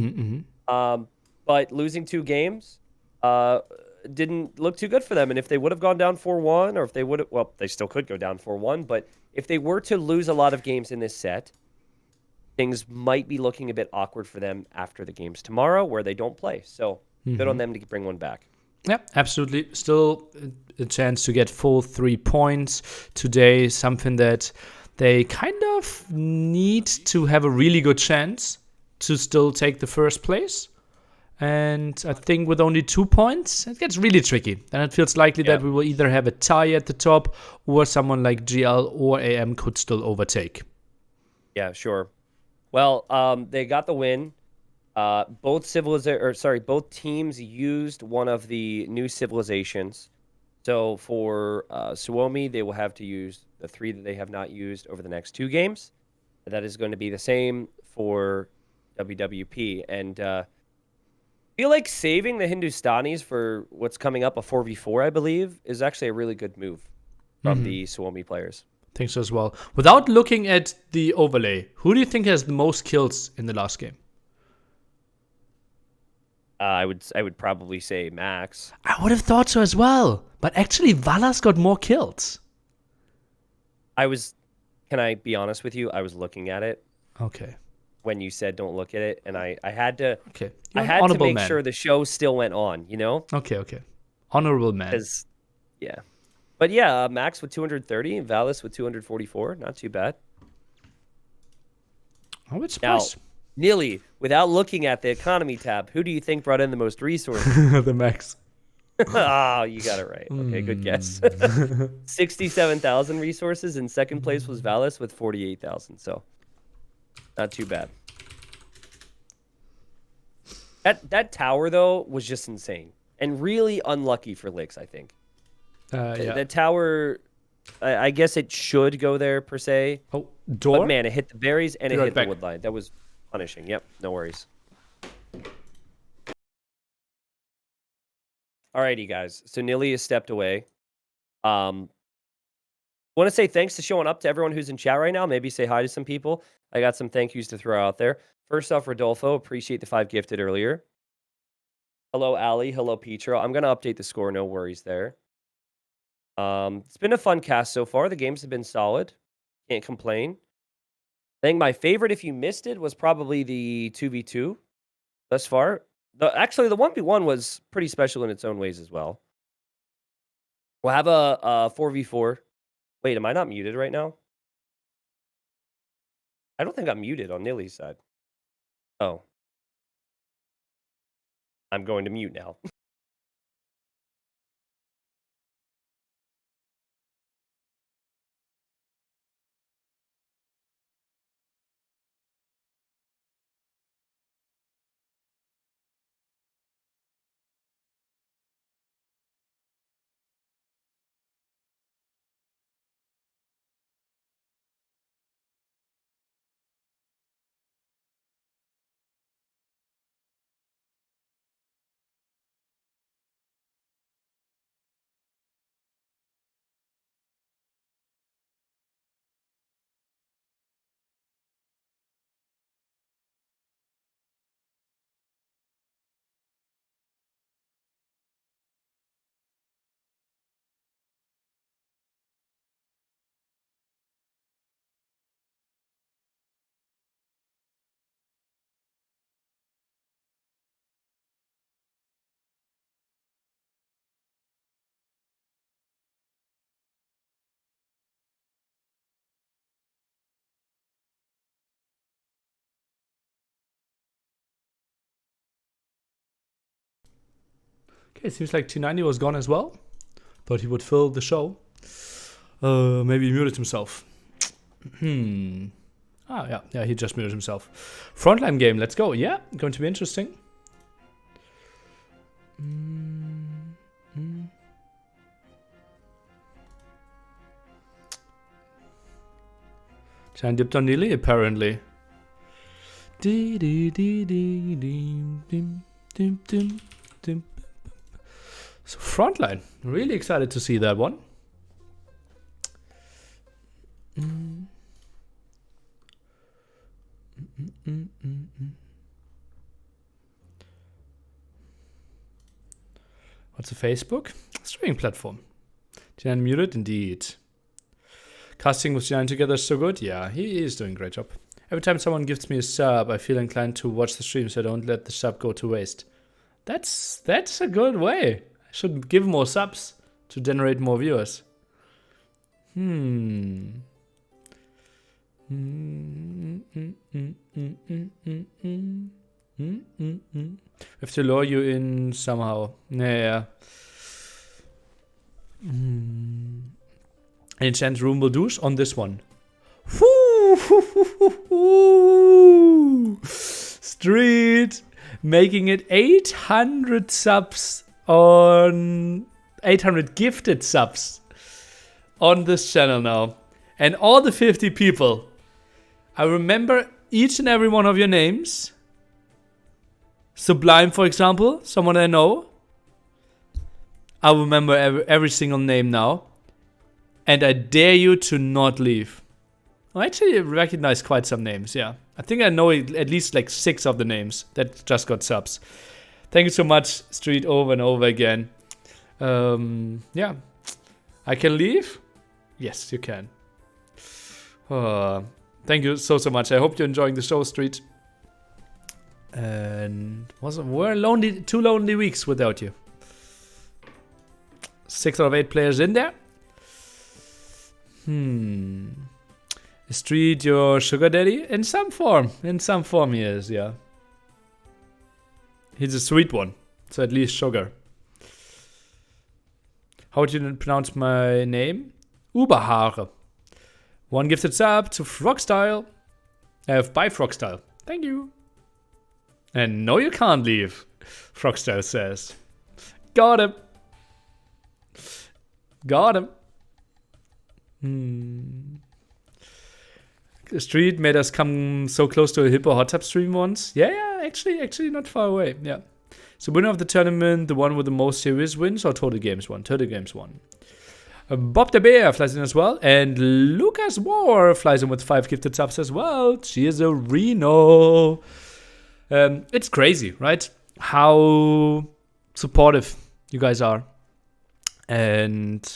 But losing 2 games didn't look too good for them. And if they would have gone down 4-1, or if they would have, well, they still could go down 4-1, but if they were to lose a lot of games in this set, things might be looking a bit awkward for them after the games tomorrow where they don't play. So good on them to bring one back. Yeah, absolutely. Still a chance to get full 3 points today. Something that they kind of need to have a really good chance to still take the first place. And I think with only 2 points, it gets really tricky. Then it feels likely that we will either have a tie at the top, or someone like GL or AM could still overtake. Yeah, sure. Well, they got the win. Both teams used one of the new civilizations. So for Suomi, they will have to use the 3 that they have not used over the next 2 games. That is going to be the same for WWP. And I feel like saving the Hindustanis for what's coming up, a 4v4, I believe, is actually a really good move from the Suomi players. I think so as well. Without looking at the overlay, who do you think has the most kills in the last game? I would probably say Max. I would have thought so as well. But actually, Valas got more kills. Can I be honest with you? I was looking at it. Okay. When you said don't look at it, and I had to. Okay. I had to make sure the show still went on. You know. Okay. Honorable man. Yeah. But yeah, Max with 230 and Valis with 244. Not too bad. Oh, it's surprised. Now, Nilly, without looking at the economy tab, who do you think brought in the most resources? The Max. Oh, you got it right. Okay, good guess. 67,000 resources, and second place was Valis with 48,000. So, not too bad. That tower though was just insane and really unlucky for Licks, I think. The tower, I guess it should go there per se. Oh, door. But man, it hit the berries and it hit back. the wood line. That was punishing. Yep, no worries. Alrighty, guys. So Nilly has stepped away. Want to say thanks to showing up to everyone who's in chat right now. Maybe say hi to some people. I got some thank yous to throw out there. First off, Rodolfo, appreciate the 5 gifted earlier. Hello, Ali. Hello, Petro. I'm going to update the score. No worries there. It's been a fun cast so far. The games have been solid. Can't complain. I think my favorite, if you missed it, was probably the 2v2 thus far. Actually, the 1v1 was pretty special in its own ways as well. We'll have a 4v4. Wait, am I not muted right now? I don't think I'm muted on Nilly's side. Oh. I'm going to mute now. Okay, seems like T90 was gone as well. Thought he would fill the show. Maybe he muted himself. Ah, yeah, he just muted himself. Frontline game, let's go. Yeah, going to be interesting. Giant dipped on Neely, apparently. So Frontline, really excited to see that one. What's a Facebook? Streaming platform. Jan muted, indeed. Casting with Jan together is so good. Yeah, he is doing a great job. Every time someone gives me a sub, I feel inclined to watch the stream, so I don't let the sub go to waste. That's a good way. I should give more subs to generate more viewers. We have to lure you in somehow. Yeah. Any chance room will douche on this one? Street making it 800 subs on 800 gifted subs on this channel now. And all the 50 people. I remember each and every one of your names. Sublime, for example, someone I know. I remember every single name now. And I dare you to not leave. I actually recognize quite some names, yeah. I think I know at least like 6 of the names that just got subs. Thank you so much, Street, over and over again. Yeah. I can leave? Yes, you can. Thank you so much. I hope you're enjoying the show, Street. And we're lonely, 2 lonely weeks without you. 6 out of 8 players in there. Street, your sugar daddy? In some form. In some form he is, yeah. He's a sweet one. So at least sugar. How would you pronounce my name? Uberhaare. 1 gifted sub to Frogstyle. By Frogstyle. Thank you. And no, you can't leave, Frogstyle says. Got him. Got him. The Street made us come so close to a Hippo Hot Tub stream once. Yeah, actually not far away. Yeah. So winner of the tournament, the one with the most serious wins, or Total Games won? Total Games won. Bob the Bear flies in as well. And Lucas Moore flies in with 5 gifted subs as well. Cheers, Reno. It's crazy, right? How supportive you guys are. And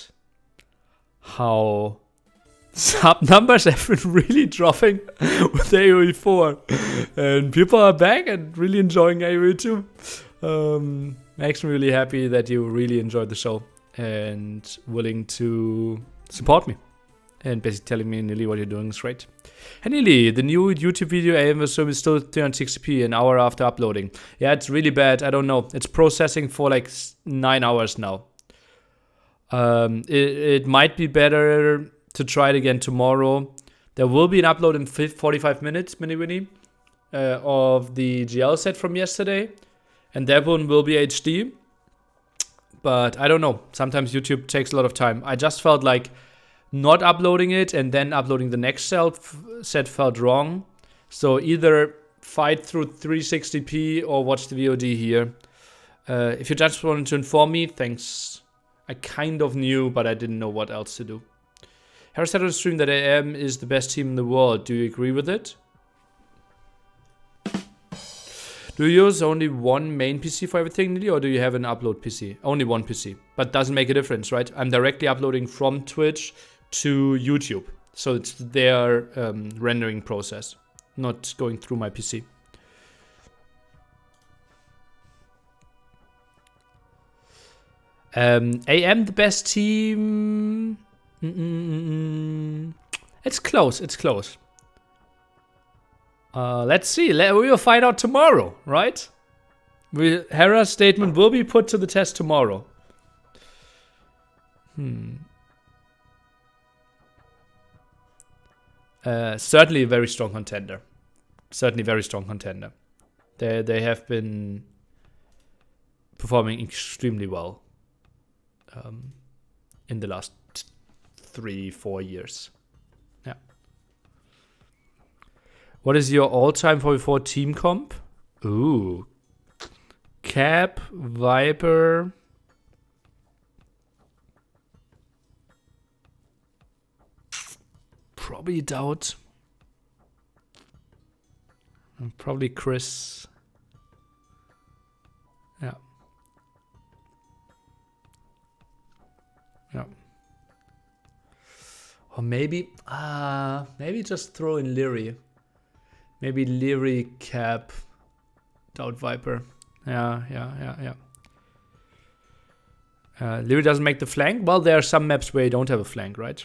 how sub numbers have been really dropping with AoE 4. And people are back and really enjoying AoE 2. Makes me really happy that you really enjoyed the show and willing to support me. And basically telling me, Nili, what you're doing is great. Hey Nili, the new YouTube video I am assuming is still 360p an hour after uploading. Yeah, it's really bad. I don't know. It's processing for like 9 hours now. It might be better to try it again tomorrow. There will be an upload in 45 minutes, Mini Winnie, of the GL set from yesterday. And that one will be HD. But I don't know. Sometimes YouTube takes a lot of time. I just felt like not uploading it and then uploading the next set felt wrong. So either fight through 360p or watch the VOD here. If you just wanted to inform me, thanks. I kind of knew, but I didn't know what else to do. Harry said on the stream that AM is the best team in the world. Do you agree with it? Do you use only one main PC for everything, Nili, or do you have an upload PC? Only one PC, but doesn't make a difference, right? I'm directly uploading from Twitch to YouTube. So it's their rendering process, not going through my PC. AM the best team? It's close, it's close. Let's see, we will find out tomorrow, right? Hera's statement will be put to the test tomorrow. Certainly a very strong contender. They have been performing extremely well in the last 3-4 years. Yeah. What is your all-time 4v4 team comp? Ooh. Cap, Viper. Probably Doubt. And probably Chris. Yeah. Yeah. Or maybe just throw in Leary. Maybe Leary, Cap, Doubt, Viper. Yeah. Leary doesn't make the flank. Well, there are some maps where you don't have a flank, right?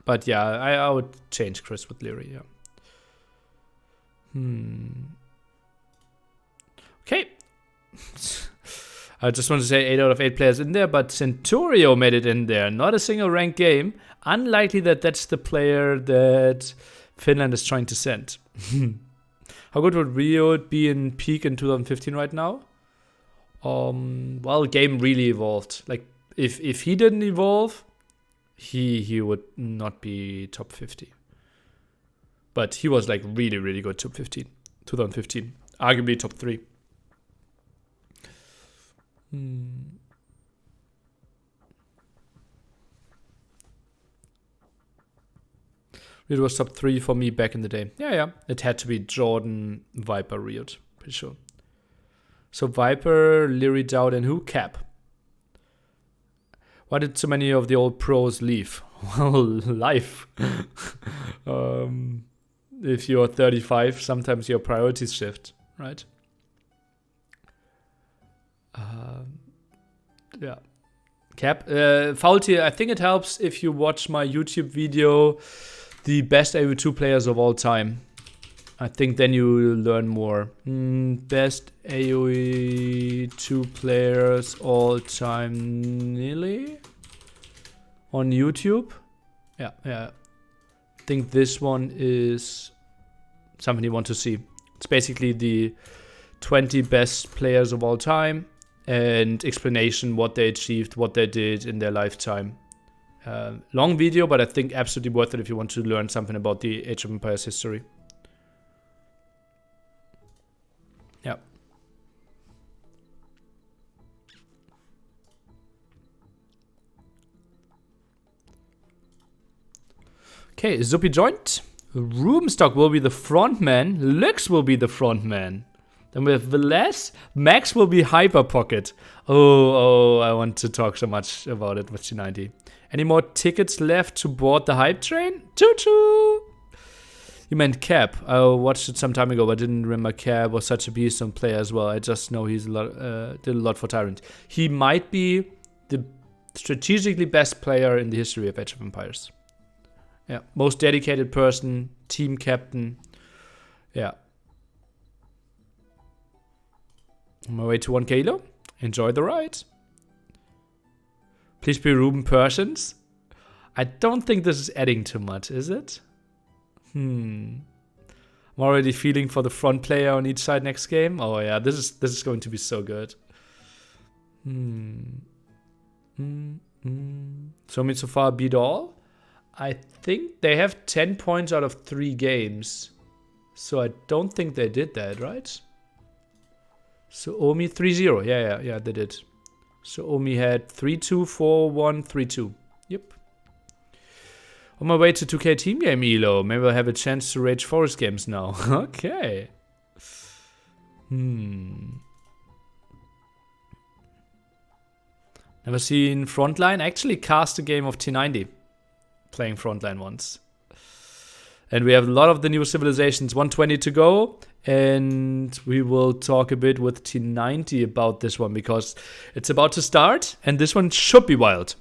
But yeah, I would change Chris with Leary, yeah. Okay. I just want to say 8 out of 8 players in there, but Centurio made it in there. Not a single ranked game. Unlikely that that's the player that Finland is trying to send. How good would Rio be in peak in 2015 right now? Well, the game really evolved. Like, if he didn't evolve, he would not be top 50. But he was like really, really good top 2015. Arguably top 3. It was top 3 for me back in the day. Yeah. It had to be Jordan, Viper, Riot. Pretty sure. So Viper, Leary, Dowd, and who? Cap. Why did so many of the old pros leave? Well, life. If you're 35, sometimes your priorities shift, right? Yeah. Cap. Faulty, I think it helps if you watch my YouTube video, the best AoE2 players of all time. I think then you will learn more. Best AoE2 players all time, nearly? On YouTube? Yeah. I think this one is something you want to see. It's basically the 20 best players of all time and explanation what they achieved, what they did in their lifetime. Long video, but I think absolutely worth it if you want to learn something about the Age of Empires history. Yeah. Okay, Zuppy joined. Roomstock will be the front man. Lux will be the front man. Then we have Veles. Max will be Hyper Pocket. Oh, I want to talk so much about it with T90. Any more tickets left to board the hype train? Choo-choo! You meant Cap. I watched it some time ago, but didn't remember Cap was such a beast on play as well. I just know he's did a lot for Tyrant. He might be the strategically best player in the history of Age of Empires. Yeah, most dedicated person, team captain. Yeah. On my way to 1 kilo. Enjoy the ride. Please be Ruben Persians. I don't think this is adding too much, is it? I'm already feeling for the front player on each side next game. Oh yeah, this is going to be so good. So so far beat all. I think they have 10 points out of 3 games. So I don't think they did that, right? So Omi 3-0. Yeah, they did. So Omi had 3-2, 4-1, 3-2. Yep. On my way to 2K team game, Elo. Maybe I'll have a chance to rage Forest games now. Okay. Never seen Frontline. I actually cast a game of T90. Playing Frontline once. And we have a lot of the new civilizations. 120 to go. And we will talk a bit with T90 about this one because it's about to start and this one should be wild.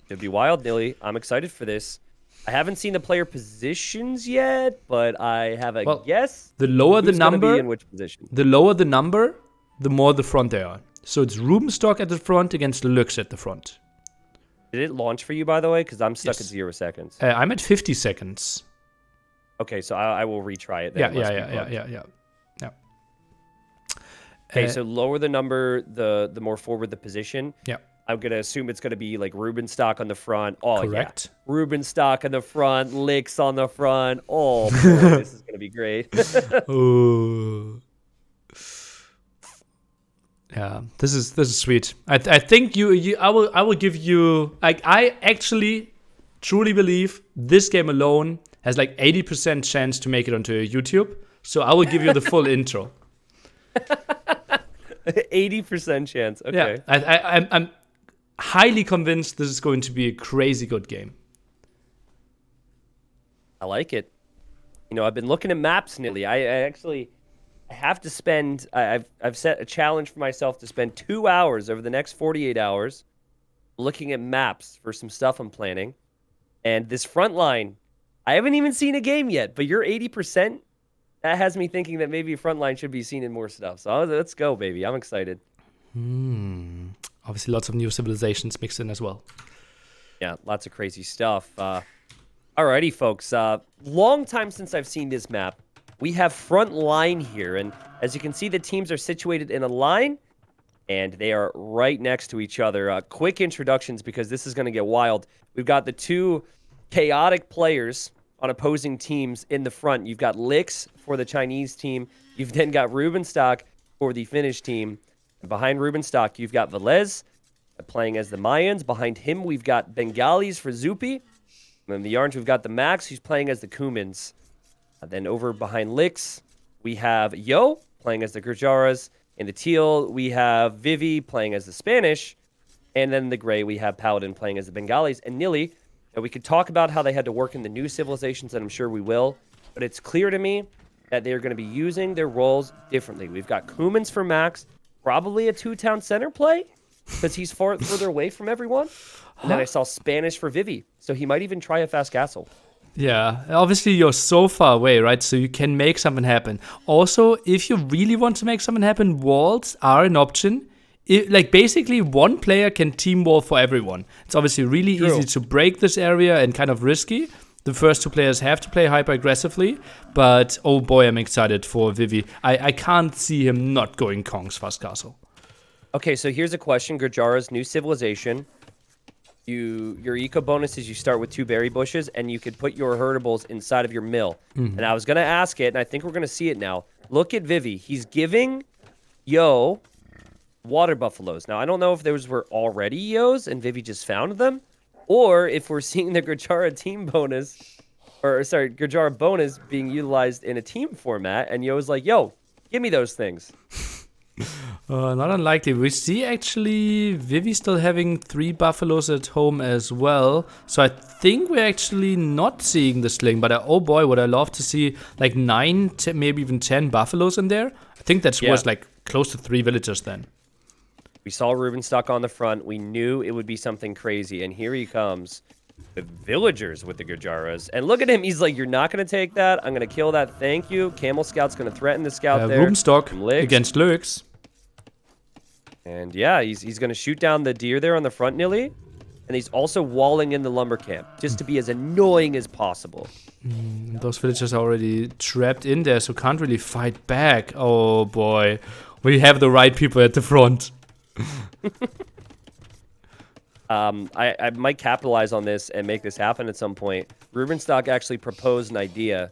Should be wild, Nilly. I'm excited for this. I haven't seen the player positions yet, but I have a guess. The lower the who's gonna number, be in which position. the lower the number, the more the front they are. So it's Rubenstock at the front against Lux at the front. Did it launch for you, by the way? Because I'm stuck at 0 seconds. I'm at 50 seconds. Okay, so I will retry it. Then. Yeah. Okay, so lower the number, the more forward the position. Yeah. I'm going to assume it's going to be like Rubenstock on the front. Oh, correct. Yeah. Rubenstock on the front, Licks on the front. Oh, boy, this is going to be great. Ooh. Yeah, this is sweet. I think I will give you, like, I actually truly believe this game alone has like 80% chance to make it onto YouTube. So I will give you the full intro. 80% chance. Okay. Yeah, I'm highly convinced this is going to be a crazy good game. I like it. You know, I've been looking at maps nearly. I actually have to spend. I've set a challenge for myself to spend 2 hours over the next 48 hours looking at maps for some stuff I'm planning. And this front line, I haven't even seen a game yet, but you're 80%. That has me thinking that maybe Frontline should be seen in more stuff. So let's go, baby. I'm excited. Obviously, lots of new civilizations mixed in as well. Yeah, lots of crazy stuff. Alrighty, folks. Long time since I've seen this map. We have Frontline here, and as you can see, the teams are situated in a line, and they are right next to each other. Quick introductions, because this is going to get wild. We've got the two chaotic players on opposing teams in the front. You've got Licks for the Chinese team. You've then got Rubenstock for the Finnish team. And behind Rubenstock, you've got Velez playing as the Mayans. Behind him, we've got Bengalis for Zupi. And in the orange, we've got the Max, who's playing as the Kumans. And then over behind Licks, we have Yo playing as the Gurjaras. In the teal, we have Vivi playing as the Spanish. And then in the gray, we have Paladin playing as the Bengalis. And Nili, we could talk about how they had to work in the new civilizations, and I'm sure we will. But it's clear to me that they're going to be using their roles differently. We've got Kumans for Max, probably a two-town center play, because he's further away from everyone. And then I saw Spanish for Vivi, so he might even try a fast castle. Yeah, obviously you're so far away, right? So you can make something happen. Also, if you really want to make something happen, walls are an option. Like, basically, one player can team wall for everyone. It's obviously really easy to break this area and kind of risky. The first two players have to play hyper-aggressively. But, oh boy, I'm excited for Vivi. I can't see him not going Kong's fast castle. Okay, so here's a question. Gurjara's new civilization. Your eco bonus is you start with 2 berry bushes, and you could put your herdables inside of your mill. And I was going to ask it, and I think we're going to see it now. Look at Vivi. He's giving Yo water buffaloes. Now, I don't know if those were already Yos and Vivi just found them, or if we're seeing the Gurjara team bonus, Gurjara bonus being utilized in a team format, and Yo's like, yo, give me those things. Not unlikely. We see actually Vivi still having 3 buffaloes at home as well. So I think we're actually not seeing the sling, but oh boy, would I love to see like 9, maybe even 10 buffaloes in there. I think that's worth like close to 3 villagers then. We saw Rubenstock on the front. We knew it would be something crazy. And here he comes with villagers with the Gurjaras. And look at him. He's like, you're not going to take that. I'm going to kill that. Thank you. Camel Scout's going to threaten the scout there. Rubenstock against Lux. And yeah, he's going to shoot down the deer there on the front, Nili. And he's also walling in the lumber camp just to be as annoying as possible. Those villagers are already trapped in there, so can't really fight back. Oh boy. We have the right people at the front. I might capitalize on this and make this happen at some point. Rubenstock actually proposed an idea.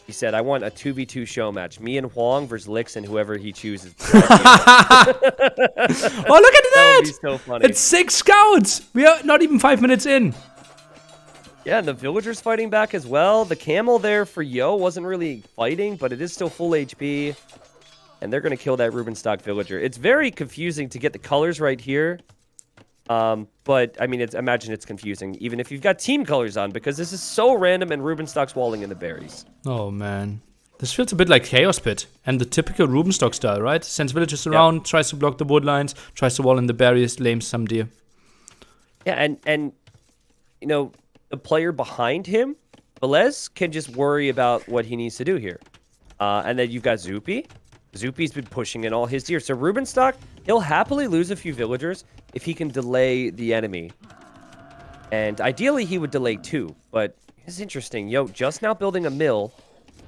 He said, I want a 2v2 show match. Me and Huang versus Lix and whoever he chooses. Oh, look at that! That would be so funny. It's 6 scouts! We are not even 5 minutes in. Yeah, and the villagers fighting back as well. The camel there for Yo wasn't really fighting, but it is still full HP. And they're going to kill that Rubenstock villager. It's very confusing to get the colors right here. But, I mean, imagine it's confusing, even if you've got team colors on, because this is so random and Rubenstock's walling in the berries. Oh, man. This feels a bit like Chaos Pit and the typical Rubenstock style, right? Sends villagers around, tries to block the wood lines, tries to wall in the berries, lames some deer. Yeah, and you know, the player behind him, Velez, can just worry about what he needs to do here. And then you've got Zoopy. Zoopy's been pushing in all his gear. So Rubenstock, he'll happily lose a few villagers if he can delay the enemy. And ideally, he would delay 2. But it's interesting. Yo, just now building a mill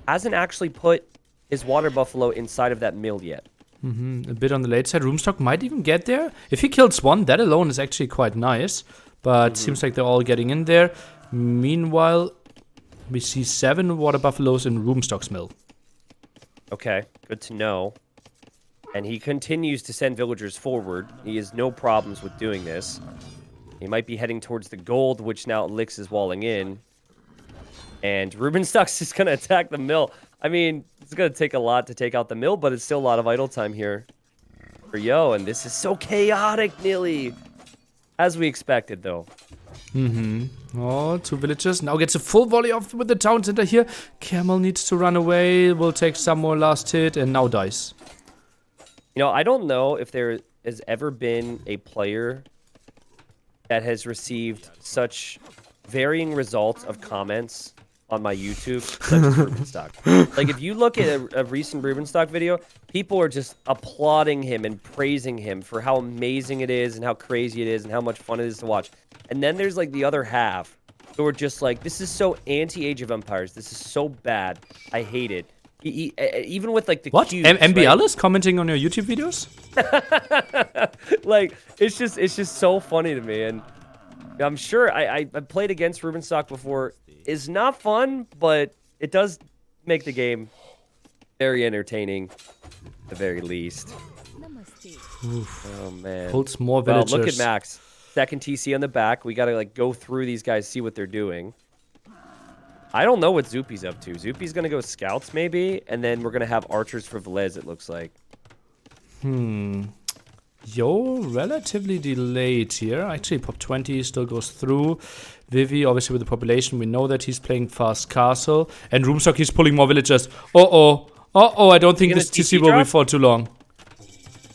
hasn't actually put his water buffalo inside of that mill yet. A bit on the late side. Roomstock might even get there. If he kills one, that alone is actually quite nice. But seems like they're all getting in there. Meanwhile, we see 7 water buffaloes in Roomstock's mill. Okay, good to know. And he continues to send villagers forward. He has no problems with doing this. He might be heading towards the gold, which now Lix is walling in. And Rubenstock's just going to attack the mill. I mean, it's going to take a lot to take out the mill, but it's still a lot of idle time here for Yo. And this is so chaotic, Nilly. As we expected, though. Oh, 2 villagers. Now gets a full volley off with the town center here. Camel needs to run away. Will take some more last hit and now dies. You know, I don't know if there has ever been a player that has received such varying results of comments on my YouTube, such as Rubenstock. Like, if you look at a recent Rubenstock video, people are just applauding him and praising him for how amazing it is and how crazy it is and how much fun it is to watch. And then there's, like, the other half who are just like, this is so anti-Age of Empires. This is so bad. I hate it. Even with, like, the cubes, MBL is commenting on your YouTube videos? Like, it's just so funny to me. And I'm sure I played against Rubenstock before. It's not fun, but it does make the game very entertaining, at the very least. Oh, man. Holds more villagers. Well, look at Max. Second TC on the back. We got to, like, go through these guys, see what they're doing. I don't know what Zoopy's up to. Zoopy's going to go scouts, maybe, and then we're going to have archers for Velez, it looks like. Yo, relatively delayed here. Actually, Pop 20 still goes through. Vivi, obviously with the population, we know that he's playing fast castle. And Roomstock, he's pulling more villagers. I don't think this TC will be for too long.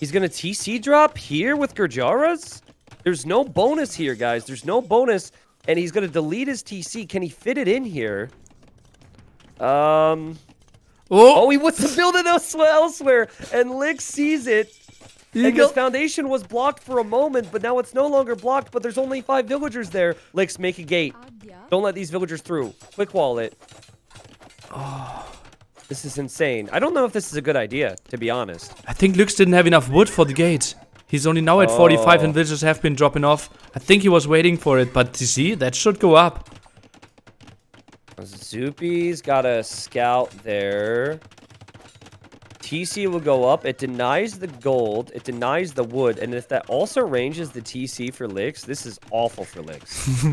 He's going to TC drop here with Gurjaras? There's no bonus here, guys. There's no bonus. And he's going to delete his TC. Can he fit it in here? He wants to build it elsewhere. And Lick sees it. And this foundation was blocked for a moment, but now it's no longer blocked, but there's only 5 villagers there. Licks, make a gate. Don't let these villagers through. Quick wall it. This is insane. I don't know if this is a good idea, to be honest. I think Lux didn't have enough wood for the gate. He's only now at 45 and villagers have been dropping off. I think he was waiting for it, but you see, that should go up. Zoopy's got a scout there. TC will go up. It denies the gold. It denies the wood. And if that also ranges the TC for Lix, this is awful for Lix.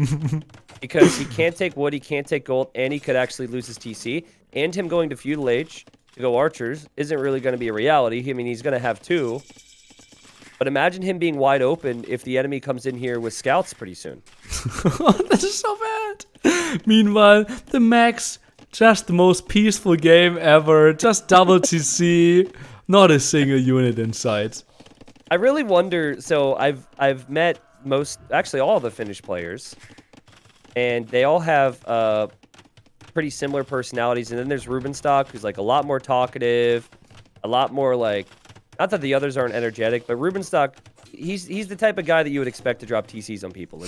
Because he can't take wood, he can't take gold, and he could actually lose his TC. And him going to Feudal Age to go archers isn't really going to be a reality. I mean, he's going to have 2. But imagine him being wide open if the enemy comes in here with scouts pretty soon. This is so bad. Meanwhile, the Max... just the most peaceful game ever. Just double TC. Not a single unit in sight. I really wonder. So I've met actually all of the Finnish players, and they all have pretty similar personalities. And then there's Rubenstock, who's like a lot more talkative, a lot more like. Not that the others aren't energetic, but Rubenstock, he's the type of guy that you would expect to drop TCs on people.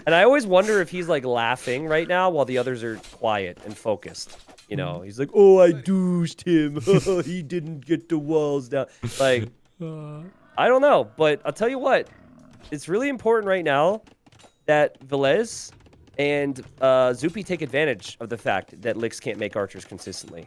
And I always wonder if he's like laughing right now while the others are quiet and focused. You know, he's like, "Oh, I douched him. He didn't get the walls down." Like, I don't know, but I'll tell you what, it's really important right now that Velez and Zoopy take advantage of the fact that Lix can't make archers consistently.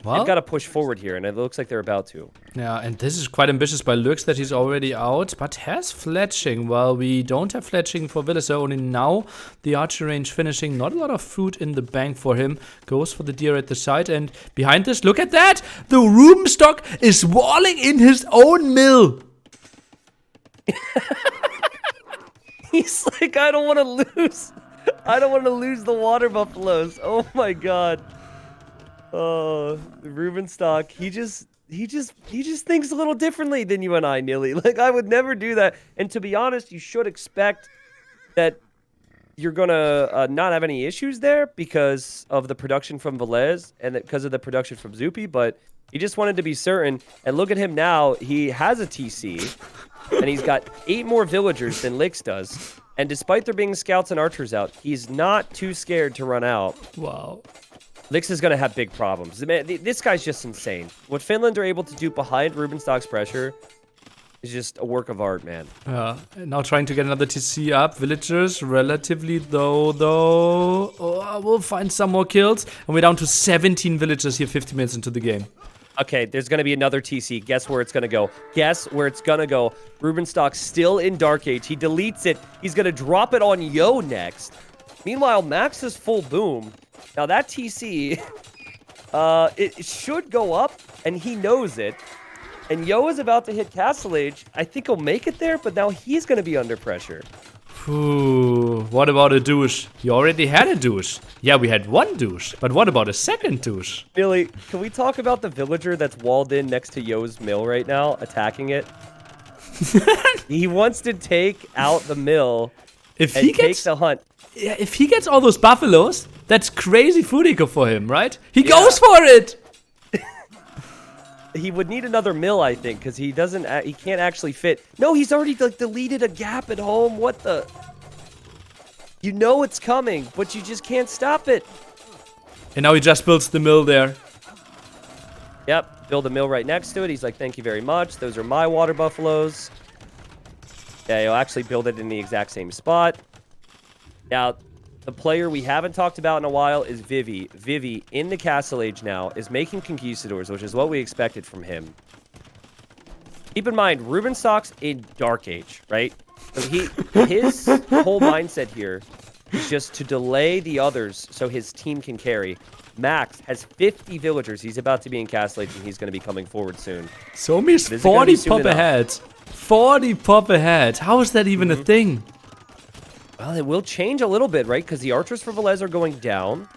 Well, they've got to push forward here, and it looks like they're about to. Yeah, and this is quite ambitious by Lux that he's already out, but has fletching. Well, we don't have fletching for Villager, only now the archer range finishing. Not a lot of food in the bank for him. Goes for the deer at the side, and behind this, look at that! The Roomstock is walling in his own mill! He's like, I don't want to lose. I don't want to lose the water buffaloes. Oh my god. Oh, Rubenstock, he just thinks a little differently than you and I, Nilly. Like, I would never do that. And to be honest, you should expect that you're going to not have any issues there because of the production from Velez and because of the production from Zupi, but he just wanted to be certain. And look at him now. He has a TC, and he's got 8 more villagers than Lix does. And despite there being scouts and archers out, he's not too scared to run out. Wow. Lix is going to have big problems. Man, this guy's just insane. What Finland are able to do behind Rubenstock's pressure is just a work of art, man. Now trying to get another TC up. Villagers, relatively though. Oh, we'll find some more kills. And we're down to 17 villagers here 50 minutes into the game. Okay, there's going to be another TC. Guess where it's going to go. Guess where it's going to go. Rubenstock's still in Dark Age. He deletes it. He's going to drop it on Yo next. Meanwhile, Max is full boom. Now that TC, it should go up, and he knows it. And Yo is about to hit Castle Age. I think he'll make it there, but now he's going to be under pressure. Ooh, what about a douche? You already had a douche. Yeah, we had one douche. But what about a second douche? Billy, can we talk about the villager that's walled in next to Yo's mill right now, attacking it? He wants to take out the mill if and he gets take the hunt. Yeah, if he gets all those buffaloes, that's crazy food eco for him, right? He goes for it! He would need another mill, I think, because he can't actually fit. No, he's already deleted a gap at home. What the? You know it's coming, but you just can't stop it. And now he just builds the mill there. Yep, build a mill right next to it. He's like, thank you very much. Those are my water buffaloes. Yeah, he'll actually build it in the exact same spot. Now, the player we haven't talked about in a while is Vivi. Vivi, in the Castle Age now, is making Conquistadors, which is what we expected from him. Keep in mind, Rubenstock's in Dark Age, right? So his whole mindset here is just to delay the others so his team can carry. Max has 50 villagers. He's about to be in Castle Age, and he's going to be coming forward soon. Somi's 40 pop ahead. 40 pop ahead. How is that even a thing? Well, it will change a little bit, right? Because the archers for Velez are going down.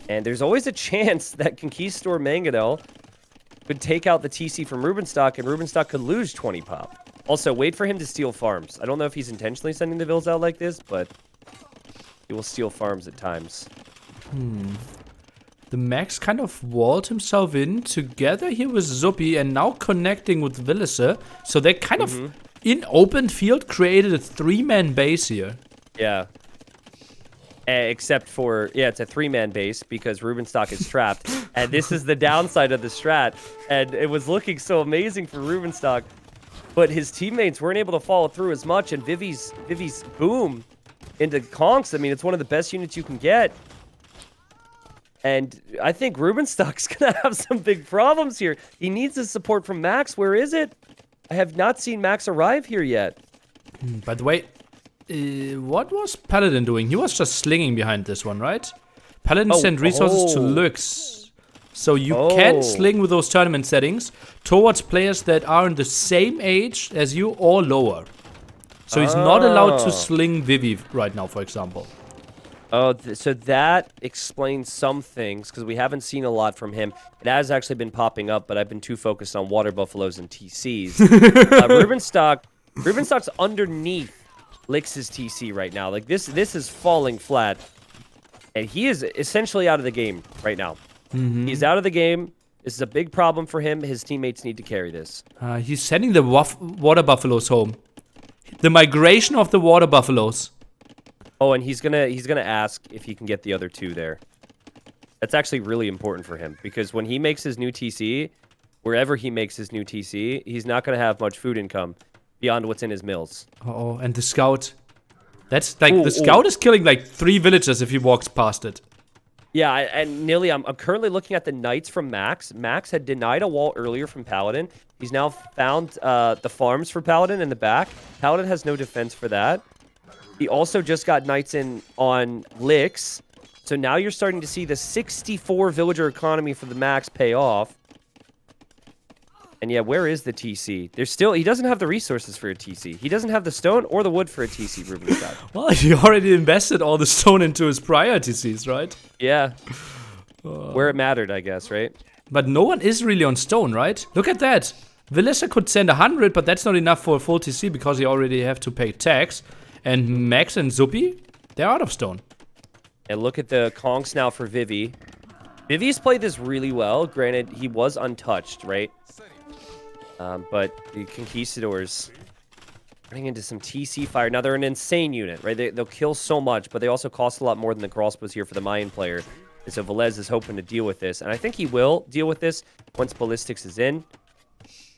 And there's always a chance that Conquistador Mangonel could take out the TC from Rubenstock, and Rubenstock could lose 20 pop. Also, wait for him to steal farms. I don't know if he's intentionally sending the vills out like this, but he will steal farms at times. The Max kind of walled himself in together here with Zupi and now connecting with Villager. So they kind of, in open field, created a 3-man base here. Yeah. Except for, it's a 3-man base because Rubenstock is trapped. And this is the downside of the strat. And it was looking so amazing for Rubenstock. But his teammates weren't able to follow through as much. And Vivi's boom into Conks. I mean, it's one of the best units you can get. And I think Rubenstock's going to have some big problems here. He needs the support from Max. Where is it? I have not seen Max arrive here yet. By the way, what was Paladin doing? He was just slinging behind this one, right? Paladin sent resources to Lux. So you can sling with those tournament settings towards players that are in the same age as you or lower. So he's not allowed to sling Vivi right now, for example. Oh, so that explains some things, because we haven't seen a lot from him. It has actually been popping up, but I've been too focused on water buffaloes and TCs. Rubenstock's underneath Lix's TC right now. Like, this is falling flat. And he is essentially out of the game right now. He's out of the game. This is a big problem for him. His teammates need to carry this. He's sending the water buffaloes home. The migration of the water buffaloes. Oh, and he's gonna ask if he can get the other 2 there. That's actually really important for him, because when he makes his new TC, wherever he makes his new TC, he's not gonna have much food income beyond what's in his mills. Oh, and the scout. That's like the scout is killing like 3 villagers if he walks past it. Yeah, and Nilly, I'm currently looking at the knights from Max. Max had denied a wall earlier from Paladin. He's now found the farms for Paladin in the back. Paladin has no defense for that. He also just got knights in on Lix. So now you're starting to see the 64 villager economy for the Max pay off. And yeah, where is the TC? He doesn't have the resources for a TC. He doesn't have the stone or the wood for a TC, Rubenstock. Well, he already invested all the stone into his prior TCs, right? Yeah. Where it mattered, I guess, right? But no one is really on stone, right? Look at that. Villager could send 100, but that's not enough for a full TC because he already have to pay tax. And Max and Zuppy, they're out of stone. And look at the conks now for Vivi. Vivi's played this really well. Granted, he was untouched, right? But the Conquistadors running into some TC fire. Now, they're an insane unit, right? They'll kill so much, but they also cost a lot more than the crossbows here for the Mayan player. And so Velez is hoping to deal with this. And I think he will deal with this once Ballistics is in.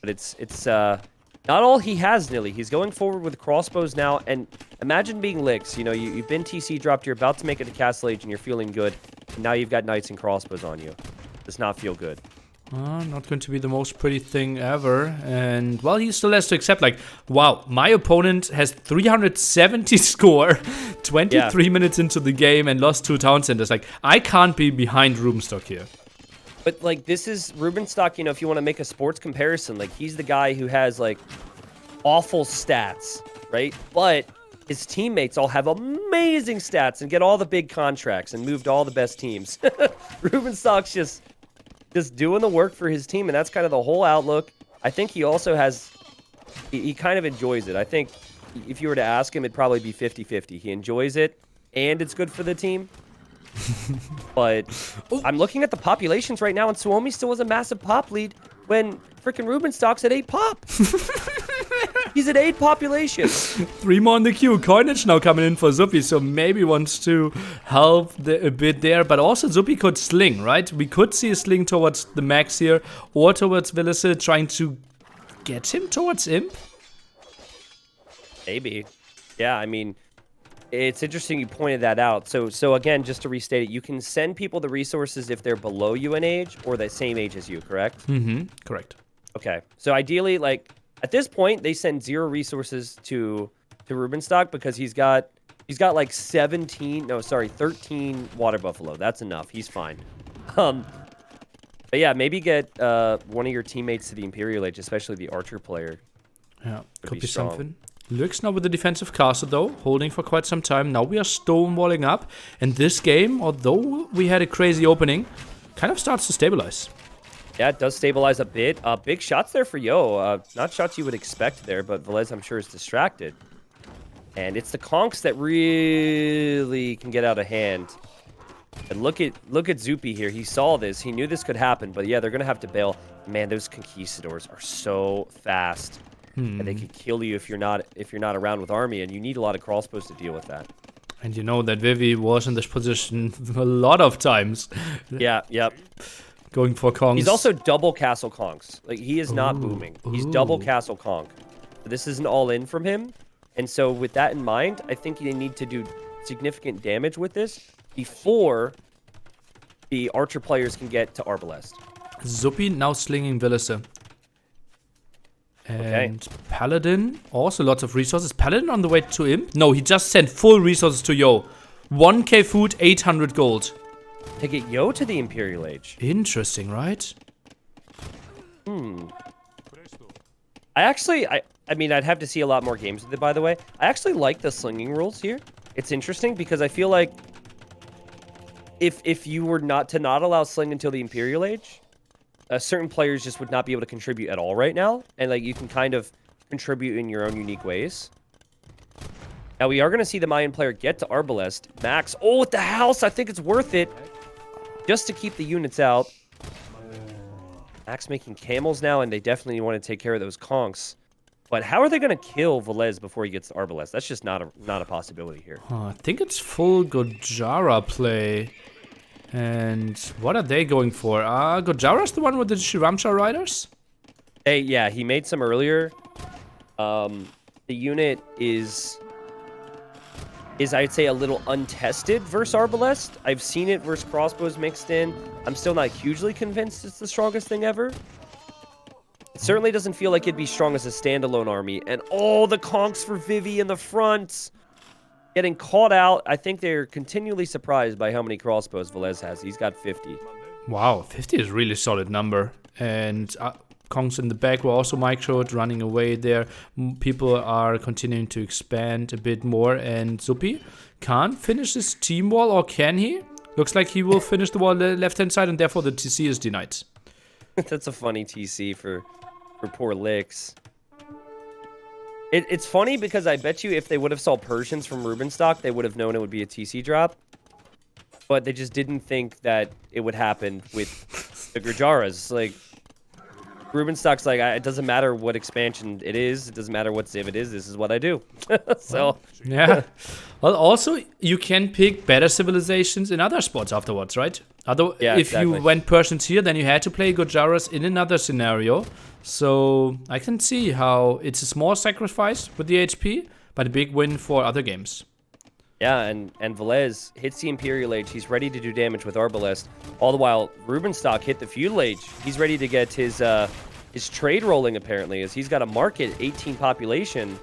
But it's not all he has, Nilly. He's going forward with crossbows now. And imagine being Licks. You know, you've been TC dropped. You're about to make it to Castle Age, and you're feeling good. And now you've got Knights and crossbows on you. Does not feel good. Not going to be the most pretty thing ever. And, well, he still has to accept, like, wow, my opponent has 370 score, 23 minutes into the game, and lost 2 town centers. Like, I can't be behind Rubenstock here. But, like, this is Rubenstock, you know, if you want to make a sports comparison, like, he's the guy who has, like, awful stats, right? But his teammates all have amazing stats and get all the big contracts and moved all the best teams. Rubenstock's just doing the work for his team, and that's kind of the whole outlook. I think he also has... He kind of enjoys it. I think if you were to ask him, it'd probably be 50-50. He enjoys it, and it's good for the team. But I'm looking at the populations right now, and Suomi still has a massive pop lead when freaking Rubenstock's at 8 pop. He's at 8 population. 3 more on the queue. Coinage now coming in for Zuppy, so maybe wants to help a bit there. But also Zuppy could sling, right? We could see a sling towards the Max here, or towards Villice, trying to get him towards Imp. Maybe. Yeah, I mean, it's interesting you pointed that out. So again, just to restate it, you can send people the resources if they're below you in age or the same age as you, correct? Mm-hmm, correct. Okay, so ideally, like, at this point, they send 0 resources to Rubenstock because he's got like 13 water buffalo. That's enough. He's fine. But yeah, maybe get one of your teammates to the Imperial Age, especially the Archer player. Yeah, could be something. Lurks now with the defensive castle though, holding for quite some time. Now we are stonewalling up, and this game, although we had a crazy opening, kind of starts to stabilize. Yeah, it does stabilize a bit. Big shots there for Yo. Not shots you would expect there, but Velez, I'm sure, is distracted. And it's the conks that really can get out of hand. And look at Zuppy here. He saw this. He knew this could happen. But yeah, they're going to have to bail. Man, those conquistadors are so fast. And they can kill you if you're not around with army. And you need a lot of crossbows to deal with that. And you know that Vivi was in this position a lot of times. Yeah, yep. Going for conks. He's also double castle conks. Like, he is not booming. He's double castle conk. This is an all-in from him. And so with that in mind, I think they need to do significant damage with this before the archer players can get to Arbalest. Zuppy now slinging Villice. And Paladin, also lots of resources. Paladin on the way to Imp? No, he just sent full resources to Yo. 1k food, 800 gold. To get Yo to the Imperial Age. Interesting, right? I mean, I'd have to see a lot more games with it, by the way. I actually like the slinging rules here. It's interesting because I feel like if you were not allow sling until the Imperial Age, certain players just would not be able to contribute at all right now. And, like, you can kind of contribute in your own unique ways. Now, we are going to see the Mayan player get to Arbalest. Max, oh, with the house, I think it's worth it. Just to keep the units out. Max making camels now, and they definitely want to take care of those conks. But how are they going to kill Velez before he gets to Arbalest? That's just not a possibility here. I think it's full Gojara play. And what are they going for? Gojara's the one with the Shiramcha riders? Hey, yeah, he made some earlier. The unit is I'd say a little untested versus Arbalest. I've seen it versus crossbows mixed in. I'm still not hugely convinced it's the strongest thing ever. It certainly doesn't feel like it'd be strong as a standalone army. And all the conks for Vivi in the front. Getting caught out. I think they're continually surprised by how many crossbows Velez has. He's got 50. Wow, 50 is a really solid number. And conks in the back were also microed, running away there. People are continuing to expand a bit more. And Zuppy can't finish this team wall, or can he? Looks like he will finish the wall on the left-hand side, and therefore the TC is denied. That's a funny TC for poor Licks. It's funny because I bet you if they would have saw Persians from Rubenstock, they would have known it would be a TC drop. But they just didn't think that it would happen with the Gujaras. Like, Rubenstock's like, it doesn't matter what expansion it is. It doesn't matter what civ it is. This is what I do. So yeah. Well, also you can pick better civilizations in other spots afterwards, right? Yeah, if exactly. you went Persians here, then you had to play Gujaras in another scenario. So I can see how it's a small sacrifice with the HP, but a big win for other games. yeah, and Velez hits the Imperial Age. He's ready to do damage with Arbalest. All the while, Rubenstock hit the Feudal Age. He's ready to get his trade rolling, apparently, as he's got a market 18 population.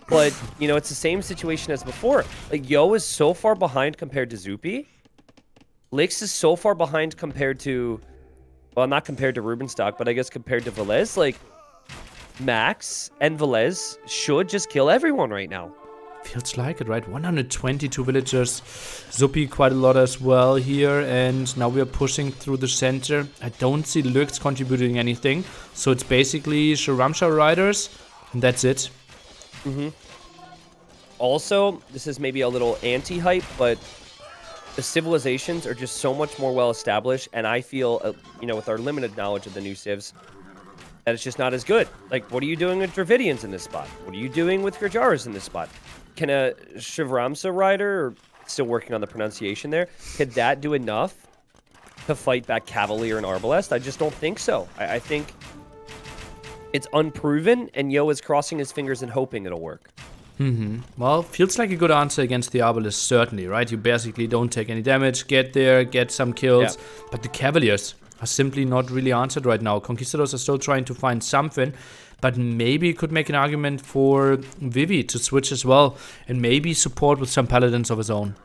But, you know, it's the same situation as before. Like, Yo is so far behind compared to Zupi. Lix is so far behind compared to... Well, not compared to Rubenstock, but I guess compared to Velez. Like, Max and Velez should just kill everyone right now. Feels like it, right? 122 villagers. Zupi quite a lot as well here. And now we are pushing through the center. I don't see Lux contributing anything. So it's basically Sharamsha riders. And that's it. Also, this is maybe a little anti-hype, but the civilizations are just so much more well-established. And I feel, you know, with our limited knowledge of the new civs, that it's just not as good. Like, what are you doing with Dravidians in this spot? What are you doing with Gujaras in this spot? Can a Shivramsa rider, or still working on the pronunciation there, could that do enough to fight back Cavalier and Arbalest? I just don't think so. I think it's unproven, and Yo is crossing his fingers and hoping it'll work. Well, feels like a good answer against the Arbalest, certainly, right? You basically don't take any damage, get there, get some kills. Yeah. But the Cavaliers are simply not really answered right now. Conquistadors are still trying to find something. But maybe you could make an argument for Vivi to switch as well. And maybe support with some paladins of his own.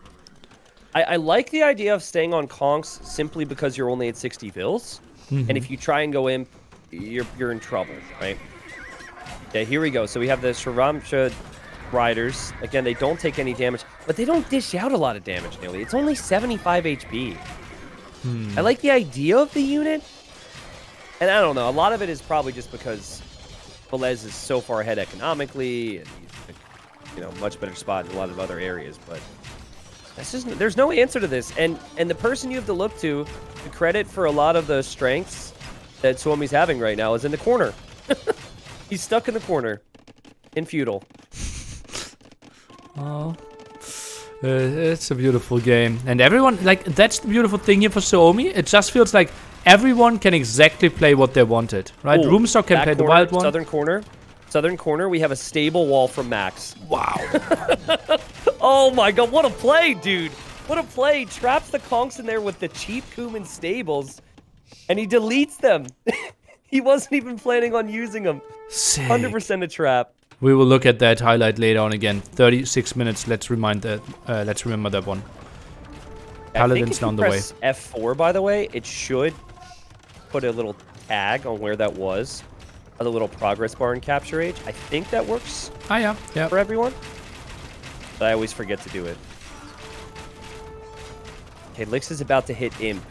I like the idea of staying on Conks simply because you're only at 60 vills. And if you try and go in, you're in trouble, right? Yeah, here we go. So we have the Shravamsha riders. Again, they don't take any damage, but they don't dish out a lot of damage nearly. It's only 75 HP. I like the idea of the unit. And I don't know, a lot of it is probably just because Velez is so far ahead economically, and he's, you know, much better spot in a lot of other areas. But that's just, there's no answer to this. And the person you have to look to credit for a lot of the strengths that Suomi's having right now is in the corner. He's stuck in the corner in feudal. Oh, it's a beautiful game, and everyone, like, that's the beautiful thing here for Suomi. It just feels like everyone can exactly play what they wanted, right? Ooh, Rubenstock can play the wild one. Southern corner, we have a stable wall from Max. Wow. Oh my god, what a play, dude. What a play. Traps the conks in there with the cheap Kuman stables, and he deletes them. He wasn't even planning on using them. Sick. 100% a trap. We will look at that highlight later on again. 36 minutes, let's remember that one. Paladins down the way. F4, by the way, it should put a little tag on where that was. A little progress bar in Capture Age. I think that works Yeah. for everyone. But I always forget to do it. Okay, Lix is about to hit Imp.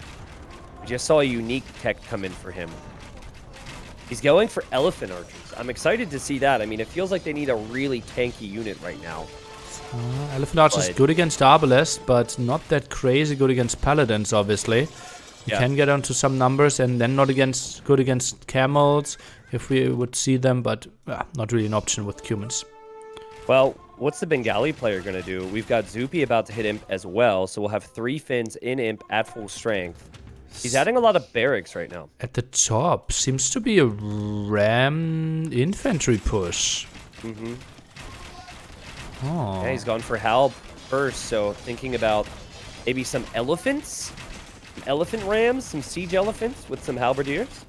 We just saw a unique tech come in for him. He's going for Elephant Archers. I'm excited to see that. I mean, it feels like they need a really tanky unit right now. Elephant Archer is good against Arbalest, but not that crazy good against Paladins, obviously. You can get onto some numbers, and then not good against Camels, if we would see them, but not really an option with humans. Well, what's the Bengali player going to do? We've got Zupi about to hit Imp as well, so we'll have 3 Finns in Imp at full strength. He's adding a lot of barracks right now. At the top, seems to be a ram infantry push. Oh. Yeah, he's gone for Halb first, so thinking about maybe some elephants, some elephant rams, some siege elephants with some halberdiers.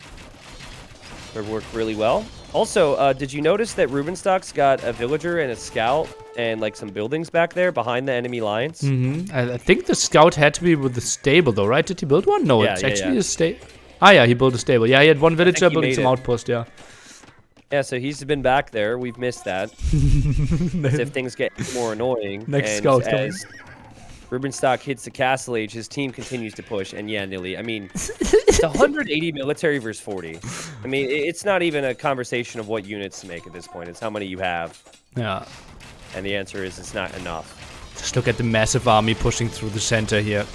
Would work really well. Also, did you notice that Rubenstock's got a villager and a scout and like some buildings back there behind the enemy lines? I think the scout had to be with the stable though, right? Did he build one? No, it's actually a stable. Yeah, he built a stable. Yeah, he had one villager building some outpost, yeah. Yeah, so he's been back there. We've missed that. As if things get more annoying. Next scout Rubenstock hits the Castle Age. His team continues to push, and yeah, Nilly. I mean, it's 180 military versus 40. I mean, it's not even a conversation of what units to make at this point. It's how many you have. Yeah. And the answer is it's not enough. Just look at the massive army pushing through the center here.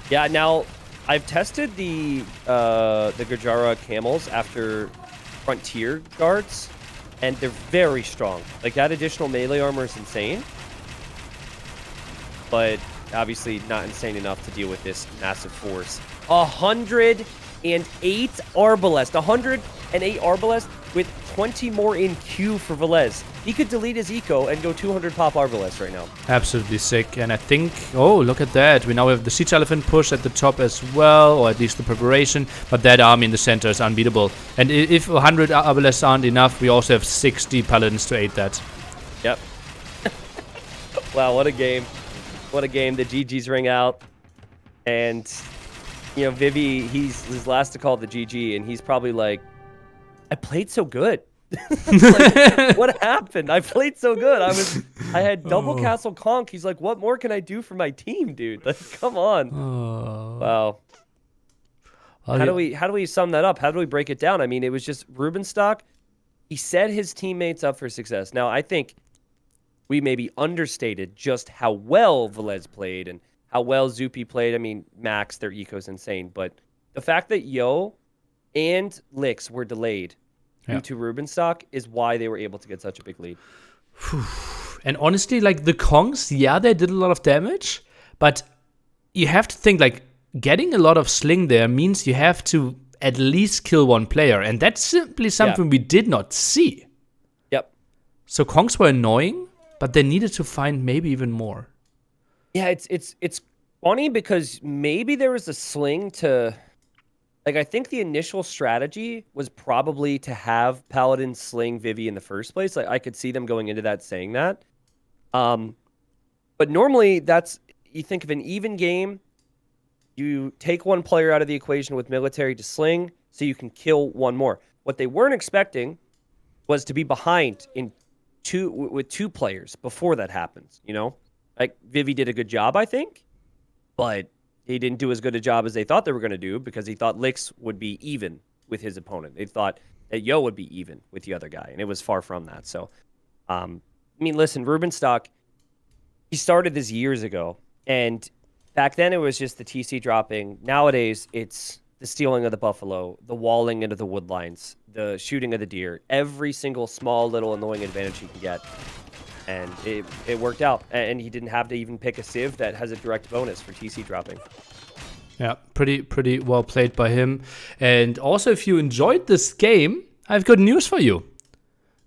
Yeah, now I've tested the Gajara camels after frontier guards, and they're very strong. Like, that additional melee armor is insane, but obviously not insane enough to deal with this massive force. 108 Arbalest. 108 Arbalest with 20 more in queue for Velez. He could delete his eco and go 200 pop Arbalest right now. Absolutely sick. And I think, oh, look at that. We now have the Siege Elephant push at the top as well, or at least the preparation. But that army in the center is unbeatable. And if 100 Arbalests aren't enough, we also have 60 Paladins to aid that. Yep. Wow, what a game. What a game. The GGs ring out. And, you know, Vivi, he's his last to call the GG, and he's probably like, I played so good. Like, what happened? I played so good. I had double castle conk. He's like, what more can I do for my team, dude? Like, come on. Wow. How do we sum that up? How do we break it down? I mean, it was just Rubenstock. He set his teammates up for success. Now, I think we maybe understated just how well Velez played and how well Zupi played. I mean, Max, their eco's insane. But the fact that Yo and Lix were delayed due to Rubenstock is why they were able to get such a big lead. And honestly, like, the Kongs, yeah, they did a lot of damage. But you have to think, like, getting a lot of sling there means you have to at least kill one player. And that's simply something we did not see. Yep. So Kongs were annoying, but they needed to find maybe even more. Yeah, it's funny because maybe there was a sling to, like, I think the initial strategy was probably to have Paladin sling Vivi in the first place. Like, I could see them going into that saying that. But normally that's, you think of an even game, you take one player out of the equation with military to sling so you can kill one more. What they weren't expecting was to be behind with two players before that happens, you know? Like, Vivi did a good job, I think, but he didn't do as good a job as they thought they were going to do because he thought Lix would be even with his opponent. They thought that Yo would be even with the other guy, and it was far from that. So, I mean, listen, Rubenstock, he started this years ago, and back then it was just the TC dropping. Nowadays, it's the stealing of the buffalo, the walling into the woodlines, the shooting of the deer, every single small little annoying advantage he can get. And it worked out. And he didn't have to even pick a Civ that has a direct bonus for TC dropping. Yeah, pretty well played by him. And also, if you enjoyed this game, I have good news for you.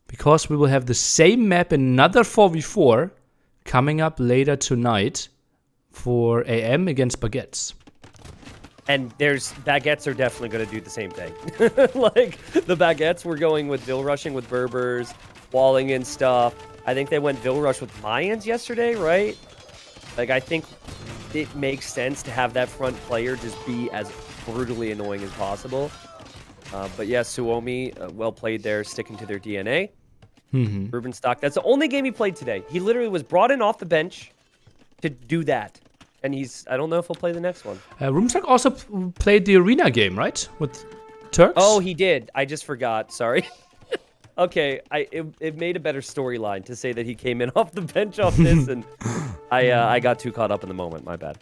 Because we will have the same map in another 4v4 coming up later tonight for AM against Baguettes. And Baguettes are definitely going to do the same thing. Like, the Baguettes were going with Vill rushing with Berbers, walling in stuff. I think they went Vill rush with Mayans yesterday, right? Like, I think it makes sense to have that front player just be as brutally annoying as possible. But yeah, Suomi, well played there, sticking to their DNA. Rubenstock, that's the only game he played today. He literally was brought in off the bench to do that. And I don't know if he'll play the next one. Rubenstock also played the arena game, right? With Turks? Oh, he did. I just forgot. Sorry. Okay, it made a better storyline to say that he came in off the bench off this, and I got too caught up in the moment. My bad.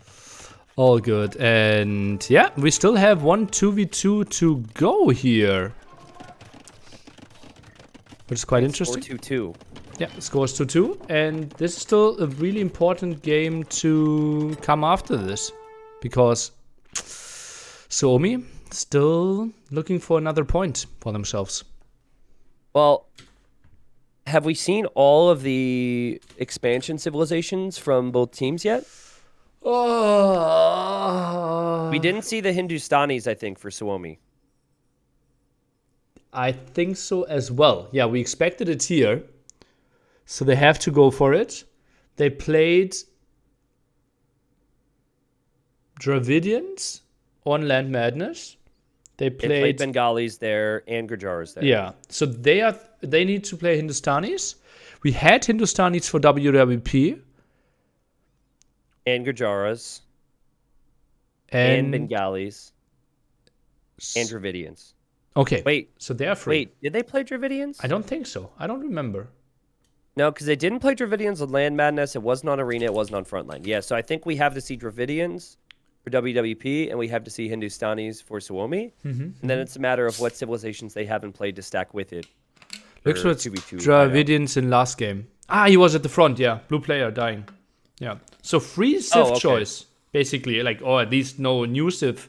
All good. And yeah, we still have 2v2 to go here. Which is quite interesting. 4-2-2. Yeah, the score is 2-2. And this is still a really important game to come after this. Because Suomi still looking for another point for themselves. Well, have we seen all of the expansion civilizations from both teams yet? We didn't see the Hindustanis, I think, for Suomi. I think so as well. Yeah, we expected it here. So they have to go for it. They played Dravidians on Land Madness. They played Bengalis there and Gujaras there. Yeah, so they need to play Hindustanis. We had Hindustanis for WWP, and Gujaras, and Bengalis, and Dravidians. Okay. Wait. So they are free. Wait, did they play Dravidians? I don't think so. I don't remember. No, because they didn't play Dravidians on Land Madness. It wasn't on Arena. It wasn't on Frontline. Yeah, so I think we have to see Dravidians for WWP, and we have to see Hindustanis for Suomi. And then it's a matter of what civilizations they haven't played to stack with it. Looks like Dravidians in last game. He was at the front, yeah. Blue player dying. Yeah. So free Civ choice, basically. Like, or at least no new Civ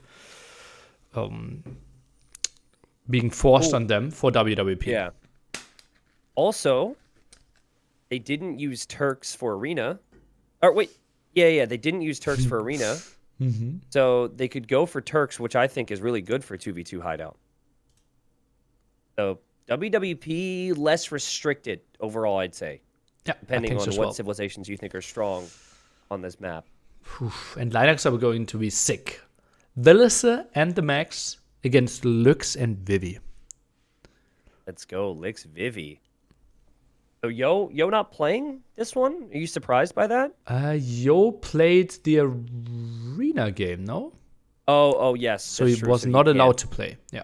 being forced on them for WWP. Yeah. Also, they didn't use Turks for Arena. Or wait, yeah, they didn't use Turks for Arena. So they could go for Turks, which I think is really good for 2v2 hideout. So WWP less restricted overall, I'd say. Yeah, depending on what civilizations you think are strong on this map. And lineups are going to be sick. Villiser and the Max against Lux and Vivi. Let's go, Lix Vivi. So Yo not playing this one? Are you surprised by that? Yo played the arena game, no? Oh yes. So he was not allowed to play. Yeah.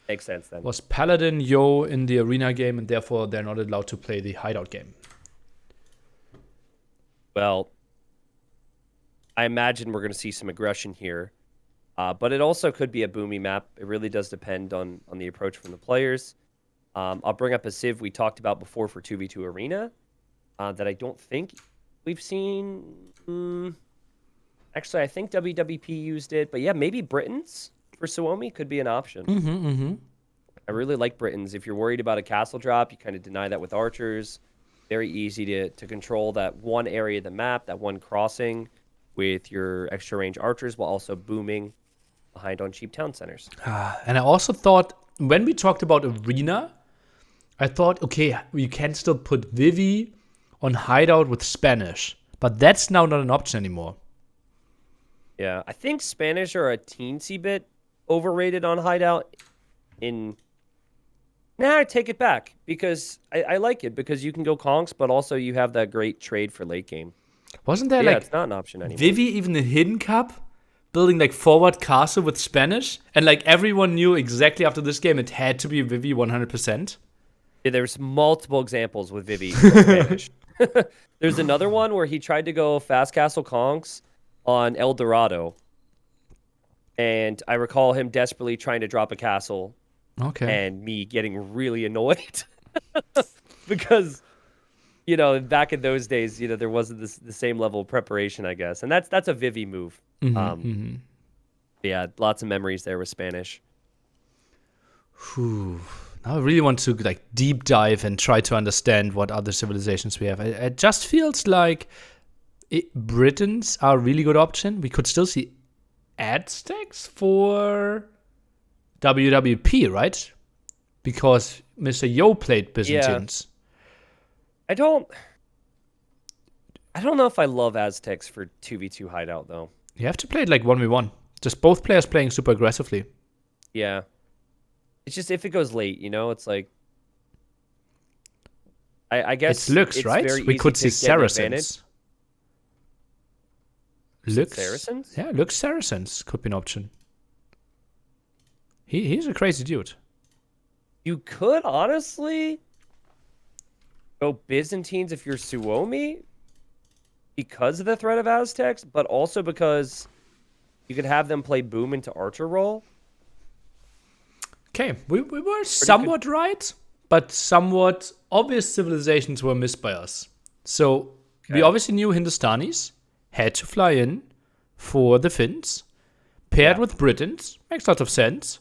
Makes sense then. Was Paladin Yo in the arena game, and therefore they're not allowed to play the hideout game. Well, I imagine we're going to see some aggression here. But it also could be a boomy map. It really does depend on the approach from the players. I'll bring up a Civ we talked about before for 2v2 Arena that I don't think we've seen. Actually, I think WWP used it. But yeah, maybe Britons for Suomi could be an option. I really like Britons. If you're worried about a castle drop, you kind of deny that with archers. Very easy to control that one area of the map, that one crossing with your extra range archers while also booming behind on cheap town centers. And I also thought, when we talked about Arena, I thought, okay, you can still put Vivi on hideout with Spanish, but that's now not an option anymore. Yeah, I think Spanish are a teensy bit overrated on hideout. I take it back, because I like it, because you can go conks, but also you have that great trade for late game. Wasn't there it's not an option anymore. Vivi even a hidden cup? Building like forward castle with Spanish? And like everyone knew exactly after this game it had to be Vivi 100%? Yeah, there's multiple examples with Vivi with Spanish. There's another one where he tried to go fast castle conks on El Dorado. And I recall him desperately trying to drop a castle. Okay. And me getting really annoyed. Because, back in those days, there wasn't the same level of preparation, I guess. And that's a Vivi move. Yeah, lots of memories there with Spanish. Now I really want to like deep dive and try to understand what other civilizations we have. It just feels like Britons are a really good option. We could still see Aztecs for WWP, right? Because Mr. Yo played Byzantines. Yeah. I don't know if I love Aztecs for 2v2 hideout, though. You have to play it like 1v1. Just both players playing super aggressively. Yeah. It's just if it goes late, it's like... I guess it's Lux, right? We could see Saracens. Lux? Saracens? Yeah, Lux Saracens could be an option. He's a crazy dude. You could honestly go Byzantines if you're Suomi because of the threat of Aztecs, but also because you could have them play boom into archer role. Okay, we were somewhat right, but somewhat obvious civilizations were missed by us. So we obviously knew Hindustanis had to fly in for the Finns, paired with Britons. Makes a lot of sense.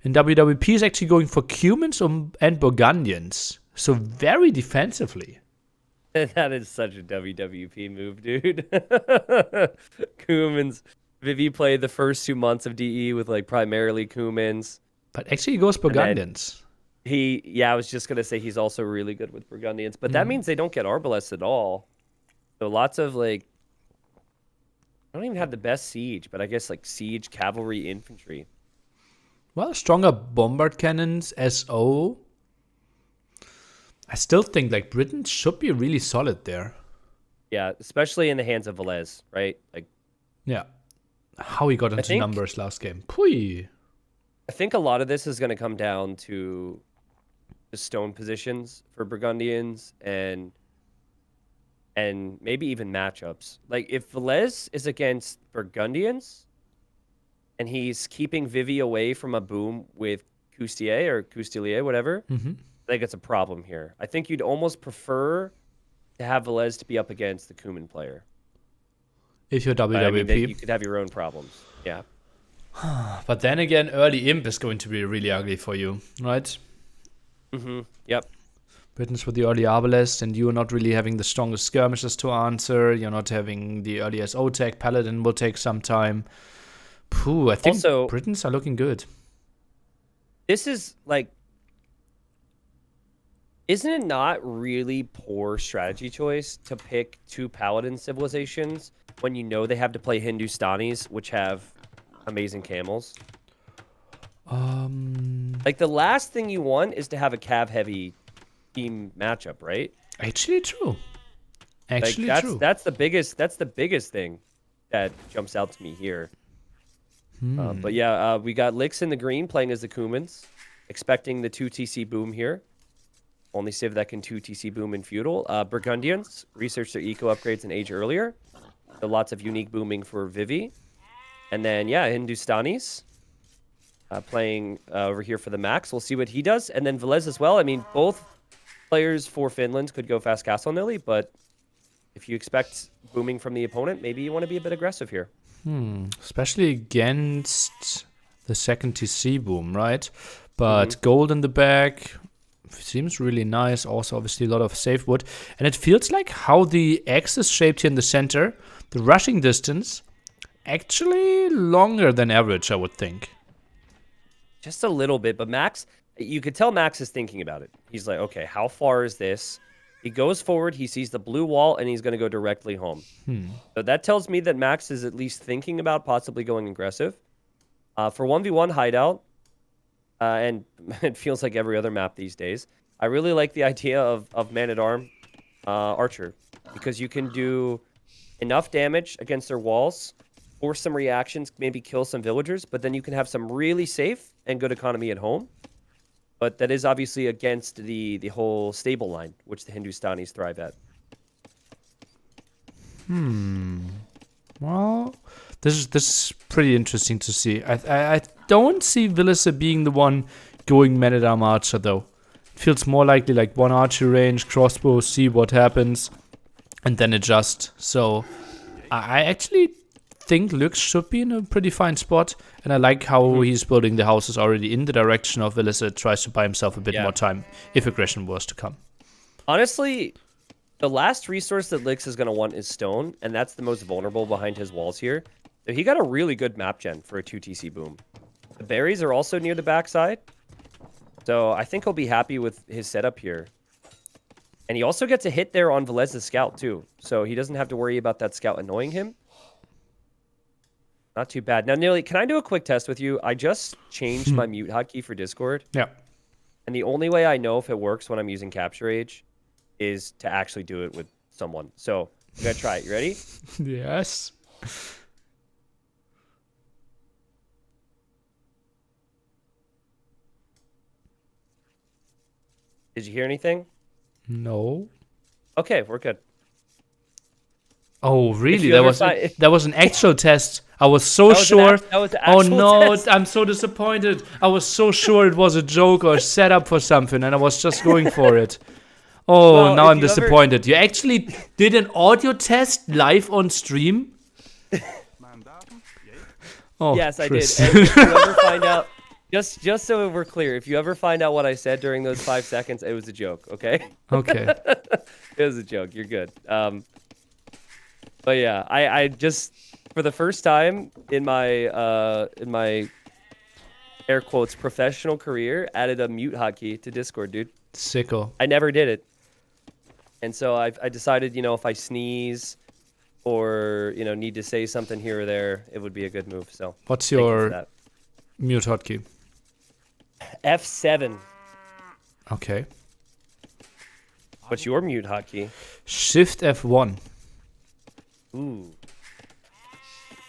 And WWP is actually going for Cumans and Burgundians. So very defensively. That is such a WWP move, dude. Cumans. Vivi played the first 2 months of DE with like primarily Cumans. But actually he goes Burgundians. I was just going to say he's also really good with Burgundians. But that means they don't get Arbalest at all. So lots of like... I don't even have the best siege, but I guess like siege, cavalry, infantry. Well, stronger bombard cannons, SO. I still think like Britain should be really solid there. Yeah, especially in the hands of Velez, right? Like, Yeah. How he got into numbers last game. Pui. I think a lot of this is going to come down to the stone positions for Burgundians and maybe even matchups. Like, if Velez is against Burgundians and he's keeping Vivi away from a boom with Coustier or Coustelier, whatever, I think it's a problem here. I think you'd almost prefer to have Velez to be up against the Kuman player. If you're WWP. I mean, you could have your own problems. Yeah. But then again, early imp is going to be really ugly for you, right? Yep. Britons with the early Arbalest, and you're not really having the strongest skirmishes to answer. You're not having the earliest O-Tech. Paladin will take some time. I think also, Britons are looking good. This is like... Isn't it not really poor strategy choice to pick 2 Paladin civilizations when you know they have to play Hindustanis, which have amazing camels? Like, the last thing you want is to have a cav-heavy team matchup, right? Actually true. Actually true. That's the biggest thing that jumps out to me here. But yeah, we got Lix in the green playing as the Kumans, expecting the 2 TC boom here. Only civ that can 2 TC boom in feudal. Burgundians research their eco upgrades and age earlier. So lots of unique booming for Vivi. And then, yeah, Hindustanis playing over here for the max. We'll see what he does. And then Velez as well. I mean, both players for Finland could go fast castle nilly, but if you expect booming from the opponent, maybe you want to be a bit aggressive here. Especially against the second TC boom, right? But gold in the back seems really nice. Also, obviously, a lot of safe wood. And it feels like how the X is shaped here in the center, the rushing distance, actually longer than average, I would think. Just a little bit, but Max, you could tell Max is thinking about it. He's like, okay, how far is this? He goes forward, he sees the blue wall, and he's going to go directly home. So that tells me that Max is at least thinking about possibly going aggressive. For 1v1 hideout, and it feels like every other map these days, I really like the idea of man-at-arm archer, because you can do enough damage against their walls, force some reactions, maybe kill some villagers, but then you can have some really safe and good economy at home. But that is obviously against the whole stable line, which the Hindustanis thrive at. Well, this is pretty interesting to see. I don't see Villiser being the one going man-at-arm archer, though. It feels more likely like one archer range, crossbow, see what happens, and then adjust. So I actually think Lux should be in a pretty fine spot, and I like how he's building the houses already in the direction of Villiser. Tries to buy himself a bit more time if aggression was to come. Honestly, the last resource that Lix is going to want is stone, and that's the most vulnerable behind his walls here. So he got a really good map gen for a 2TC boom. The berries are also near the backside, so I think he'll be happy with his setup here. And he also gets a hit there on Velez's scout, too, so he doesn't have to worry about that scout annoying him. Not too bad. Now, Nearly, can I do a quick test with you? I just changed my mute hotkey for Discord. Yeah. And the only way I know if it works when I'm using Capture Age is to actually do it with someone. So, I'm going to try it. You ready? Yes. Did you hear anything? No. Okay, we're good. Oh, really? That was an actual test. I was so sure. That was an actual test. I'm so disappointed. I was so sure it was a joke or set up for something, and I was just going for it. Oh, well, now I'm disappointed. You actually did an audio test live on stream? Oh, yes, Chris. I did. And if you ever find out, just so we're clear, if you ever find out what I said during those 5 seconds, it was a joke. Okay. Okay. It was a joke. You're good. But yeah, I just, for the first time in my air quotes professional career, added a mute hotkey to Discord, dude. Sicko. I never did it. And so I decided, if I sneeze or, need to say something here or there, it would be a good move. So what's your mute hotkey? F7. Okay. What's your mute hotkey? Shift F1. Ooh.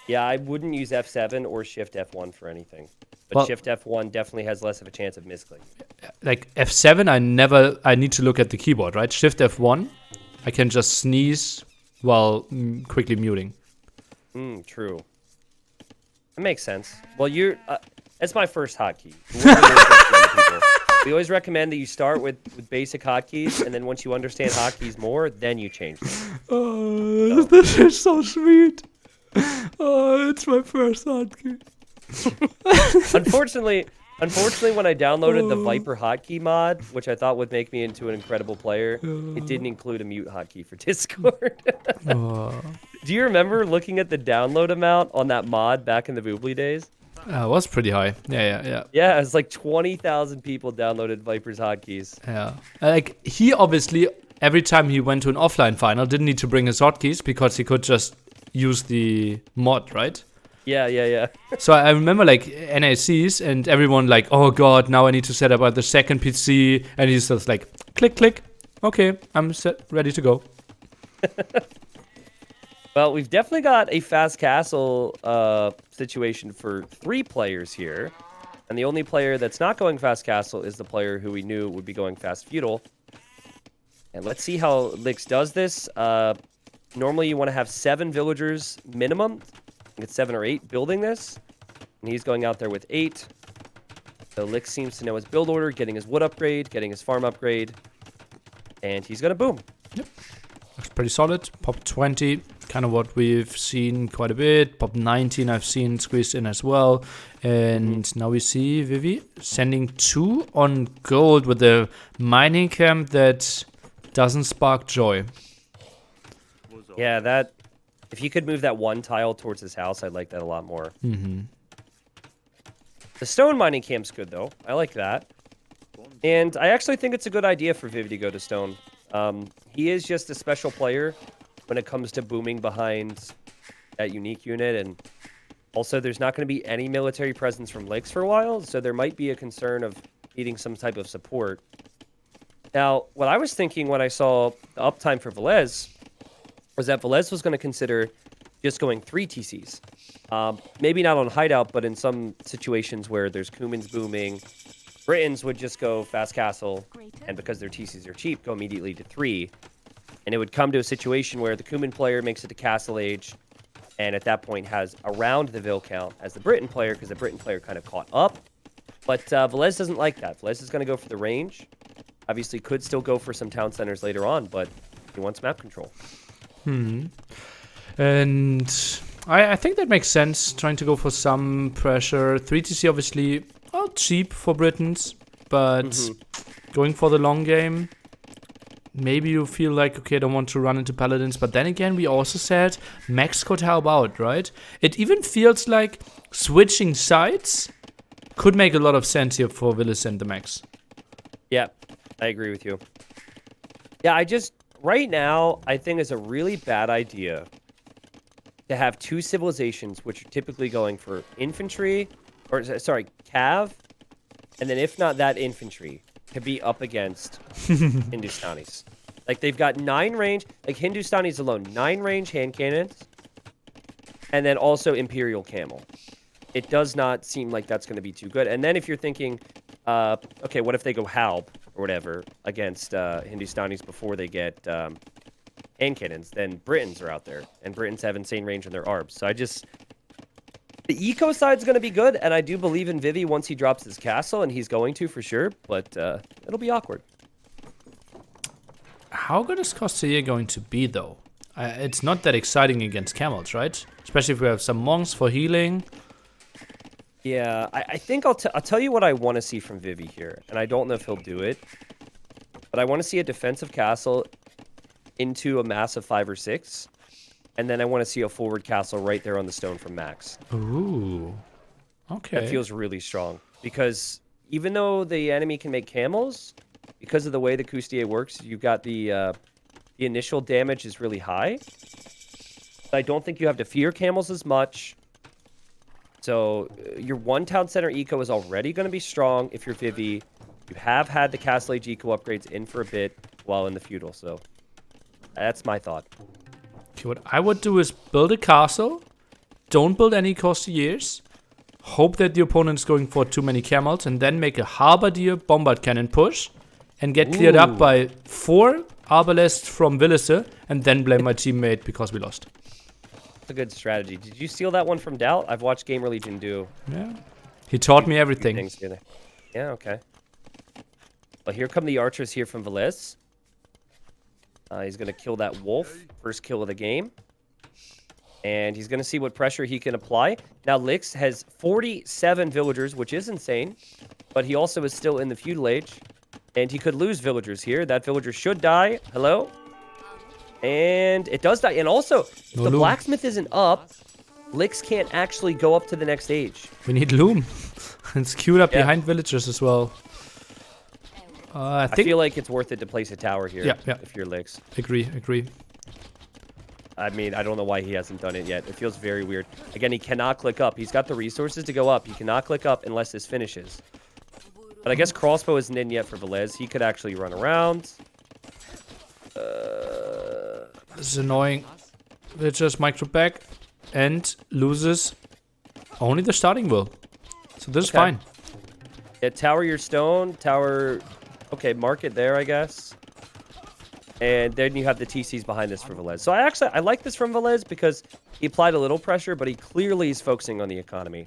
Yeah, I wouldn't use F7 or Shift F1 for anything. But Well, Shift F1 definitely has less of a chance of misclick. like F7, I need to look at the keyboard, right? Shift F1, I can just sneeze while quickly muting. True. That makes sense. Well, that's my first hotkey. We always recommend that you start with basic hotkeys, and then once you understand hotkeys more, then you change them. Oh, this is so sweet. Oh, it's my first hotkey. Unfortunately, when I downloaded the Viper hotkey mod, which I thought would make me into an incredible player, it didn't include a mute hotkey for Discord. Do you remember looking at the download amount on that mod back in the Boobly days? It was pretty high. Yeah. Yeah, it's like 20,000 people downloaded Viper's hotkeys. Yeah. Like, he obviously, every time he went to an offline final, didn't need to bring his hotkeys because he could just use the mod, right? Yeah. So I remember like NACs and everyone like, oh god, now I need to set up the second PC, and he's just like, click, okay, I'm ready to go. Well, we've definitely got a fast castle situation for 3 players here, and the only player that's not going fast castle is the player who we knew would be going fast feudal. And let's see how Lix does this. Normally you want to have 7 villagers minimum. I think it's 7 or 8 building this. And he's going out there with 8. So Lix seems to know his build order, getting his wood upgrade, getting his farm upgrade. And he's going to boom. Yep. Looks pretty solid. Pop 20, kind of what we've seen quite a bit. Pop 19 I've seen squeezed in as well. And now we see Vivi sending 2 on gold with a mining camp that doesn't spark joy. Yeah, that... If you could move that 1 tile towards his house, I'd like that a lot more. The stone mining camp's good, though. I like that. And I actually think it's a good idea for Vivi to go to stone. He is just a special player when it comes to booming behind that unique unit. And also, there's not going to be any military presence from Lix for a while, so there might be a concern of needing some type of support. Now, what I was thinking when I saw the uptime for Velez was that Velez was going to consider just going 3 TCs. Maybe not on hideout, but in some situations where there's Cumans booming, Britons would just go fast castle, and because their TCs are cheap, go immediately to 3. And it would come to a situation where the Cuman player makes it to Castle Age, and at that point has around the Vil count as the Briton player, because the Briton player kind of caught up. But Velez doesn't like that. Velez is going to go for the range. Obviously could still go for some town centers later on, but he wants map control. And I think that makes sense, trying to go for some pressure. 3TC obviously cheap for Britons, but going for the long game, maybe you feel like, okay, I don't want to run into Paladins, but then again, we also said Max could help out, right? It even feels like switching sides could make a lot of sense here for Willis and the Max. Yeah, I agree with you. Yeah, right now, I think it's a really bad idea to have 2 civilizations which are typically going for infantry, or sorry, cav, and then if not that infantry, to be up against Hindustanis. Like, they've got 9 range, like Hindustanis alone, 9 range hand cannons, and then also Imperial Camel. It does not seem like that's going to be too good. And then if you're thinking, okay, what if they go Halb or whatever against Hindustanis before they get hand cannons, then Britons are out there, and Britons have insane range on their arbs. So the eco side's going to be good, and I do believe in Vivi once he drops his castle, and he's going to for sure, but it'll be awkward. How good is Costier going to be, though? It's not that exciting against camels, right? Especially if we have some monks for healing. Yeah, I think I'll tell you what I want to see from Vivi here, and I don't know if he'll do it, but I want to see a defensive castle into a massive 5 or 6, and then I want to see a forward castle right there on the stone from Max. Ooh, okay. That feels really strong, because even though the enemy can make camels, because of the way the Costier works, you've got the initial damage is really high. I don't think you have to fear camels as much. So your 1 town center eco is already going to be strong if you're Vivi. You have had the Castle Age eco upgrades in for a bit while in the feudal, so that's my thought. Okay, what I would do is build a castle. Don't build any costiers. Hope that the opponent is going for too many camels. And then make a halberdier bombard cannon push. And get cleared up by 4 arbalests from Villiser. And then blame my teammate because we lost. That's a good strategy. Did you steal that one from Doubt? I've watched GamerLegion do. Yeah. He taught me everything. Yeah, okay. Well, here come the archers here from Velez. He's going to kill that wolf. First kill of the game. And he's going to see what pressure he can apply. Now, Lix has 47 villagers, which is insane. But he also is still in the feudal age. And he could lose villagers here. That villager should die. Hello? And it does die. And also, if the blacksmith isn't up, Lix can't actually go up to the next stage. We need loom. It's queued up behind villagers as well. I feel like it's worth it to place a tower here if you're Lix. Agree. I mean, I don't know why he hasn't done it yet. It feels very weird. Again, he cannot click up. He's got the resources to go up. He cannot click up unless this finishes. But I guess crossbow isn't in yet for Velez. He could actually run around. This is annoying. Villagers micro back and loses only the starting will. So this is fine. Yeah, tower your stone. Tower... Okay, mark it there, I guess. And then you have the TCs behind this for Velez. So I like this from Velez because he applied a little pressure, but he clearly is focusing on the economy.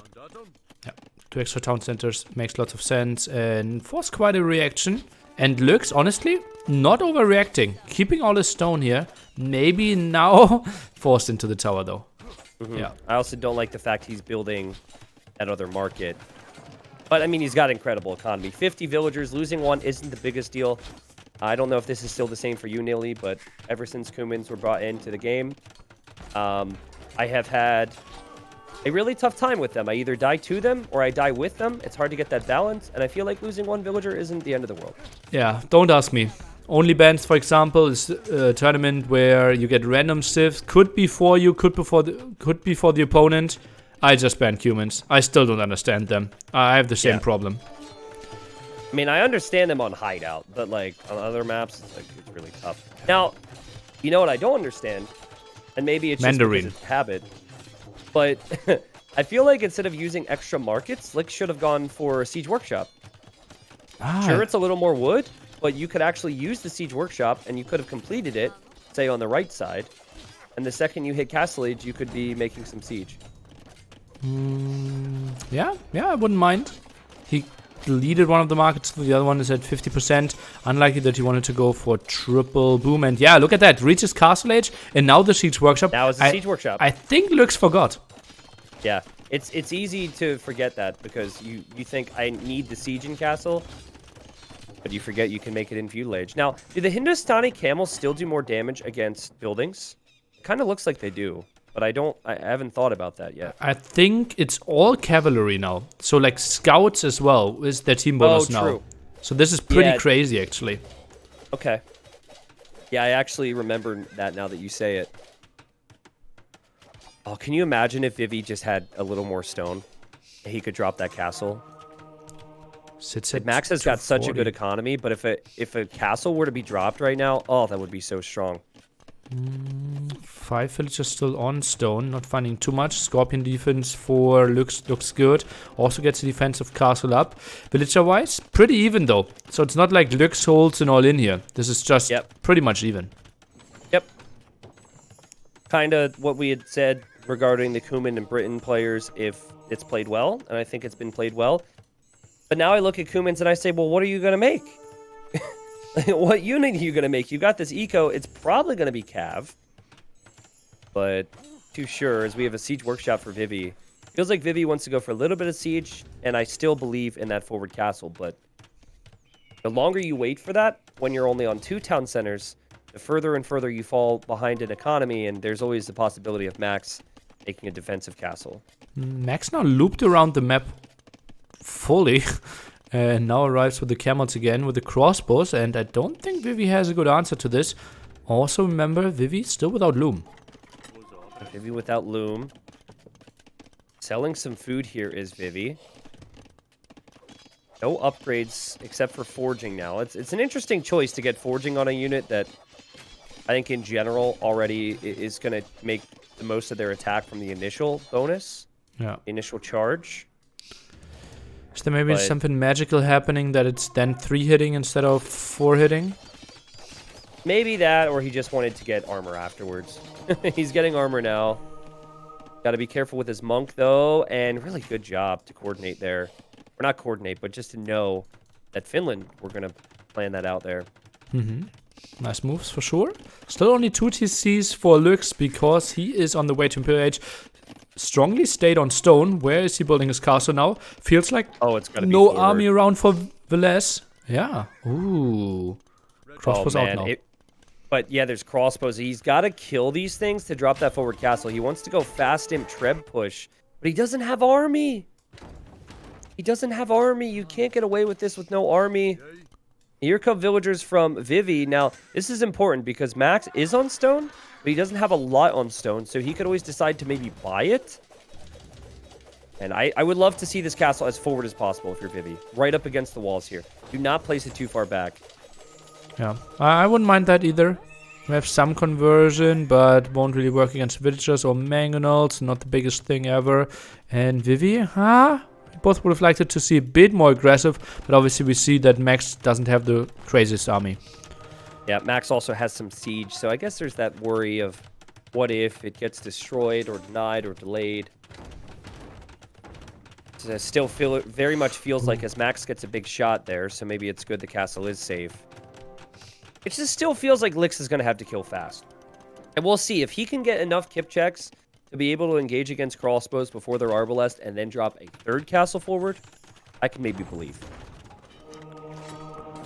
Yeah, 2 extra town centers makes lots of sense and forced quite a reaction. And Lux, honestly, not overreacting. Keeping all his stone here. Maybe now forced into the tower, though. Yeah. I also don't like the fact he's building that other market. But, I mean, he's got incredible economy. 50 villagers, losing 1 isn't the biggest deal. I don't know if this is still the same for you, Nilly, but ever since Cumans were brought into the game, I have had a really tough time with them. I either die to them or I die with them. It's hard to get that balance, and I feel like losing 1 villager isn't the end of the world. Yeah, don't ask me. Only bans, for example, is a tournament where you get random civs. Could be for you, could be for the opponent. I just banned Cumans. I still don't understand them. I have the same problem. I mean, I understand them on Hideout, but like on other maps, it's really tough. Now, you know what I don't understand, and maybe it's Mandarin. Just because it's habit, but I feel like instead of using extra markets, Lick should have gone for a Siege Workshop. Sure, it's a little more wood, but you could actually use the Siege Workshop, and you could have completed it, say on the right side, and the second you hit Castle Age, you could be making some siege. Yeah, I wouldn't mind. He deleted one of the markets, the other one is at 50%. Unlikely that he wanted to go for triple boom. And yeah, look at that. Reaches Castle Age, and now the Siege Workshop. Now it's the Siege Workshop. I think Lux forgot. Yeah, it's easy to forget that because you think I need the Siege in Castle, but you forget you can make it in Feudal Age. Now, do the Hindustani camels still do more damage against buildings? It kind of looks like they do. But I haven't thought about that yet. I think it's all cavalry now. So like scouts as well is their team bonus now. True. So this is pretty crazy actually. Okay. Yeah, I actually remember that now that you say it. Oh, can you imagine if Vivi just had a little more stone? He could drop that castle. Max has got such a good economy, but if a castle were to be dropped right now, oh, that would be so strong. 5 villagers still on stone, not finding too much. Scorpion defense for looks good. Also gets the defensive castle up. Villager-wise, pretty even though. So it's not like Lux holds and all in here. This is just pretty much even. Yep. Kind of what we had said regarding the Cuman and Britain players if it's played well, and I think it's been played well. But now I look at Cumans and I say, well, what are you going to make? What unit are you going to make? You got this eco. It's probably going to be Cav. But too sure, as we have a Siege Workshop for Vivi. Feels like Vivi wants to go for a little bit of Siege, and I still believe in that forward castle. But the longer you wait for that, when you're only on 2 town centers, the further and further you fall behind in economy, and there's always the possibility of Max making a defensive castle. Max now looped around the map fully. And now arrives with the camels again with the crossbows, and I don't think Vivi has a good answer to this. Also remember, Vivi still without loom. Vivi without loom. Selling some food here is Vivi. No upgrades except for forging now. It's an interesting choice to get forging on a unit that I think in general already is going to make the most of their attack from the initial bonus. Yeah. Initial charge. Is there maybe something magical happening that it's then 3 hitting instead of 4 hitting? Maybe that, or he just wanted to get armor afterwards. He's getting armor now. Got to be careful with his monk, though, and really good job to coordinate there. Or not coordinate, but just to know that Finland, we're going to plan that out there. Mm-hmm. Nice moves for sure. Still only 2 TCs for Lux because he is on the way to Imperial Age. Strongly stayed on stone. Where is he building his castle now? Feels like it's gotta be no forward. army around for Velez. Yeah. Ooh. Crossbows out now. But yeah, there's crossbows. He's got to kill these things to drop that forward castle. He wants to go fast imp Treb push, but he doesn't have army. He doesn't have army. You can't get away with this with no army. Here come villagers from Vivi. Now, this is important because Max is on stone, but he doesn't have a lot on stone, so he could always decide to maybe buy it. And I would love to see this castle as forward as possible if you're Vivi. Right up against the walls here. Do not place it too far back. Yeah, I wouldn't mind that either. We have some conversion, but won't really work against villagers or mangonels. Not the biggest thing ever. And Vivi, both would have liked it to see a bit more aggressive, but obviously we see that Max doesn't have the craziest army. Yeah, Max also has some siege, so I guess there's that worry of what if it gets destroyed or denied or delayed. It still very much feels like as Max gets a big shot there, so maybe it's good the castle is safe. It just still feels like Lix is going to have to kill fast. And we'll see. If he can get enough kip checks to be able to engage against crossbows before their Arbalest and then drop a 3rd castle forward, I can maybe believe.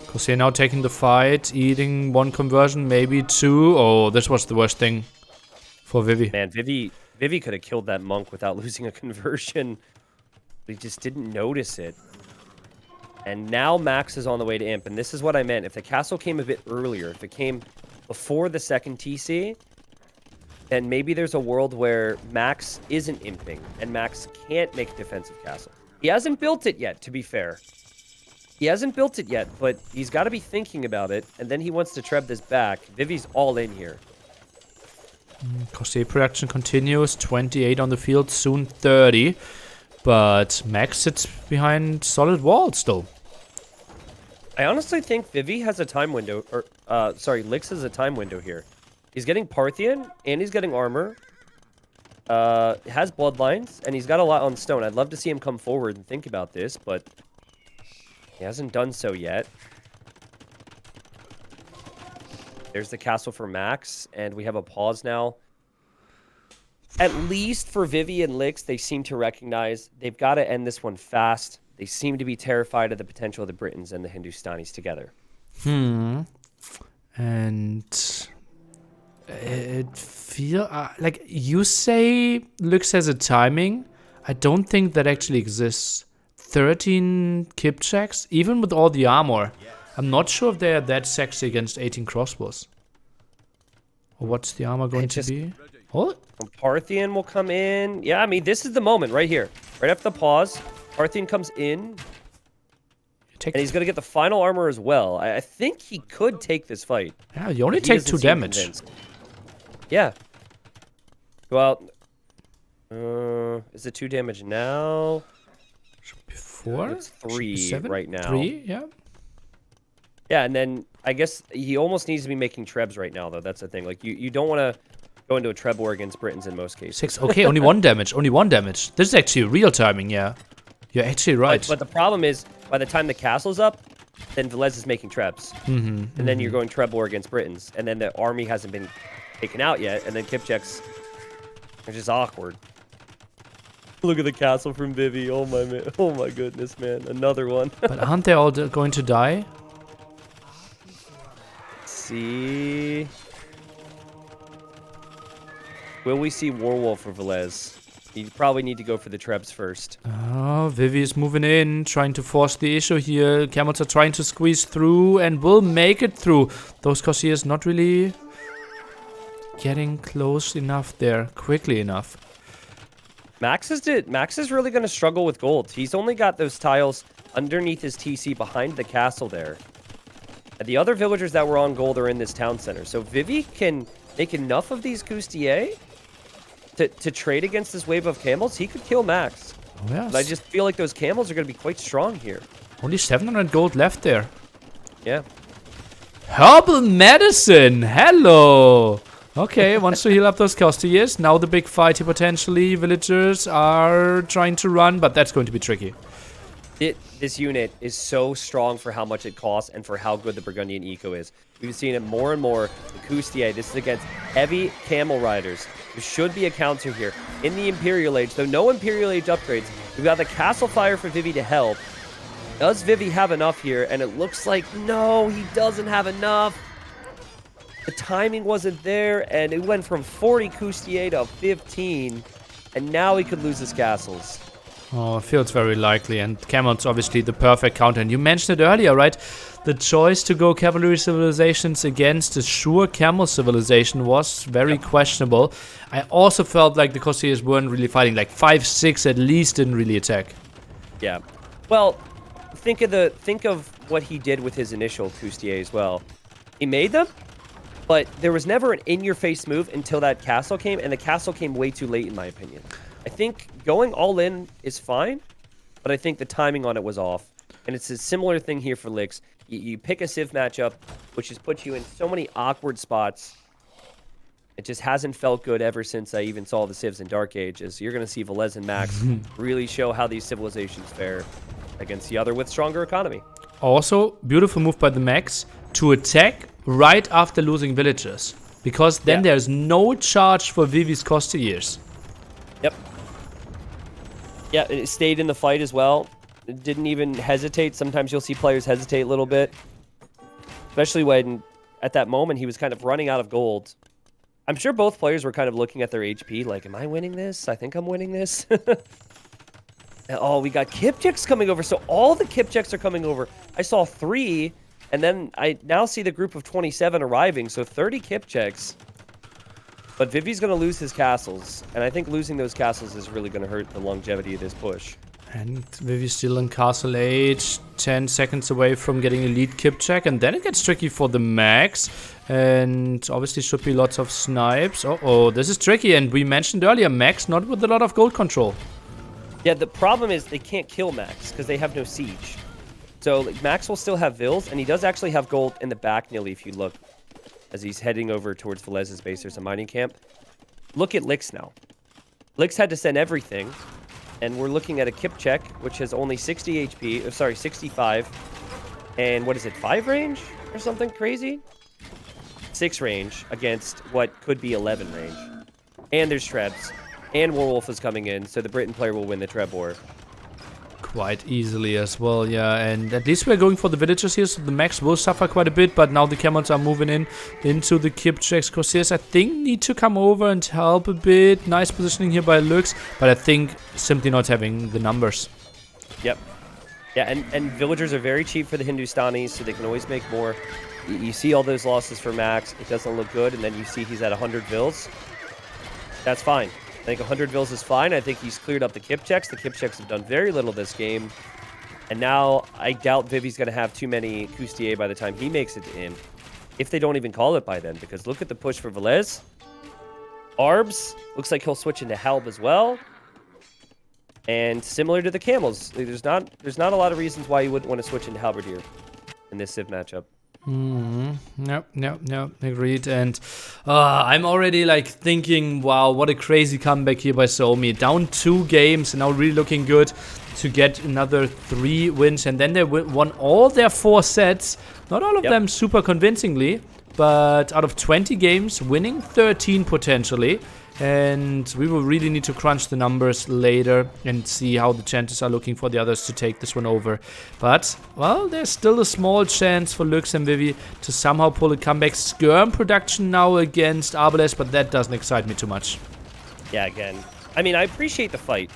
Kosei now taking the fight, eating 1 conversion, maybe 2. Oh, this was the worst thing for Vivi. Man, Vivi could have killed that monk without losing a conversion. But he just didn't notice it. And now Max is on the way to imp, and this is what I meant. If the castle came a bit earlier, if it came before the 2nd TC, then maybe there's a world where Max isn't imping, and Max can't make a defensive castle. He hasn't built it yet, to be fair. He hasn't built it yet, but he's got to be thinking about it, and then he wants to treb this back. Vivi's all in here. Kosei production continues, 28 on the field, soon 30. But Max sits behind solid walls, though. I honestly think Vivi has a time window, or, Lix has a time window here. He's getting Parthian, and he's getting armor. Has bloodlines, and he's got a lot on stone. I'd love to see him come forward and think about this, but he hasn't done so yet. There's the castle for Max, and we have a pause now. At least for Vivi and Lix, they seem to recognize they've got to end this one fast. They seem to be terrified of the potential of the Britons and the Hindustanis together. And it feel like you say Lux has a timing. I don't think that actually exists. 13 kip checks, even with all the armor. I'm not sure if they are that sexy against 18 crossbows. Or what's the armor going to be? Oh, Parthian will come in. Yeah, I mean, this is the moment right here. Right after the pause, Parthian comes in. And he's going to get the final armor as well. I think he could take this fight. Yeah, you only take 2 damage. Convinced. Yeah. Well, is it 2 damage now? Before? It's 3 right now. 3, yeah. Yeah, and then I guess he almost needs to be making trebs right now, though. That's the thing. Like, you don't want to go into a treb war against Britons in most cases. 6. Okay, only 1 damage. Only 1 damage. This is actually real timing, yeah. You're actually right. But the problem is, by the time the castle's up, then Velez is making trebs. And then you're going treb war against Britons. And then the army hasn't been taken out yet. And then Kipchek's, which is awkward. Look at the castle from Vivi. Oh my goodness, man. Another one. But aren't they all going to die? Let's see. Will we see Warwolf for Velez? You probably need to go for the trebs first. Oh, Vivi is moving in, trying to force the issue here. Camels are trying to squeeze through and will make it through. Those Corsairs not really getting close enough there, quickly enough. Max is really going to struggle with gold. He's only got those tiles underneath his TC behind the castle there. The other villagers that were on gold are in this town center. So Vivi can make enough of these Coustier to trade against this wave of camels. He could kill Max. Oh, yes. But I just feel like those camels are going to be quite strong here. Only 700 gold left there. Yeah. Herbal medicine! Hello! Okay, wants to heal up those Coustiers. Now the big fight here potentially. Villagers are trying to run, but that's going to be tricky. This unit is so strong for how much it costs and for how good the Burgundian eco is. We've seen it more and more. The Coustier, this is against heavy camel riders. There should be a counter here. In the Imperial Age, though no Imperial Age upgrades, we've got the Castle Fire for Vivi to help. Does Vivi have enough here? And it looks like, no, he doesn't have enough. The timing wasn't there, and it went from 40 Coustier to 15, and now he could lose his castles. Oh, it feels very likely, and Camel's obviously the perfect counter. And you mentioned it earlier, right? The choice to go cavalry civilizations against a sure camel civilization was very questionable. I also felt like the Coustiers weren't really fighting. Like 5-6 at least didn't really attack. Yeah. Well, think of what he did with his initial Coustier as well. He made them, but there was never an in-your-face move until that castle came, and the castle came way too late, in my opinion. I think going all in is fine, but I think the timing on it was off. And it's a similar thing here for Lix. You pick a Civ matchup, which has put you in so many awkward spots. It just hasn't felt good ever since I even saw the Civs in Dark Ages. You're going to see Velez and Max really show how these civilizations fare against the other with stronger economy. Also, beautiful move by the Max to attack right after losing villagers. Because then there's no charge for Vivi's Coustiers. Yep. Yeah, it stayed in the fight as well. It didn't even hesitate. Sometimes you'll see players hesitate a little bit. Especially when, at that moment, he was kind of running out of gold. I'm sure both players were kind of looking at their HP like, am I winning this? I think I'm winning this. Oh, we got Kipchaks coming over. So all the Kipchaks are coming over. I saw 3, and then I now see the group of 27 arriving. So 30 Kipchaks. But Vivi's going to lose his castles, and I think losing those castles is really going to hurt the longevity of this push. And Vivi's still in Castle Age, 10 seconds away from getting elite Kipchak, and then it gets tricky for the Max, and obviously should be lots of snipes. Uh-oh, this is tricky, and we mentioned earlier, Max not with a lot of gold control. Yeah, the problem is they can't kill Max, because they have no siege. So like, Max will still have Vills, and he does actually have gold in the back, nearly, if you look. As he's heading over towards Velez's base, there's a mining camp. Look at Lix now. Lix had to send everything, and we're looking at a Kipchak, which has only 60 HP, sorry, 65. And what is it, 5 range or something crazy? 6 range against what could be 11 range. And there's Trebs, and Warwolf is coming in, so the Britain player will win the Treb war. Quite easily as well, yeah, and at least we're going for the villagers here, so the Max will suffer quite a bit, but now the Camels are moving in into the Kipchaks. Corsairs, I think, need to come over and help a bit. Nice positioning here by Lux, but I think simply not having the numbers. Yep. Yeah, and villagers are very cheap for the Hindustanis, so they can always make more. You see all those losses for Max, it doesn't look good, and then you see he's at 100 Vills. That's fine. I think 100 Vills is fine. I think he's cleared up the Kipchaks. The Kipchaks have done very little this game. And now I doubt Vivi's going to have too many Coustier by the time he makes it in. If they don't even call it by then. Because look at the push for Velez. Arbs. Looks like he'll switch into Halb as well. And similar to the Camels. There's not a lot of reasons why you wouldn't want to switch into Halberdier in this Civ matchup. No, agreed. And I'm already like thinking, wow, what a crazy comeback here by Suomi. Down 2 games and now really looking good to get another 3 wins. And then they won all their 4 sets. Not all of them super convincingly, but out of 20 games, winning 13 potentially. And we will really need to crunch the numbers later and see how the chances are looking for the others to take this one over. But, well, there's still a small chance for Lux and Vivi to somehow pull a comeback. Skirm production now against Arbalest, but that doesn't excite me too much. Yeah, again. I mean, I appreciate the fight.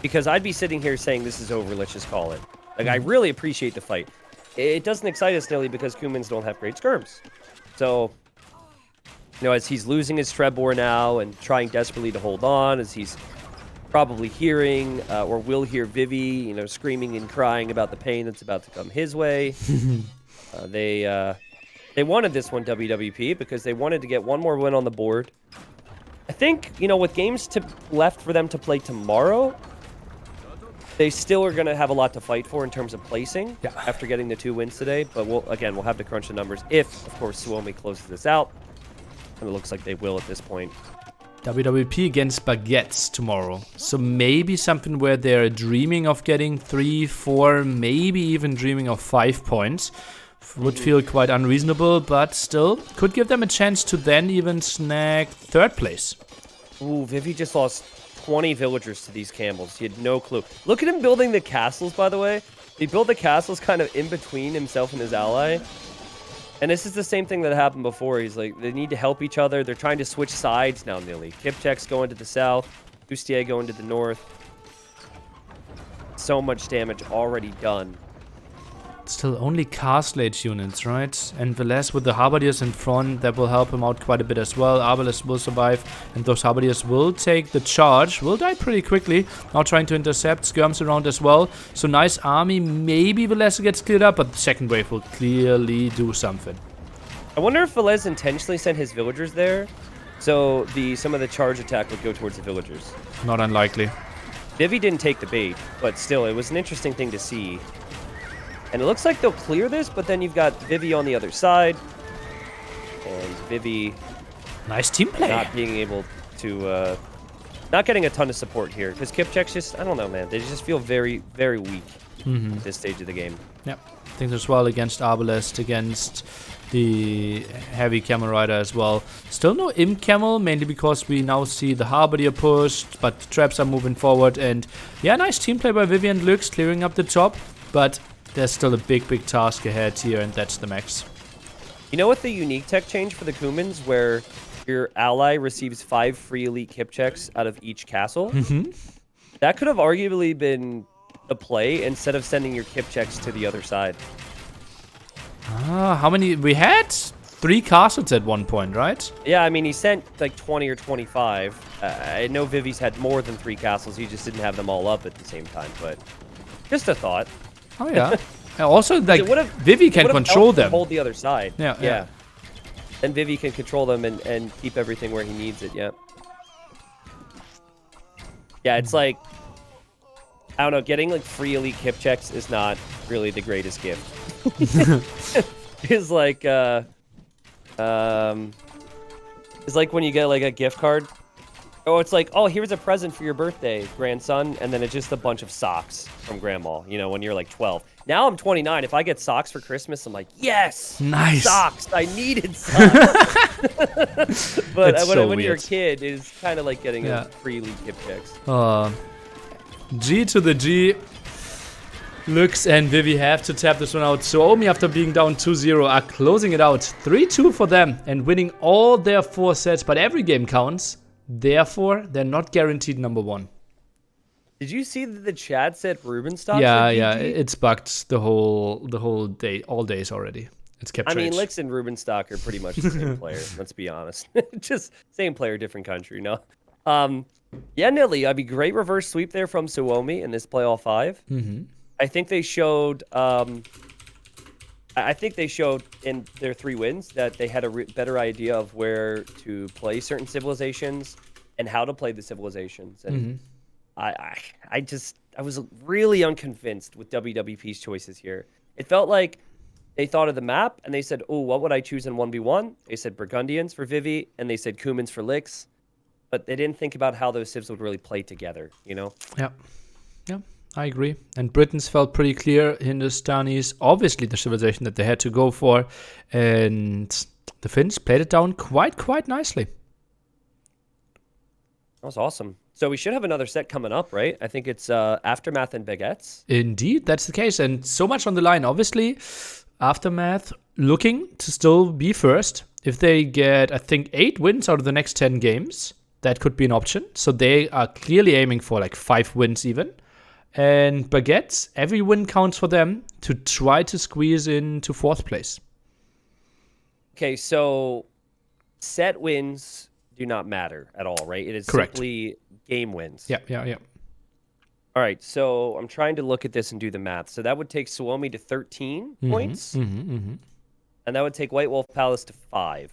Because I'd be sitting here saying this is over, let's just call it. Like, I really appreciate the fight. It doesn't excite us nearly because Cumans don't have great skirms. So, you know, as he's losing his Trebor now and trying desperately to hold on, as he's probably hearing or will hear Vivi, you know, screaming and crying about the pain that's about to come his way. They wanted this one, WWP, because they wanted to get one more win on the board. I think, with games left for them to play tomorrow, they still are going to have a lot to fight for in terms of placing after getting the 2 wins today. But we'll have to crunch the numbers if, of course, Suomi closes this out. And it looks like they will at this point. WWP against Baguettes tomorrow. So maybe something where they're dreaming of getting 3, 4, maybe even dreaming of 5 points. Would feel quite unreasonable, but still could give them a chance to then even snag 3rd place. Ooh, Vivi just lost 20 villagers to these camels. He had no clue. Look at him building the castles, by the way. He built the castles kind of in between himself and his ally. And this is the same thing that happened before. He's like, they need to help each other. They're trying to switch sides now, nearly. Kipchek's going to the south. Bustier going to the north. So much damage already done. Still only castle age units, right? And Velez with the Halberdiers in front, that will help him out quite a bit as well. Arbalest will survive, and those Halberdiers will take the charge. Will die pretty quickly. Now trying to intercept, skirms around as well. So nice army. Maybe Velez gets cleared up, but the second wave will clearly do something. I wonder if Velez intentionally sent his villagers there, so some of the charge attack would go towards the villagers. Not unlikely. Vivi didn't take the bait, but still, it was an interesting thing to see. And it looks like they'll clear this, but then you've got Vivi on the other side. And Vivi... Nice team play. Not being able to... not getting a ton of support here. Because Kipchek's just... I don't know, man. They just feel very, very weak at this stage of the game. Yep. Things as well against Arbalest, against the heavy camel rider as well. Still no imp camel, mainly because we now see the Halberdier pushed, but the traps are moving forward. And yeah, nice team play by Vivi and Lux, clearing up the top. But... there's still a big task ahead here, and that's the max. You know what the unique tech change for the Kumans, where your ally receives 5 free elite Kipcheks out of each castle? That could have arguably been the play instead of sending your Kipcheks to the other side. How many? We had 3 castles at one point, right? Yeah, I mean, he sent like 20 or 25. I know Vivi's had more than 3 castles. He just didn't have them all up at the same time, but just a thought. Oh, yeah. Also, like, Vivi can control them. Hold the other side. Yeah. And Vivi can control them and keep everything where he needs it, yeah. Yeah, it's like, I don't know, getting like free elite Kipcheks is not really the greatest gift. It's like, it's like when you get like a gift card. Oh, it's like, oh, here's a present for your birthday, grandson, and then it's just a bunch of socks from grandma, when you're like 12. Now I'm 29. If I get socks for Christmas, I'm like, yes! Nice! Socks! I needed socks! But when you're a kid, it's kind of like getting a free elite gift checks. G to the G. Lux and Vivi have to tap this one out. Suomi, after being down 2-0, are closing it out. 3-2 for them and winning all their 4 sets, but every game counts. Therefore, they're not guaranteed number 1. Did you see that the chat said Rubenstock? Yeah, it's bugged the whole day, all days already. It's kept. I mean, Lix and Rubenstock are pretty much the same player. Let's be honest, just same player, different country. No, yeah, Nilly. I mean, great reverse sweep there from Suomi in this play all 5. I think they showed. I think they showed in their 3 wins that they had a better idea of where to play certain civilizations and how to play the civilizations. And I was really unconvinced with WWP's choices here. It felt like they thought of the map and they said, oh, what would I choose in 1v1? They said Burgundians for Vivi and they said Kumans for Lix. But they didn't think about how those civs would really play together, Yeah. Yeah, I agree. And Britons felt pretty clear. Hindustanis, obviously the civilization that they had to go for. And the Finns played it down quite nicely. That was awesome. So we should have another set coming up, right? I think it's Aftermath and Baguettes. Indeed, that's the case. And so much on the line. Obviously, Aftermath looking to still be first. If they get, I think, 8 wins out of the next 10 games, that could be an option. So they are clearly aiming for like 5 wins even. And Baguettes, every win counts for them to try to squeeze into 4th place. Okay, so set wins do not matter at all, right? It is correct. Simply game wins. Yeah. All right, so I'm trying to look at this and do the math. So that would take Suomi to 13 points, Mm-hmm, mm-hmm. and that would take White Wolf Palace to 5.